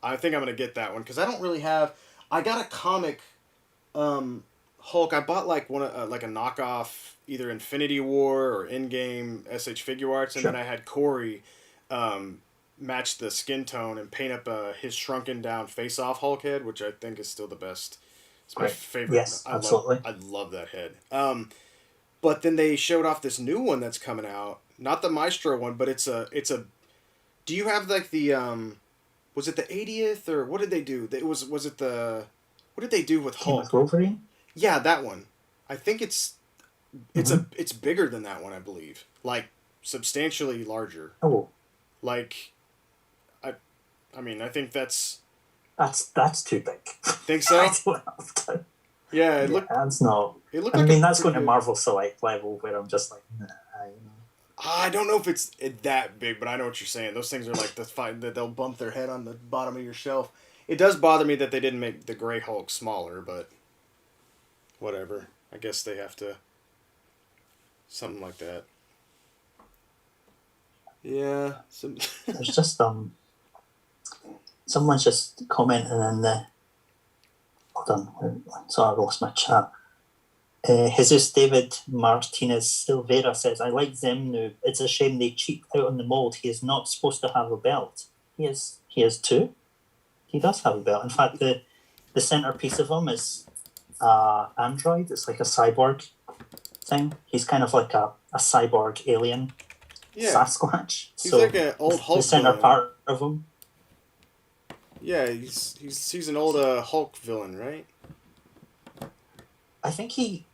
I think I'm going to get that one, because I don't really have... I got a comic Hulk. I bought like like a knockoff, either Infinity War or in-game SH Figure Arts, and then I had Corey match the skin tone and paint up his shrunken down face-off Hulk head, which I think is still the best. It's my favorite. Yes, absolutely. I love that head. But then they showed off this new one that's coming out. Not the Maestro one, but it's a. Do you have like the was it the 80th or what did they do? Was it the what did they do with Hulk? With Wolverine? Yeah, that one. I think it's bigger than that one, I believe. Like substantially larger. Oh. Like I mean, I think that's too big. Think so? I don't have to. Yeah, that's not. I mean, that's going to Marvel Select level where I'm just like, nah, I don't know if it's that big, but I know what you're saying. Those things are like that they'll bump their head on the bottom of your shelf. It does bother me that they didn't make the Grey Hulk smaller, but whatever. I guess they have to. Something like that. Yeah. There's just someone's just commenting in the. Hold on, sorry, I lost my chat. Jesus David Martinez Silveira says, I like Zemnu. It's a shame they cheaped out on the mold. He is not supposed to have a belt. He has two. He does have a belt. In fact, the centerpiece of him is android. It's like a cyborg thing. He's kind of like a cyborg alien Sasquatch. He's like an old Hulk. The center part of him. Yeah, he's an old Hulk villain, right? I think he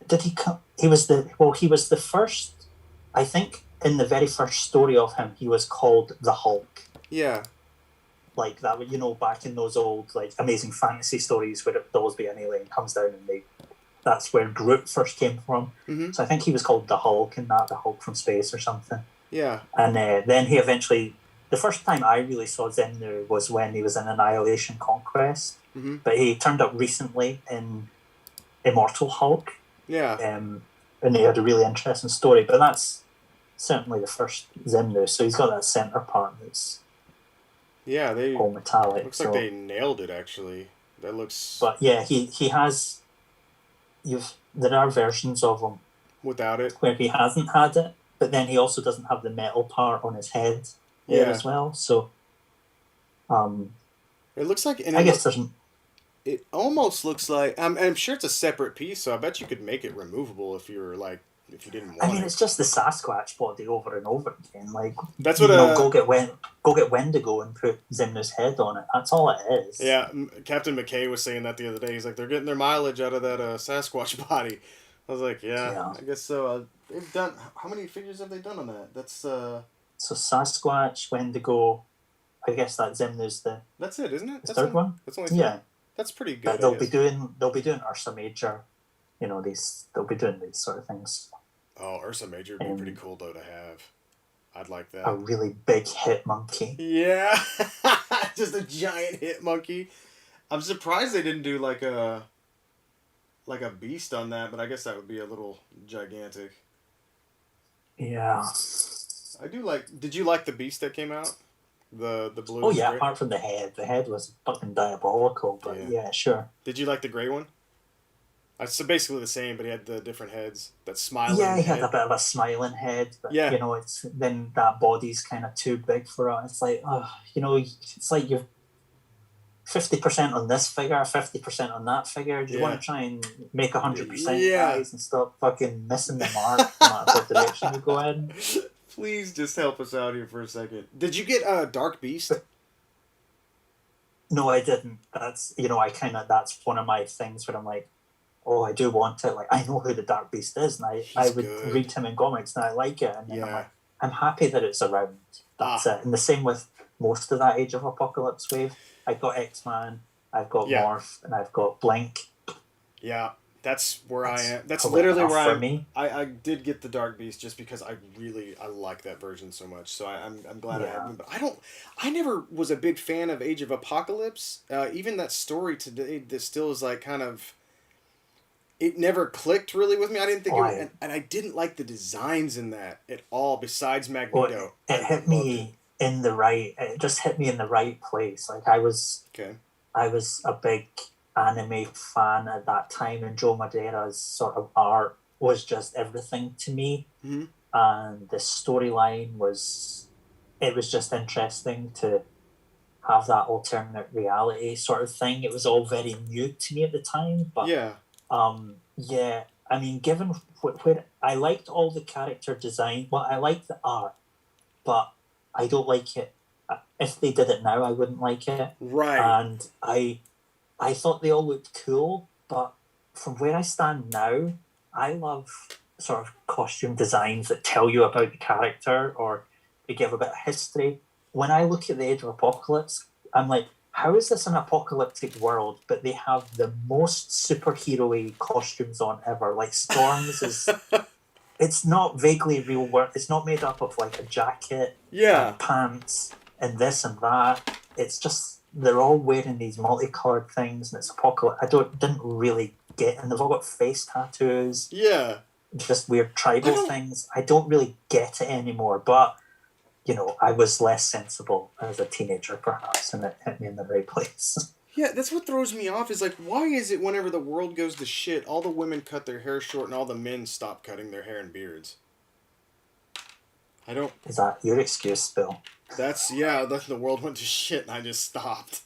was the first. I think in the very first story of him, he was called the Hulk. Yeah. Like that, back in those old like Amazing Fantasy stories where there'll always be an alien comes down and that's where Groot first came from. Mm-hmm. So I think he was called the Hulk in that, the Hulk from space or something. Yeah. And then he eventually, the first time I really saw Zemnu was when he was in Annihilation Conquest, Mm-hmm. but he turned up recently in Immortal Hulk, Yeah. and he had a really interesting story. But that's certainly the first Zemnu, so he's got that center part that's Yeah. They all metallic. looks like they So, nailed it. Actually, that looks but yeah, he has. There are versions of him without it. where he hasn't had it, but then he also doesn't have the metal part on his head there Yeah. as well. So, um, It looks like, and I guess there's. it almost looks like I'm sure it's a separate piece, so I bet you could make it removable if you were like if you didn't I want mean, it. it's just the Sasquatch body over and over again. Like, That's what go get Wendigo and put Zimnu's head on it. That's all it is. yeah, Captain McKay was saying that the other day. He's like they're getting their mileage out of that Sasquatch body. I was like, yeah, Yeah. I guess so. They've done how many figures have they done on that? So Sasquatch, Wendigo. I guess that Zimnu's That's it, isn't it? the third one. That's only three. Yeah, That's pretty good. but they'll be doing Ursa Major. You know, they'll be doing these sort of things. Oh, Ursa Major would be pretty cool though to have. I'd like that. A really big hit monkey. Yeah, just a giant hit monkey. I'm surprised they didn't do like a beast on that, but I guess that would be a little gigantic. Yeah. I do like. Did you like the beast that came out? The blue. Oh and yeah. gray? Apart from the head was fucking diabolical. But yeah, sure. Did you like the gray one? It's basically the same, but he had the different heads. That smiling. Yeah, he head. had a bit of a smiling head, but Yeah. you know, it's then that body's kind of too big for it. It's like, oh, you know, it's like you've 50% on this figure, 50% on that figure. Do you want to try and make 100% guys and stop fucking missing the mark no matter what direction you go in? Please just help us out here for a second. Did you get Dark Beast? No, I didn't. That's that's one of my things where I'm like, oh, I do want it. Like, I know who the Dark Beast is, and I would read him in comics, and I like it. And then I'm like, I'm happy that it's around. That's it. And the same with most of that Age of Apocalypse wave. I've got X-Man, I've got Morph, and I've got Blink. Yeah, that's where I am. That's literally where I am. Me. I did get the Dark Beast just because I like that version so much. So I'm glad I have him. But I never was a big fan of Age of Apocalypse. Even that story today, that still is like kind of. It never clicked really with me. I didn't think and I didn't like the designs in that at all. Besides Magneto, it hit me in the right. It just hit me in the right place. Like I was a big anime fan at that time, and Joe Madeira's sort of art was just everything to me. Mm-hmm. And the storyline was just interesting to have that alternate reality sort of thing. It was all very new to me at the time, but I mean, given where I liked all the character design, well, I liked the art, but I don't like it. If they did it now, I wouldn't like it. Right. And I thought they all looked cool, but from where I stand now, I love sort of costume designs that tell you about the character or they give a bit of history. When I look at the Age of Apocalypse, I'm like, how is this an apocalyptic world, but they have the most superhero-y costumes on ever? Like Storms is... It's not vaguely real work. It's not made up of like a jacket and pants and this and that. It's just they're all wearing these multicolored things and it's apocalypse. Didn't really get, and they've all got face tattoos. Yeah. Just weird tribal things. I don't really get it anymore, but you know, I was less sensible as a teenager perhaps, and it hit me in the right place. Yeah, that's what throws me off is like, why is it whenever the world goes to shit, all the women cut their hair short and all the men stop cutting their hair and beards? I don't... Is that your excuse, Bill? That's the world went to shit and I just stopped.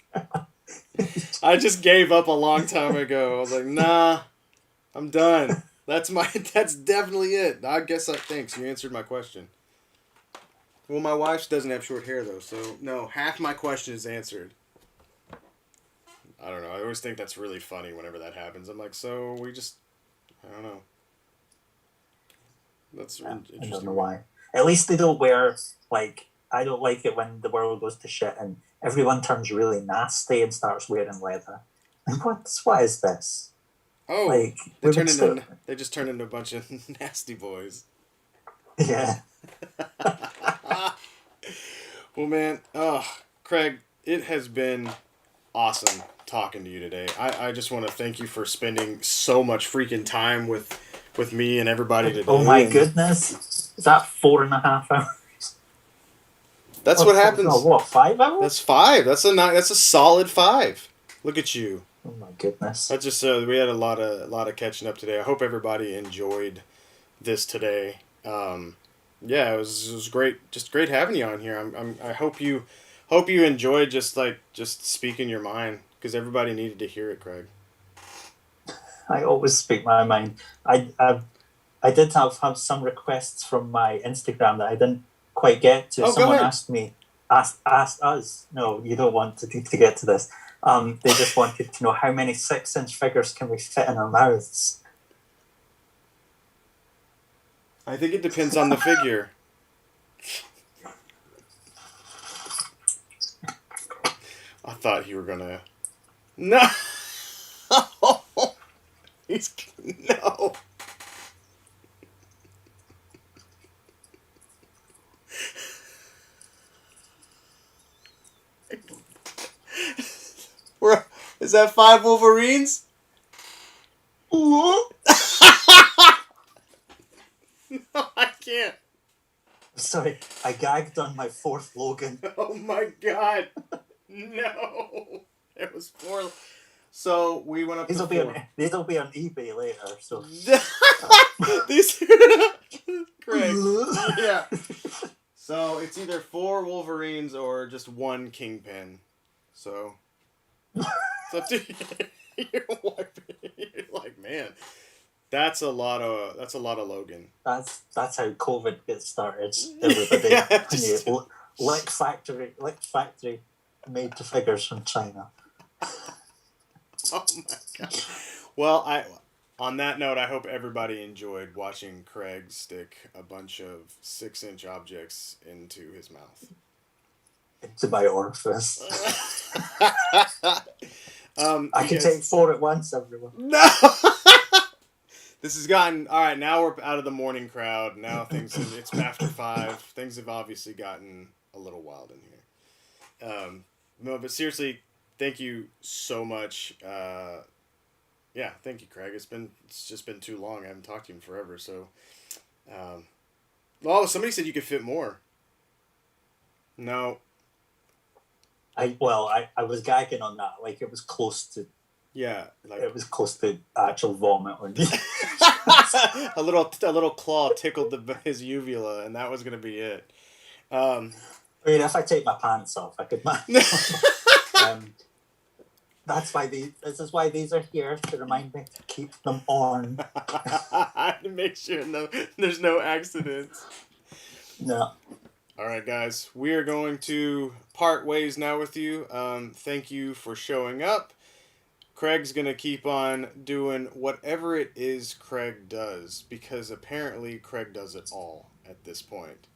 I just gave up a long time ago. I was like, nah, I'm done. That's definitely it. I guess thanks, you answered my question. Well, my wife doesn't have short hair though, so no, half my question is answered. I don't know. I always think that's really funny whenever that happens. I'm like, so we just... I don't know. That's interesting. I don't know why. At least they don't wear, like... I don't like it when the world goes to shit and everyone turns really nasty and starts wearing leather. And what is this? Oh, like, they just turn into a bunch of nasty boys. Yeah. Well, man, Craig, it has been awesome talking to you today. I just want to thank you for spending so much freaking time with me and everybody today. Oh my And goodness. Is that 4.5 hours? that's what happens. No, what, 5 hours? That's 5. That's a solid 5. Look at you. Oh my goodness. I just we had a lot of catching up today. I hope everybody enjoyed this today. Yeah, it was great. Just great having you on here. I hope you enjoyed just speaking your mind, because everybody needed to hear it, Craig. I always speak my mind. I did have some requests from my Instagram that I didn't quite get to. Oh, Someone go ahead. asked us. No, you don't want to get to this. They just wanted to know how many 6-inch figures can we fit in our mouths. I think it depends on the figure. I thought you were gonna. No. He's no. Is that 5 Wolverines? No, I can't. Sorry, I gagged on my 4th Logan. Oh my god. No. It was 4. So we went up to 4. These will be on eBay later. So These Craig. Yeah. So it's either 4 Wolverines or just 1 Kingpin. So it's up to you. You're like, man, that's a lot of Logan. That's how COVID gets started. Everybody, Yeah, Lick Factory made the figures from China. Oh my god. Well, on that note, I hope everybody enjoyed watching Craig stick a bunch of 6-inch objects into his mouth. Into my orifice. I can take 4 at once, everyone. No. This has gotten all right. Now we're out of the morning crowd. Now it's after 5. Things have obviously gotten a little wild in here. No, but seriously, thank you so much. Yeah, thank you, Craig. It's just been too long. I haven't talked to you in forever. So, somebody said you could fit more. No. I was gagging on that. Like, it was close to. Yeah, like it was close to actual vomit. a little claw tickled his uvula, and that was gonna be it. I mean, if I take my pants off, I could manage. This is why these are here, to remind me to keep them on. To make sure there's no accidents. No. All right, guys, we are going to part ways now with you. Thank you for showing up. Craig's going to keep on doing whatever it is Craig does, because apparently Craig does it all at this point.